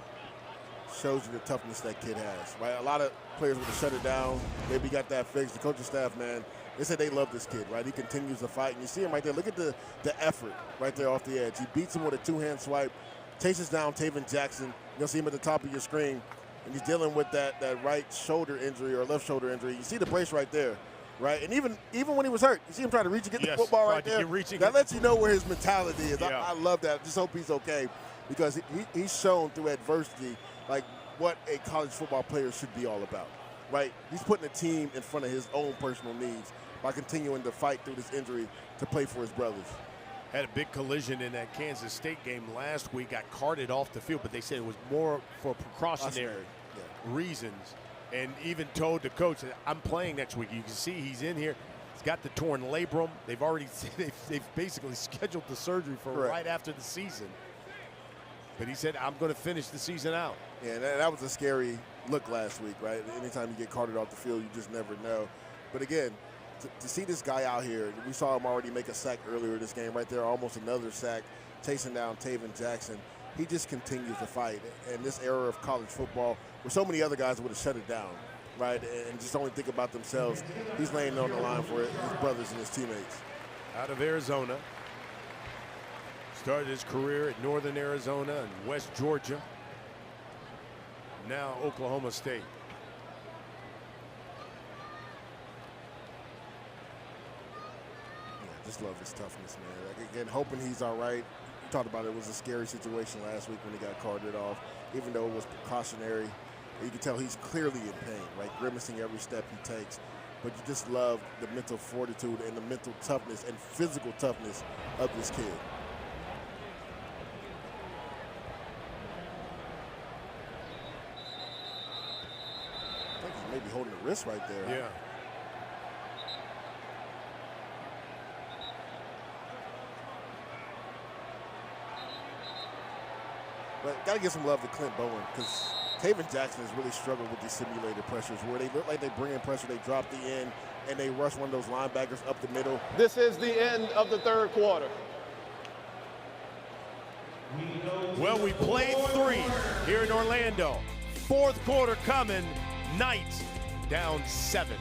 S2: Shows you the toughness that kid has, right? A lot of players would have shut it down. Maybe got that fixed. The coaching staff, man, they said they love this kid, right? He continues to fight, and you see him right there. Look at the effort right there off the edge. He beats him with a two-hand swipe, chases down Taven Jackson. You'll see him at the top of your screen, and he's dealing with that right shoulder injury or left shoulder injury. You see the brace right there, right? And even when he was hurt, you see him trying to reach and get the football right there. That lets you know where his mentality is. Yeah. I love that. I just hope he's okay, because he's shown through adversity like what a college football player should be all about, right? He's putting a team in front of his own personal needs by continuing to fight through this injury to play for his brothers.
S1: Had a big collision in that Kansas State game last week, got carted off the field, but they said it was more for precautionary reasons, and even told the coach that I'm playing next week. You can see he's in here. He's got the torn labrum. They've already they've basically scheduled the surgery for right after the season. But he said, I'm going to finish the season out.
S2: Yeah, that was a scary look last week, right? Anytime you get carted off the field, you just never know. But again, to see this guy out here, we saw him already make a sack earlier this game right there, almost another sack, chasing down Taven Jackson. He just continues to fight. And this era of college football, where so many other guys would have shut it down, right, and just only think about themselves, he's laying on the line for his brothers and his teammates.
S1: Out of Arizona. Started his career at Northern Arizona and West Georgia. Now Oklahoma State.
S2: Yeah, just love his toughness, man. Like, again, hoping he's all right. You talked about it was a scary situation last week when he got carted off, even though it was precautionary. You can tell he's clearly in pain, right? Grimacing every step he takes. But you just love the mental fortitude and the mental toughness and physical toughness of this kid. Maybe holding the wrist right there.
S1: Yeah.
S2: But got to give some love to Clint Bowen, because Taven Jackson has really struggled with these simulated pressures where they look like they bring in pressure, they drop the end, and they rush one of those linebackers up the middle.
S3: This is the end of the third quarter.
S1: Well, we played 3 here in Orlando. 4th quarter coming. Knights down 7.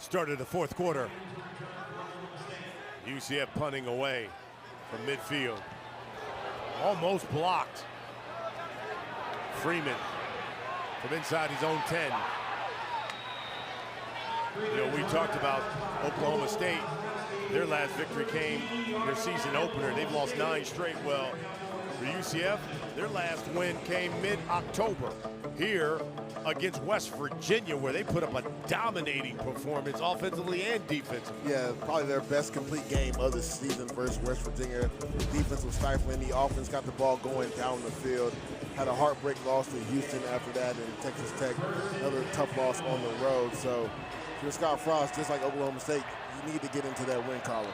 S1: Started the fourth quarter. UCF punting away from midfield. Almost blocked. Freeman from inside his own 10. You know, we talked about Oklahoma State. Their last victory came their season opener. They've lost 9 straight. Well, for UCF, their last win came mid-October here against West Virginia, where they put up a dominating performance offensively and defensively.
S2: Yeah, probably their best complete game of the season versus West Virginia. The defense was stifling. The offense got the ball going down the field. Had a heartbreak loss to Houston after that, and Texas Tech, another tough loss on the road. So if you're Scott Frost, just like Oklahoma State, you need to get into that win column.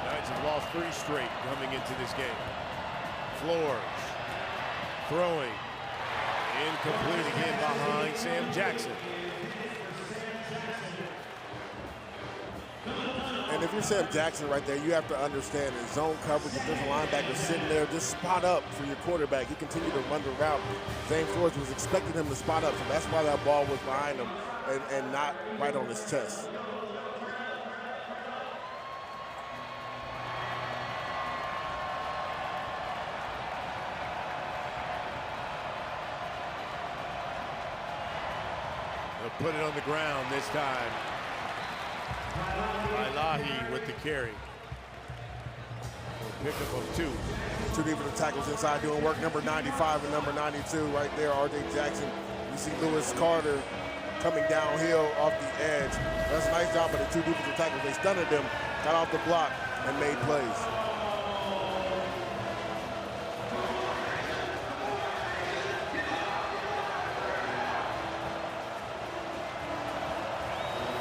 S1: Knights have lost 3 straight coming into this game. Flores throwing, incomplete again behind Sam Jackson.
S2: And if you're Sam Jackson right there, you have to understand that zone coverage, if there's a linebacker sitting there, just spot up for your quarterback. He continued to run the route. Zane Flores was expecting him to spot up, so that's why that ball was behind him and not right on his chest.
S1: They'll put it on the ground this time. Ilahi with the carry. Pickup of 2.
S2: 2 defensive tackles inside doing work. Number 95 and number 92 right there, R.J. Jackson. You see Lewis Carter coming downhill off the edge. That's a nice job by the 2 defensive tackles. They stunned them, got off the block, and made plays.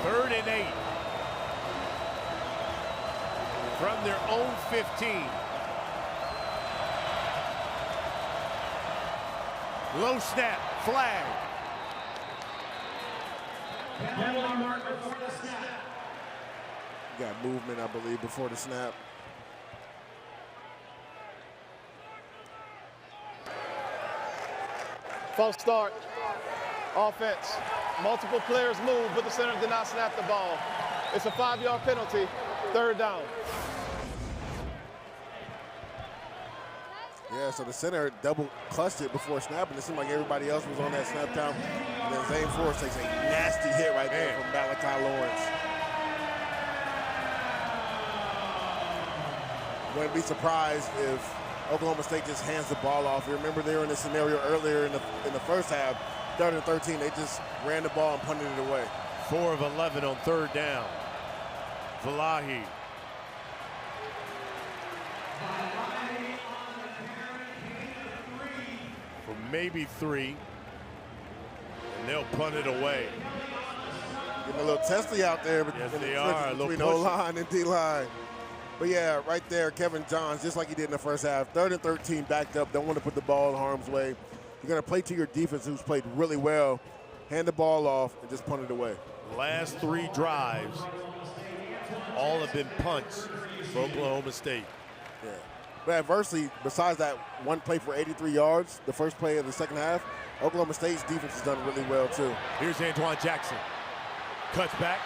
S1: Third and 8. From their own 15. Low snap, flag.
S2: Got movement, I believe, before the snap.
S3: False start. Offense. Multiple players move, but the center did not snap the ball. It's a 5-yard penalty. 3rd down.
S2: Yeah, so the center double clutched it before snapping. It seemed like everybody else was on that snap count. And then Zane Flores takes a nasty hit right there from Malachi Lawrence. Wouldn't be surprised if Oklahoma State just hands the ball off. You remember they were in this scenario earlier in the first half, 3rd and 13. They just ran the ball and punted it away.
S1: 4 of 11 on 3rd down. Valahi. For maybe 3. And they'll punt it away.
S2: Getting a little testy out there between O-line and D-line. But yeah, right there, Kevin Johns, just like he did in the first half, 3rd and 13, backed up, don't want to put the ball in harm's way. You're going to play to your defense, who's played really well, hand the ball off, and just punt it away.
S1: Last 3 drives, all have been punts for Oklahoma State.
S2: Yeah. But adversely, besides that one play for 83 yards, the first play of the second half, Oklahoma State's defense has done really well, too.
S1: Here's Antoine Jackson. Cuts back,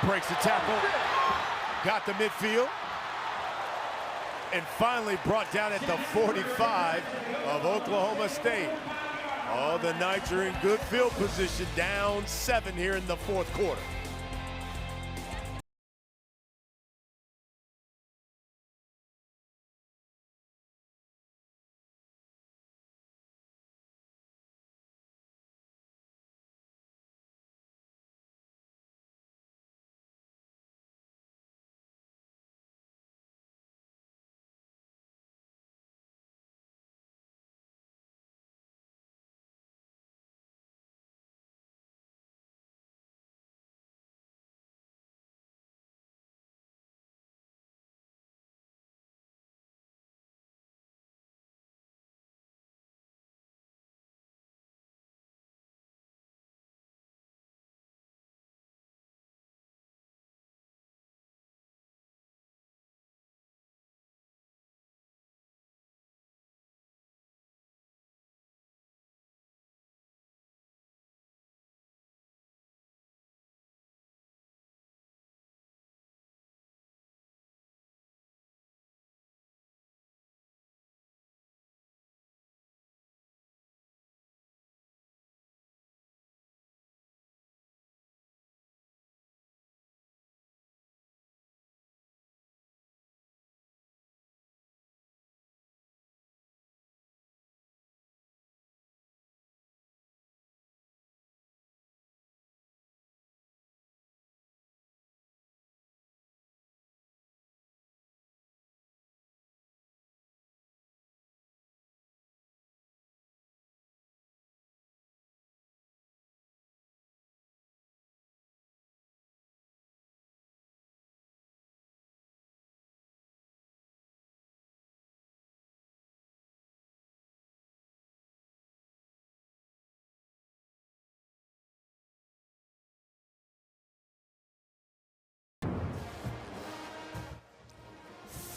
S1: breaks the tackle, got the midfield, and finally brought down at the 45 of Oklahoma State. Oh, the Knights are in good field position, down 7 here in the 4th quarter.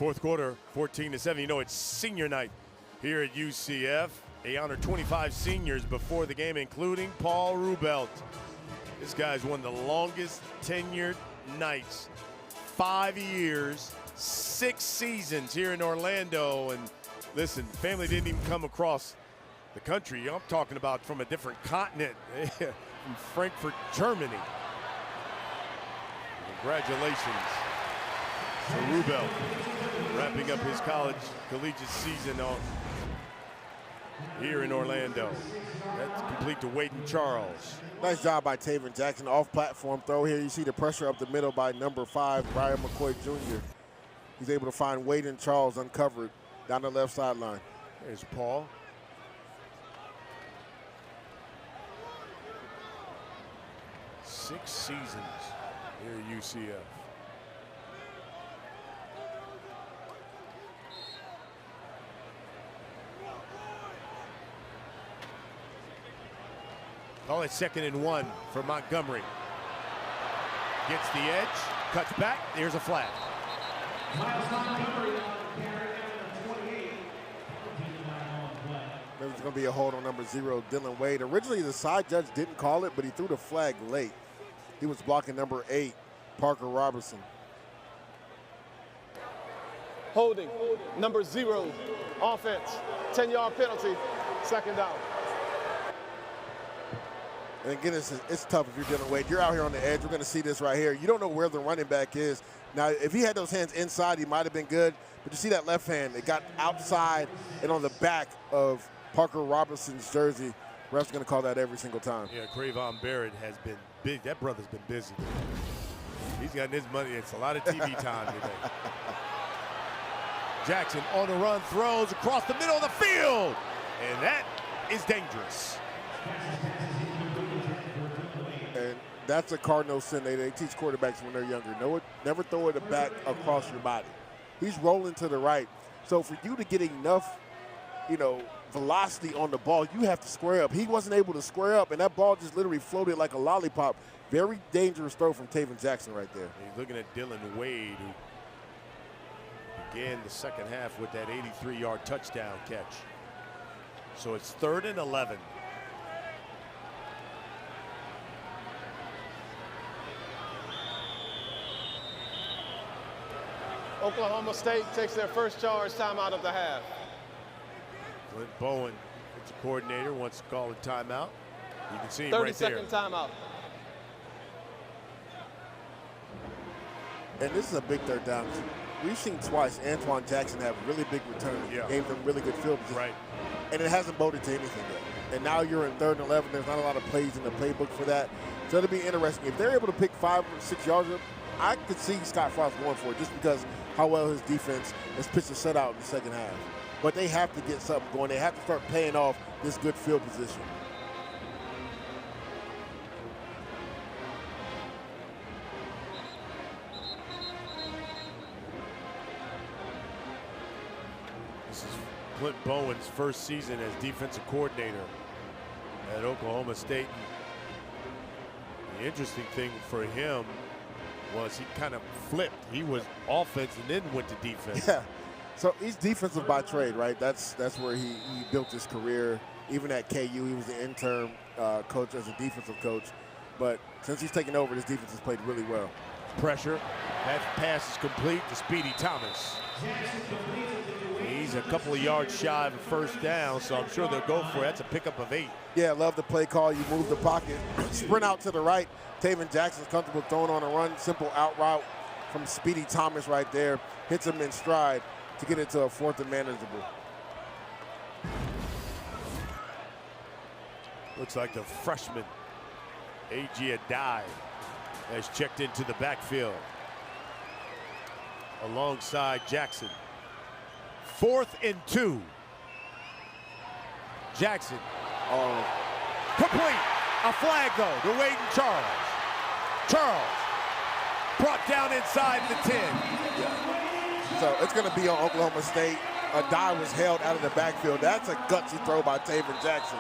S1: Fourth quarter, 14-7. You know, it's senior night here at UCF. They honored 25 seniors before the game, including Paul Rubelt. This guy's one of the longest tenured nights. 5 years, 6 seasons here in Orlando. And listen, family didn't even come across the country. I'm talking about from a different continent, from Frankfurt, Germany. Congratulations to Rubel, wrapping up his collegiate season here in Orlando. That's complete to Wayden Charles.
S2: Nice job by Taven Jackson. Off-platform throw here. You see the pressure up the middle by number 5, Brian McCoy Jr. He's able to find Wayden Charles uncovered down the left sideline.
S1: There's Paul. Six seasons here at UCF. Call it 2nd and 1 for Montgomery. Gets the edge, cuts back, there's a flag.
S2: There's going to be a hold on number 0, Dylan Wade. Originally, the side judge didn't call it, but he threw the flag late. He was blocking number 8, Parker Robertson.
S3: Holding, number 0, offense, 10-yard penalty, 2nd down.
S2: And again, it's tough if you're Dylan Wade. You're out here on the edge. We're going to see this right here. You don't know where the running back is. Now, if he had those hands inside, he might have been good. But you see that left hand, it got outside and on the back of Parker Robertson's jersey. Ref's going to call that every single time.
S1: Yeah, Cravon Barrett has been big. That brother's been busy. He's gotten his money. It's a lot of TV time today. Jackson on the run, throws across the middle of the field. And that is dangerous.
S2: And that's a cardinal sin. They teach quarterbacks when they're younger. Never throw it back across your body. He's rolling to the right. So for you to get enough, velocity on the ball, you have to square up. He wasn't able to square up, and that ball just literally floated like a lollipop. Very dangerous throw from Taven Jackson right there.
S1: He's looking at Dylan Wade, who began the second half with that 83-yard touchdown catch. So it's 3rd and 11.
S3: Oklahoma State takes their first charge timeout of the half.
S1: Clint Bowen, it's a coordinator, wants to call a timeout. You can see him right there.
S3: 30-second timeout.
S2: And this is a big 3rd down. We've seen twice Antoine Jackson have really big returns.
S1: Yeah.
S2: Gave them really good field position.
S1: Right.
S2: And it hasn't boded to anything yet. And now you're in 3rd and 11. There's not a lot of plays in the playbook for that. So it'll be interesting. If they're able to pick 5 or 6 yards up, I could see Scott Frost going for it just because how well his defense has pitched a shutout in the second half. But they have to get something going. They have to start paying off this good field position.
S1: This is Clint Bowen's first season as defensive coordinator at Oklahoma State. The interesting thing for him was he kind of flipped. He was offense and then went to defense.
S2: Yeah. So he's defensive by trade, right? That's where he built his career. Even at KU, he was the intern coach as a defensive coach. But since he's taken over, this defense has played really well.
S1: Pressure. That pass is complete to Speedy Thomas. He's a couple of yards shy of a first down, so I'm sure they'll go for it. That's a pickup of 8.
S2: Yeah, love the play call. You move the pocket, sprint out to the right. Taven Jackson's comfortable throwing on a run. Simple out route from Speedy Thomas right there. Hits him in stride to get it to a 4th and manageable.
S1: Looks like the freshman, A.G. Adai, has checked into the backfield alongside Jackson. 4th and 2. Jackson. Complete. A flag, though, to Wayden Charles. Charles brought down inside the 10.
S2: Yeah. So it's going to be on Oklahoma State. Adai was held out of the backfield. That's a gutsy throw by Taven Jackson,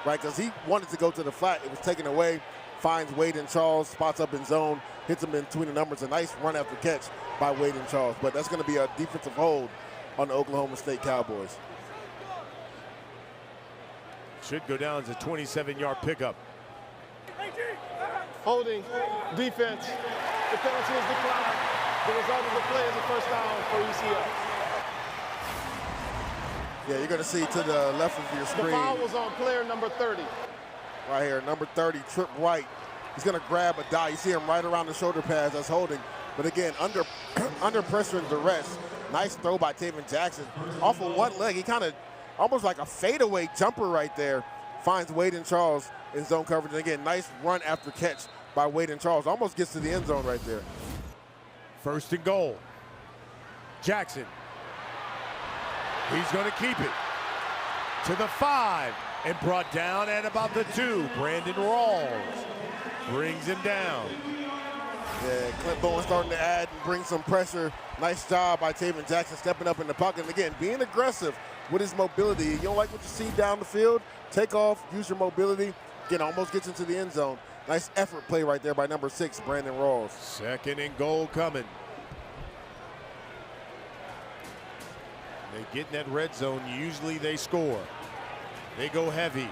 S2: right? Because he wanted to go to the flat. It was taken away. Finds Wayden Charles, spots up in zone, hits him in between the numbers. A nice run after catch by Wade and Charles. But that's going to be a defensive hold on the Oklahoma State Cowboys.
S1: Should go down as a 27-yard pickup.
S3: Holding, defense. The penalty is declined. The result of the play is a first down for UCF.
S2: Yeah, you're going to see to the left of your screen.
S3: The foul was on player number 30.
S2: Right here, number 30, Trip Wright. He's going to grab a die. You see him right around the shoulder pads. That's holding. But again, under pressure and duress. Nice throw by Taven Jackson. Off of one leg, he kind of almost like a fadeaway jumper right there. Finds Wade and Charles in zone coverage. And again, nice run after catch by Wade and Charles. Almost gets to the end zone right there.
S1: First and goal. Jackson. He's going to keep it to the 5 and brought down at about the 2. Brandon Rawls brings him down.
S2: Yeah, Clint Bowen starting to add and bring some pressure. Nice job by Taven Jackson stepping up in the pocket. And again, being aggressive with his mobility. You don't like what you see down the field, take off, use your mobility. Again, almost gets into the end zone. Nice effort play right there by number 6, Brandon Rawls.
S1: Second and goal coming. They get in that red zone, usually they score. They go heavy.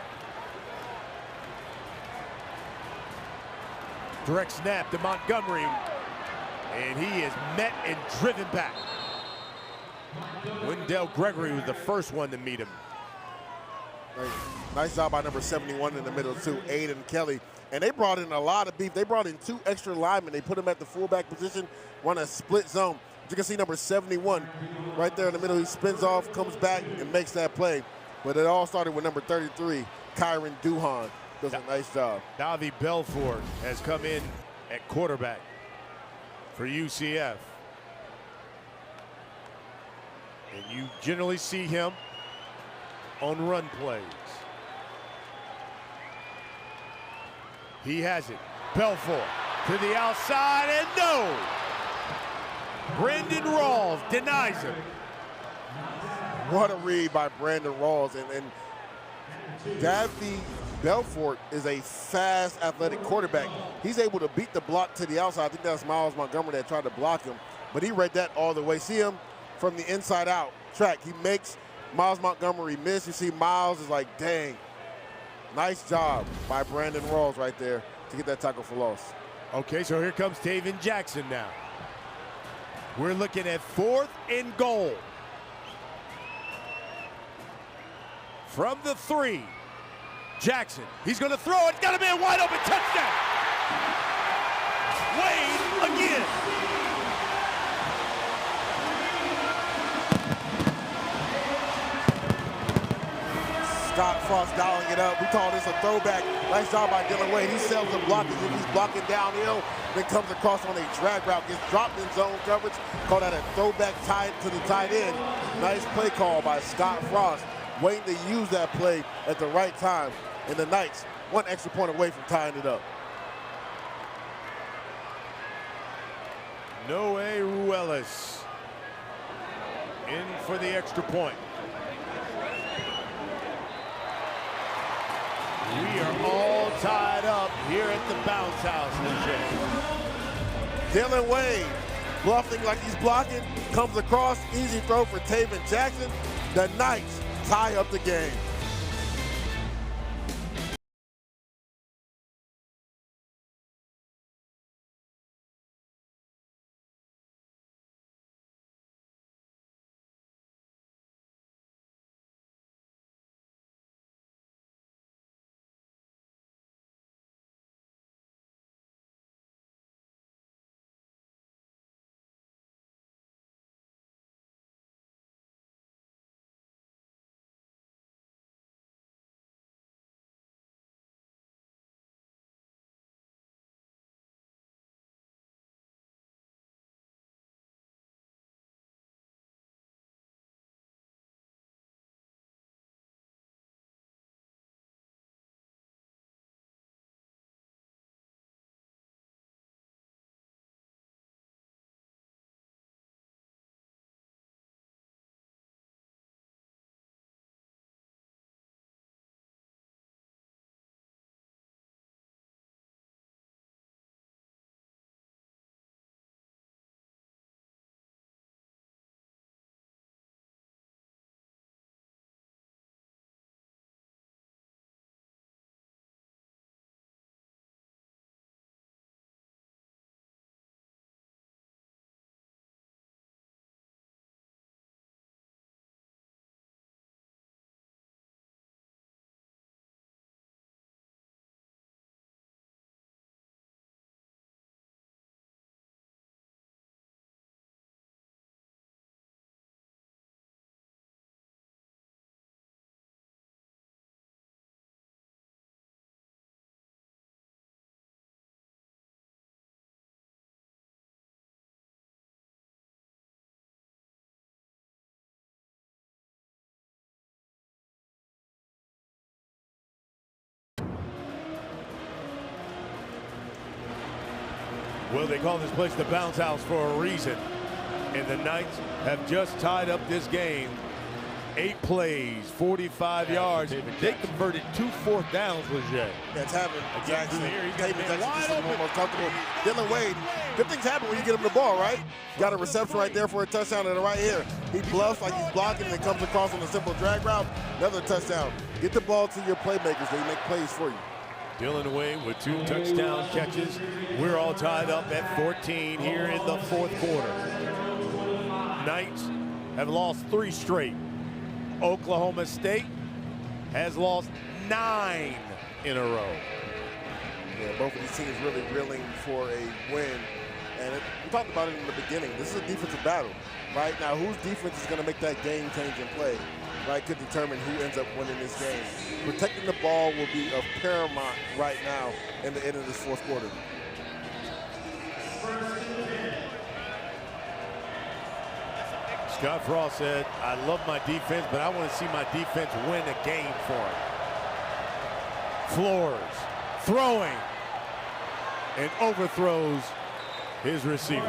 S1: Direct snap to Montgomery, and he is met and driven back. Wendell Gregory was the first one to meet him.
S2: Nice job by number 71 in the middle too, Aiden Kelly. And they brought in a lot of beef. They brought in 2 extra linemen. They put them at the fullback position, run a split zone. You can see number 71 right there in the middle. He spins off, comes back, and makes that play. But it all started with number 33, Kyron Duhan. Does a nice job.
S1: Davi Belfort has come in at quarterback for UCF. And you generally see him on run plays. He has it. Belfort to the outside, and no! Brandon Rawls denies him.
S2: What a read by Brandon Rawls. And Davi Belfort is a fast, athletic quarterback. He's able to beat the block to the outside. I think that's Miles Montgomery that tried to block him. But he read that all the way. See him from the inside out track. He makes Miles Montgomery miss. You see Miles is like, dang. Nice job by Brandon Rawls right there to get that tackle for loss.
S1: Okay, so here comes Taven Jackson now. We're looking at 4th and goal. From the 3, Jackson. He's going to throw it. Got to be a wide open touchdown. Wade again.
S2: Scott Frost dialing it up. We call this a throwback. Nice job by Dylan Wade. He sells the block as if he's blocking downhill, then comes across on a drag route, gets dropped in zone coverage. Call that a throwback tied to the tight end. Nice play call by Scott Frost, waiting to use that play at the right time. And the Knights 1 extra point away from tying it up.
S1: Noe Ruelas in for the extra point. We are all tied up here at the bounce house,
S2: Dylan Wade bluffing like he's blocking, comes across, easy throw for Taven Jackson. The Knights tie up the game.
S1: Well, they call this place the bounce house for a reason. And the Knights have just tied up this game. 8 plays, 45 yards. They converted 2 4th downs, Leger.
S2: That's happened. Jackson.
S1: He's
S2: Jackson
S1: wide
S2: just
S1: open.
S2: more comfortable. Dylan Wade. Good things happen when you get him the ball, right? Got a reception right there for a touchdown, and right here, he bluffs like he's blocking, and it comes across on a simple drag route. Another touchdown. Get the ball to your playmakers. They make plays for you.
S1: Dylan Wade with 2 touchdown catches. We're all tied up at 14 here in the 4th quarter. Knights have lost 3 straight. Oklahoma State has lost 9 in a row.
S2: Yeah, both of these teams really reeling for a win. And we talked about it in the beginning. This is a defensive battle, right? Now, whose defense is going to make that game-changing play, right, could determine who ends up winning this game. Protecting the ball will be of paramount right now in the end of this 4th quarter.
S1: Scott Frost said, I love my defense, but I want to see my defense win a game for it. Flores throwing and overthrows his receiver.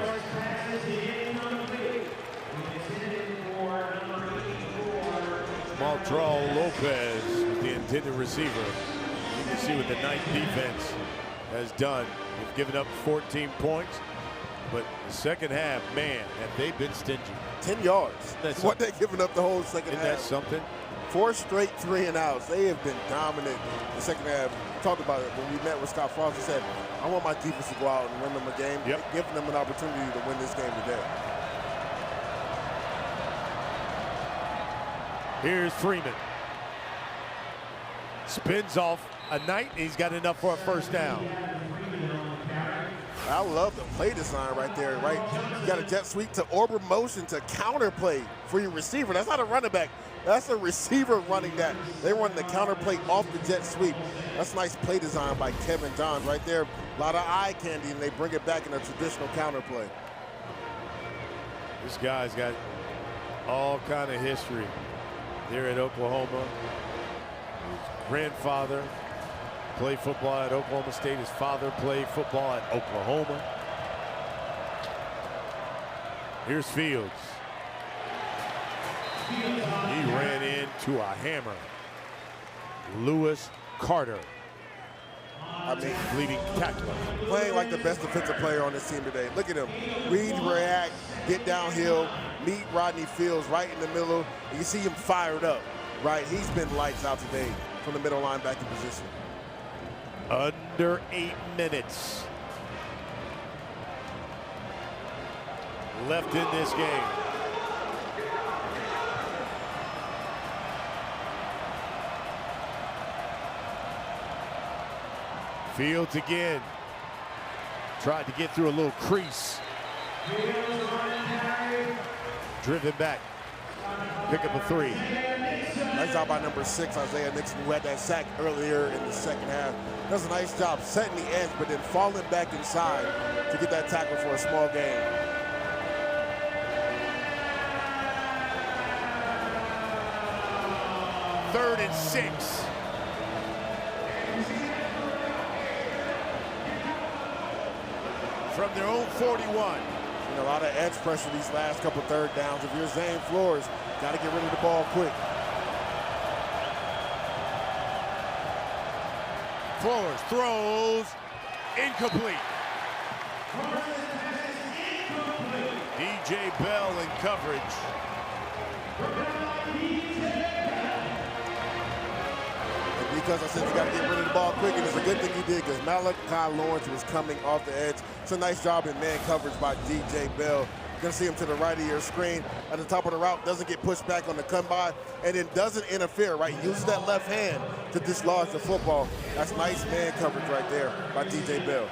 S1: Maltral Lopez was the intended receiver. You can see what the Knight defense has done. They've given up 14 points, but the second half, man, have they been stingy.
S2: 10 yards. That's what they're giving up the whole second half.
S1: Isn't that something?
S2: 4 straight 3-and-outs. They have been dominant in the second half. We talked about it when we met with Scott Frost. He said, I want my defense to go out and win them a game, giving them an opportunity to win this game today.
S1: Here's Freeman. Spins off a Knight. He's got enough for a first down.
S2: I love the play design right there, right? You got a jet sweep to order motion to counter play for your receiver. That's not a running back. That's a receiver running that. They run the counter play off the jet sweep. That's nice play design by Kevin Johns right there. A lot of eye candy, and they bring it back in a traditional counter play.
S1: This guy's got all kind of history there at Oklahoma. His grandfather played football at Oklahoma State. His father played football at Oklahoma. Here's Fields. He ran into a hammer. Lewis Carter.
S2: I mean,
S1: leading tackler.
S2: Playing like the best defensive player on this team today. Look at him. Read, react, get downhill, meet Rodney Fields right in the middle. And you see him fired up, right? He's been lights out today from the middle linebacker position.
S1: Under 8 minutes left in this game. Fields again. Tried to get through a little crease. Driven back. Pick up a 3.
S2: Nice job by number 6, Isaiah Nixon, who had that sack earlier in the second half. Does a nice job setting the edge, but then falling back inside to get that tackle for a small gain.
S1: Third and 6. From their own 41.
S2: Seen a lot of edge pressure these last couple third downs. If you're Zane Flores, got to get rid of the ball quick.
S1: Flores throws incomplete. DJ Bell in coverage.
S2: And because I said you got to get rid of the ball quick, and it's a good thing you did because Malachi Lawrence was coming off the edge. It's a nice job in man coverage by DJ Bell. You're going to see him to the right of your screen at the top of the route, doesn't get pushed back on the come by, and then doesn't interfere, right? Uses that left hand to dislodge the football. That's nice man coverage right there by DJ Bell.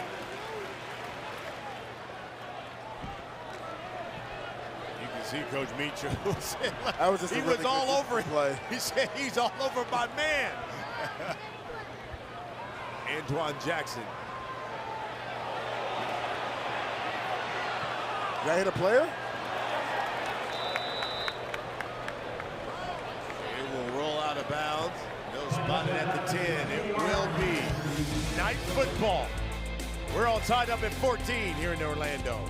S1: You can see Coach Meacham.
S2: That was just
S1: he
S2: a really
S1: was all over
S2: play.
S1: He said he's all over my man. Antoine Jackson.
S2: Did I hit a player?
S1: It will roll out of bounds. They'll spot it at the 10. It will be Knight football We're all tied up at 14 here in Orlando.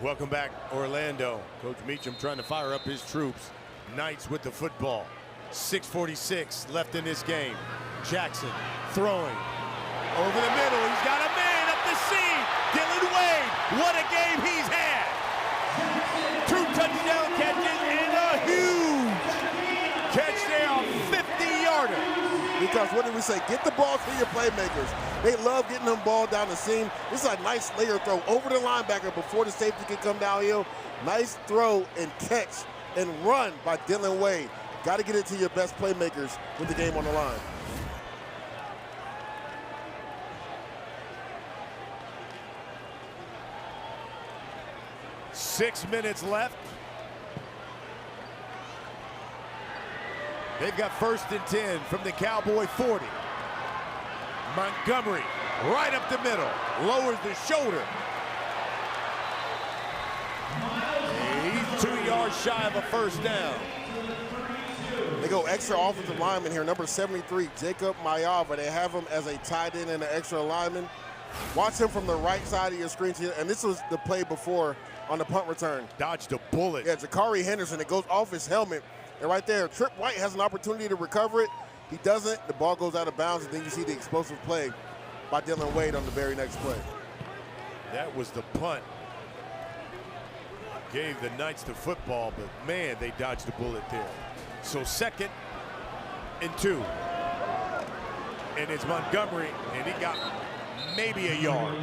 S1: Welcome back, Orlando. Coach Meacham trying to fire up his troops. Knights with the football. 6:46 left in this game. Jackson throwing over the middle. He's got a man up the seam. Dylan Wade, what a game he's had. 2 touchdown catches and a huge catch there, a 50-yarder.
S2: Because what did we say? Get the ball to your playmakers. They love getting them ball down the seam. This is a nice layer throw over the linebacker before the safety can come downhill. Nice throw and catch and run by Dylan Wade. Got to get it to your best playmakers with the game on the line.
S1: Six minutes left. They've got 1st and 10 from the Cowboy 40. Montgomery right up the middle, lowers the shoulder. He's 2 yards shy of a first down.
S2: They go extra offensive lineman here, number 73, Jacob Mayava. They have him as a tight end and an extra lineman. Watch him from the right side of your screen, and this was the play before on the punt return.
S1: Dodged a bullet.
S2: Yeah, Jakari Henderson, it goes off his helmet. And right there, Trip White has an opportunity to recover it. He doesn't. The ball goes out of bounds, and then you see the explosive play by Dylan Wade on the very next play.
S1: That was the punt. Gave the Knights the football, but man, they dodged the bullet there. So 2nd and 2. And it's Montgomery, and he got maybe a yard.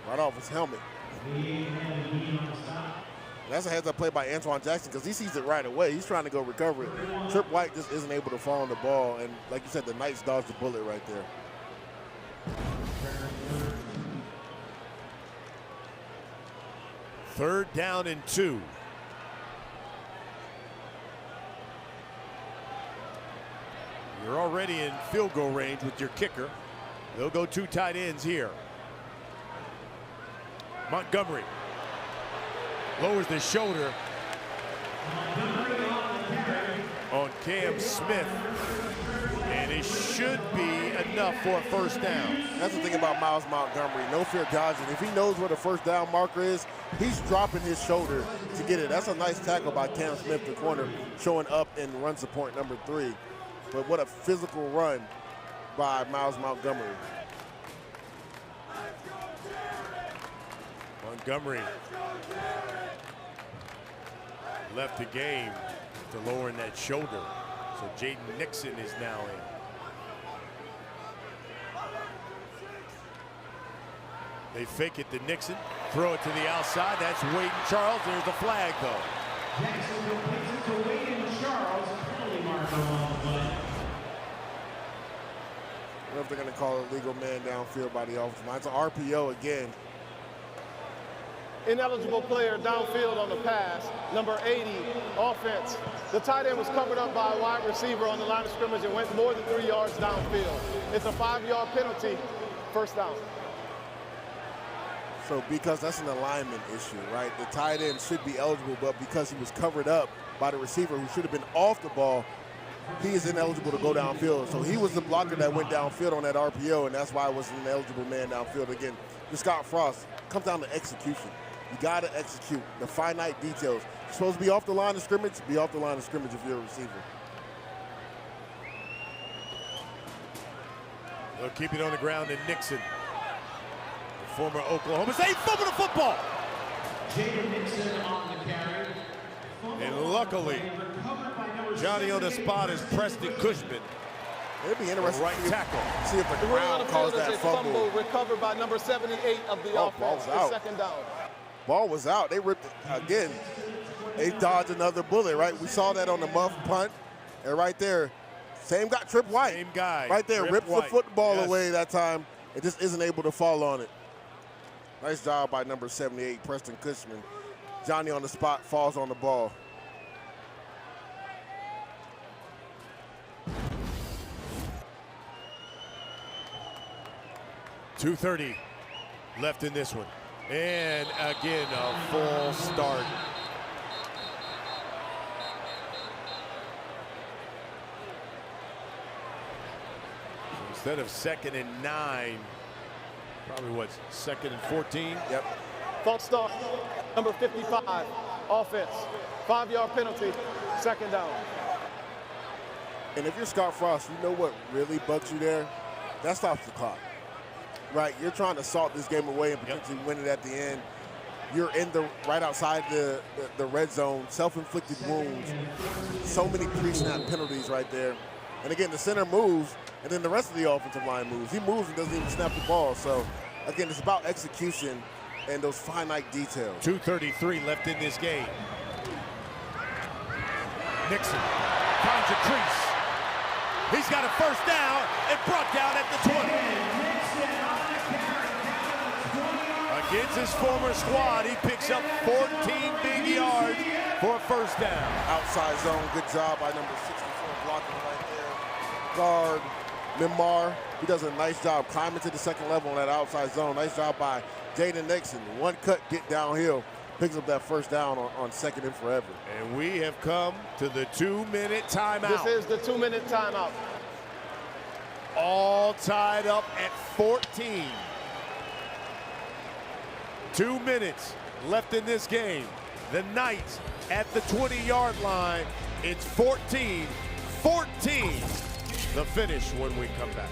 S2: Right off his helmet. That's a heads-up play by Antoine Jackson because he sees it right away. He's trying to go recover it. Trip White just isn't able to fall on the ball, and like you said, the Knights dodged the bullet right there.
S1: Third down and 2. You're already in field goal range with your kicker. They'll go 2 tight ends here. Montgomery lowers the shoulder, on Cam Smith. And it should be enough for a first down.
S2: That's the thing about Miles Montgomery, no fear dodging. If he knows where the first down marker is, he's dropping his shoulder to get it. That's a nice tackle by Cam Smith, the corner, showing up in run support number 3. But what a physical run by Miles Montgomery.
S1: Montgomery left the game after lowering that shoulder. So Jaden Nixon is now in. They fake it to Nixon, throw it to the outside. That's Wade Charles. There's the flag, though.
S5: Jacksonville takes it to Wade Charles, penalty marker on the play.
S2: I don't know if they're going to call a legal man downfield by the offensive line. It's an RPO again.
S3: Ineligible player downfield on the pass, number 80, offense. The tight end was covered up by a wide receiver on the line of scrimmage and went more than 3 yards downfield. It's a 5-yard penalty, first down.
S2: So because that's an alignment issue, right? The tight end should be eligible, but because he was covered up by the receiver who should have been off the ball, he is ineligible to go downfield. So he was the blocker that went downfield on that RPO, and that's why it was an ineligible man downfield. Again, for Scott Frost, comes down to execution. You got to execute the finite details. You're supposed to be off the line of scrimmage, be off the line of scrimmage if you're a receiver.
S1: They'll keep it on the ground to Nixon. The former Oklahoma State fumble the football.
S5: Jaden Nixon on the carry.
S1: And luckily, Johnny on the spot is Preston Cushman.
S2: It'd be interesting
S1: right tackle.
S2: See if the ground caused that fumble.
S3: Recovered by number 78 of the offense. It's second down.
S2: Ball was out. They ripped it again. They dodged another bullet, right? We saw that on the muff punt. And right there, same guy, Trip White.
S1: Same guy.
S2: Right there, ripped the football
S1: yes.
S2: away that time. It just isn't able to fall on it. Nice job by number 78, Preston Cushman. Johnny on the spot, falls on the ball.
S1: .230 left in this one. And again, a full start. So instead of 2nd and 9, probably what's 2nd and 14?
S2: Yep.
S3: False start, number 55, offense. 5-yard penalty, second down.
S2: And if you're Scott Frost, you know what really bugs you there? That stops the clock. Right, you're trying to salt this game away and potentially win it at the end. You're in the right outside the red zone, self-inflicted wounds. So many pre-snap penalties right there. And again, the center moves, and then the rest of the offensive line moves. He moves and doesn't even snap the ball. So again, it's about execution and those finite details.
S1: 2:33 left in this game. Nixon finds a crease. He's got a first down and brought down at the 20. Against his former squad, he picks up 14 big yards for a first down.
S2: Outside zone, good job by number 64 blocking right there. Guard, Mimar, he does a nice job climbing to the second level on that outside zone. Nice job by Jaden Nixon. One cut, get downhill, picks up that first down on 2nd and forever.
S1: And we have come to the 2-minute timeout.
S3: This is the 2-minute timeout.
S1: All tied up at 14. 2 minutes left in this game. The Knights at the 20-yard line. It's 14-14. The finish when we come back.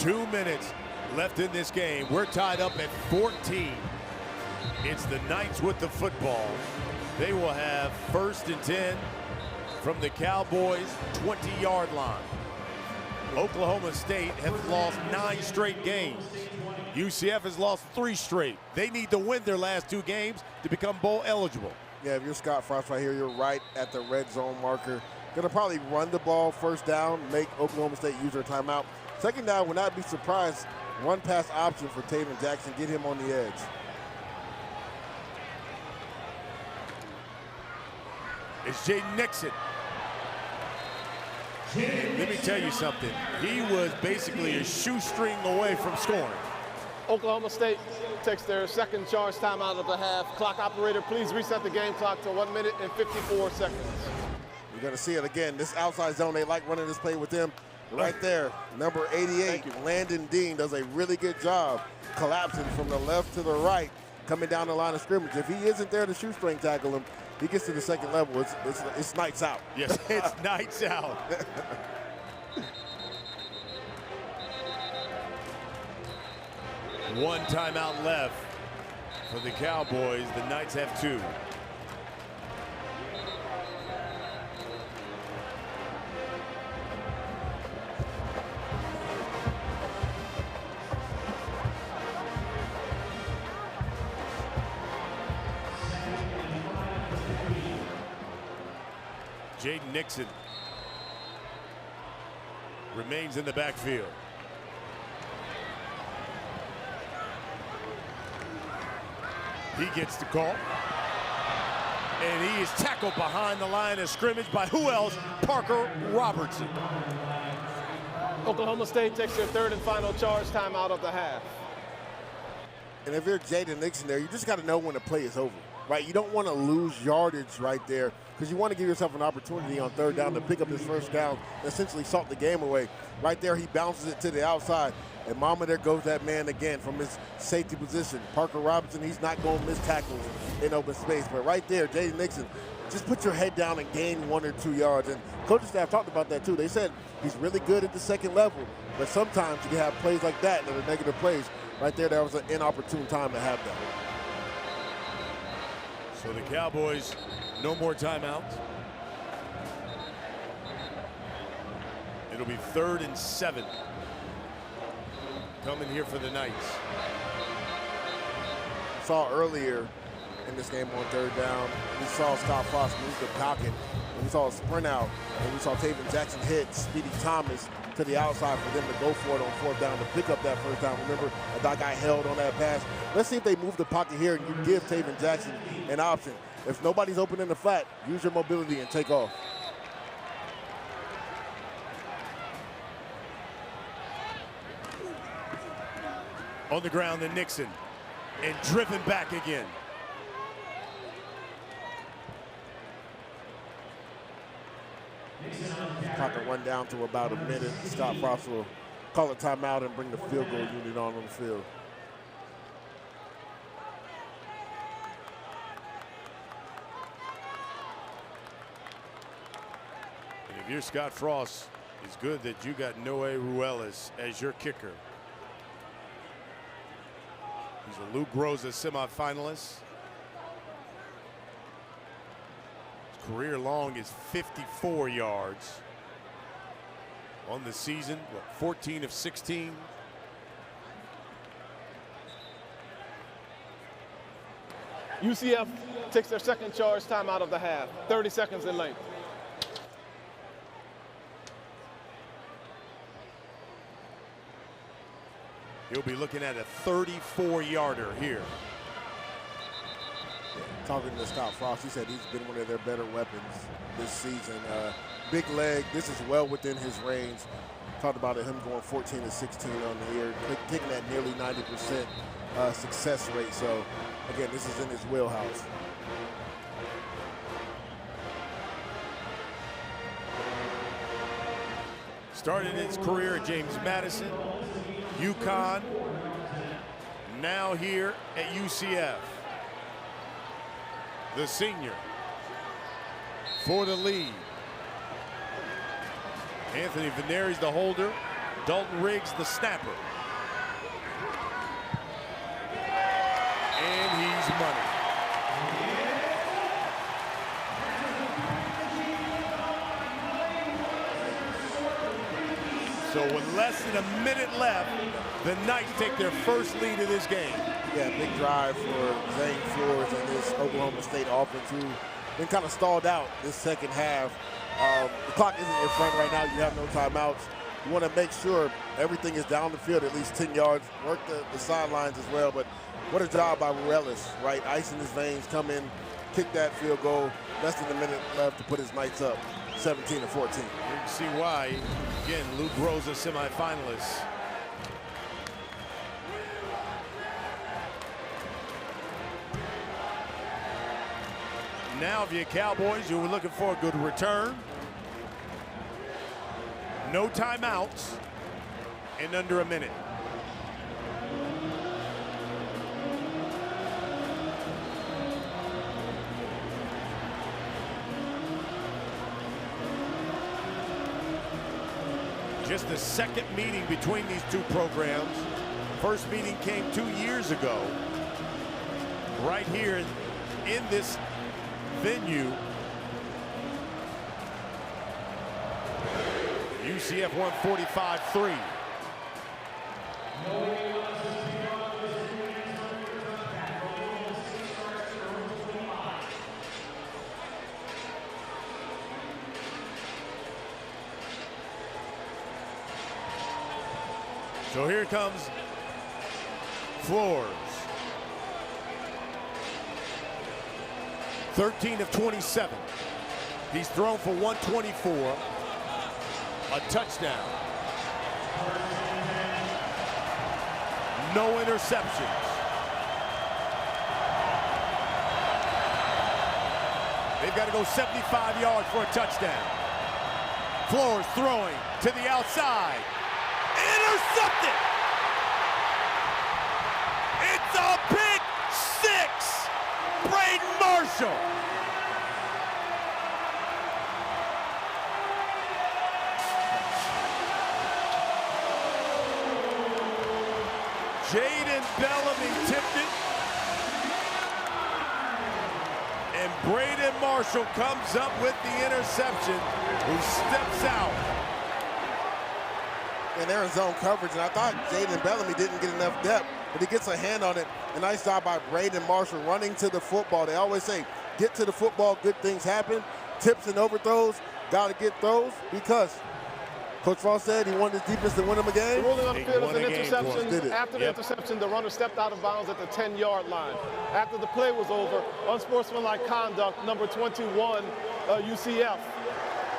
S1: 2 minutes left in this game. We're tied up at 14. It's the Knights with the football. They will have 1st and 10 from the Cowboys' 20-yard line. Oklahoma State has lost 9 straight games. UCF has lost 3 straight. They need to win their last 2 games to become bowl eligible.
S2: Yeah, if you're Scott Frost right here, you're right at the red zone marker. Going to probably run the ball 1st down, make Oklahoma State use their timeout. 2nd down, would not be surprised. Run pass option for Taven Jackson, get him on the edge.
S1: It's Jaden Nixon. Let me tell you something. He was basically a shoestring away from scoring.
S3: Oklahoma State takes their 2nd charge timeout of the half. Clock operator, please reset the game clock to 1 minute and 54 seconds.
S2: You're going to see it again. This outside zone, they like running this play with them. Right there, number 88, Landon Dean does a really good job collapsing from the left to the right, coming down the line of scrimmage. If he isn't there to shoestring tackle him, he gets to the 2nd level, it's nights out.
S1: Yes, it's nights out. One timeout left for the Cowboys. The Knights have 2. Jaden Nixon remains in the backfield. He gets the call. And he is tackled behind the line of scrimmage by who else? Parker Robertson.
S3: Oklahoma State takes their 3rd and final charge timeout of the half.
S2: And if you're Jaden Nixon there, you just got to know when the play is over, right? You don't want to lose yardage right there because you want to give yourself an opportunity on 3rd down to pick up this 1st down and essentially salt the game away. Right there, he bounces it to the outside. And mama, there goes that man again from his safety position. Parker Robinson, he's not going to miss tackles in open space. But right there, Jaden Nixon, just put your head down and gain 1 or 2 yards. And coaching staff talked about that too. They said he's really good at the 2nd level, but sometimes you can have plays like that that are negative plays. Right there, that was an inopportune time to have that.
S1: So the Cowboys, no more timeouts. It'll be 3rd and 7. Coming here for the Knights.
S2: Saw earlier in this game on 3rd down, we saw Scott Frost move the pocket, and we saw a sprint out, and we saw Taven Jackson hit Speedy Thomas to the outside for them to go for it on 4th down to pick up that 1st down. Remember, that guy held on that pass. Let's see if they move the pocket here and you give Taven Jackson an option. If nobody's open in the flat, use your mobility and take off.
S1: On the ground, then Nixon, and driven back again.
S2: Clock will run down to about a minute. Scott Frost will call a timeout and bring the field goal unit on the field.
S1: And if you're Scott Frost, it's good that you got Noe Ruelas as your kicker. He's a Luke Groza semifinalist. His career long is 54 yards. On the season, 14 of 16.
S3: UCF takes their 2nd charge timeout of the half. 30 seconds in length.
S1: He'll be looking at a 34-yarder here.
S2: Talking to Scott Frost, he said he's been one of their better weapons this season. Big leg, this is well within his range. Talked about him going 14 to 16 on the year, taking that nearly 90% success rate. So, again, this is in his wheelhouse.
S1: Started his career at James Madison, UConn, now here at UCF. The senior for the lead. Anthony Veneri's the holder. Dalton Riggs, the snapper. And he's money. So with less than a minute left, the Knights take their first lead of this game.
S2: Yeah, big drive for Zane Flores and this Oklahoma State offense, who been kind of stalled out this second half. The clock isn't in front right now. You have no timeouts. You want to make sure everything is down the field, at least 10 yards. Work the sidelines as well. But what a job by Morellis, right? Ice in his veins, come in, kick that field goal. Less than a minute left to put his Knights up, 17-14.
S1: You can see why. Again, Luke Rosa, semifinalists. Now, if you're Cowboys, you were looking for a good return. No timeouts in under a minute. Just the second meeting between these two programs. First meeting came 2 years ago, right here in this venue. UCF won 45-3. So here comes Flores. 13 of 27. He's thrown for 124. A touchdown. No interceptions. They've got to go 75 yards for a touchdown. Flores throwing to the outside. Intercepted! It's a pick six! Braden Marshall! Jaden Bellamy tipped it. And Braden Marshall comes up with the interception, who steps out.
S2: And they're in zone coverage, and I thought Jaden Bellamy didn't get enough depth, but he gets a hand on it. A nice job by Braden Marshall running to the football. They always say, get to the football, good things happen. Tips and overthrows, got to get those, because Coach Frost said he wanted his defense to win him a game.
S3: The ruling on the field is an interception. After the interception, the runner stepped out of bounds at the 10-yard line. After the play was over, unsportsmanlike conduct, number 21, UCF.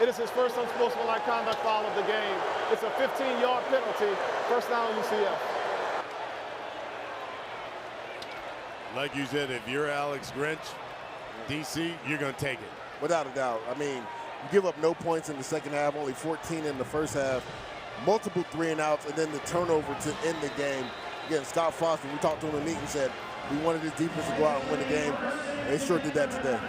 S3: It is his first unsportsmanlike conduct foul of the game. It's a 15-yard penalty. First down, UCF.
S1: Like you said, if you're Alex Grinch, DC, you're going to take it.
S2: Without a doubt. I mean, you give up no points in the second half, only 14 in the first half, multiple 3-and-outs, and then the turnover to end the game. Again, Scott Foster, we talked to him in the meeting, said we wanted his defense to go out and win the game. They sure did that today.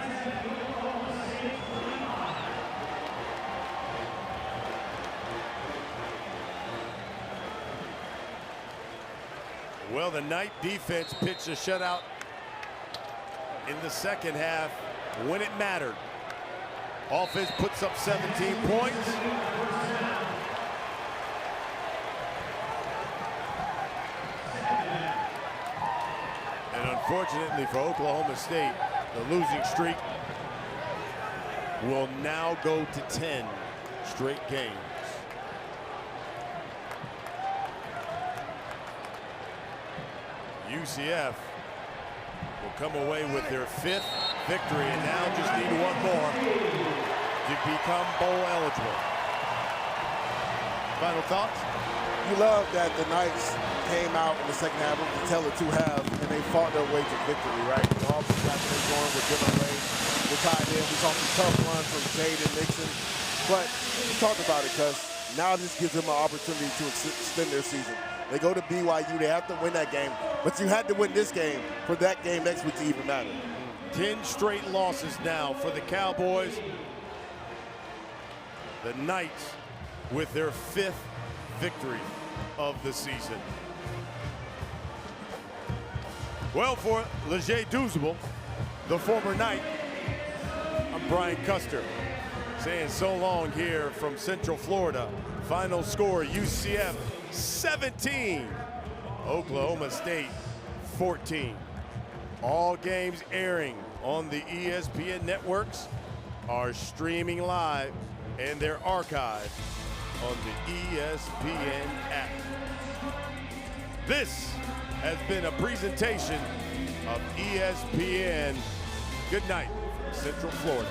S1: Well, the Knight defense pitched a shutout in the second half when it mattered. Offense puts up 17 points. And unfortunately for Oklahoma State, the losing streak will now go to 10 straight games. UCF will come away with their 5th victory and now just need one more to become bowl eligible. Final thoughts?
S2: You love that the Knights came out in the second half of the tell of two halves, and they fought their way to victory, right? The offense got things going with different ways. They tied in. We saw some tough runs from Jaden Nixon. But we talked about it because now this gives them an opportunity to extend their season. They go to BYU. They have to win that game. But you had to win this game for that game next week to even matter.
S1: 10 straight losses now for the Cowboys. The Knights with their 5th victory of the season. Well, for Leger Douzable, the former Knight, I'm Brian Custer, saying so long here from Central Florida. Final score, UCF 17, Oklahoma State 14. All games airing on the ESPN networks are streaming live and they're archived on the ESPN app. This has been a presentation of ESPN. Good night from Central Florida.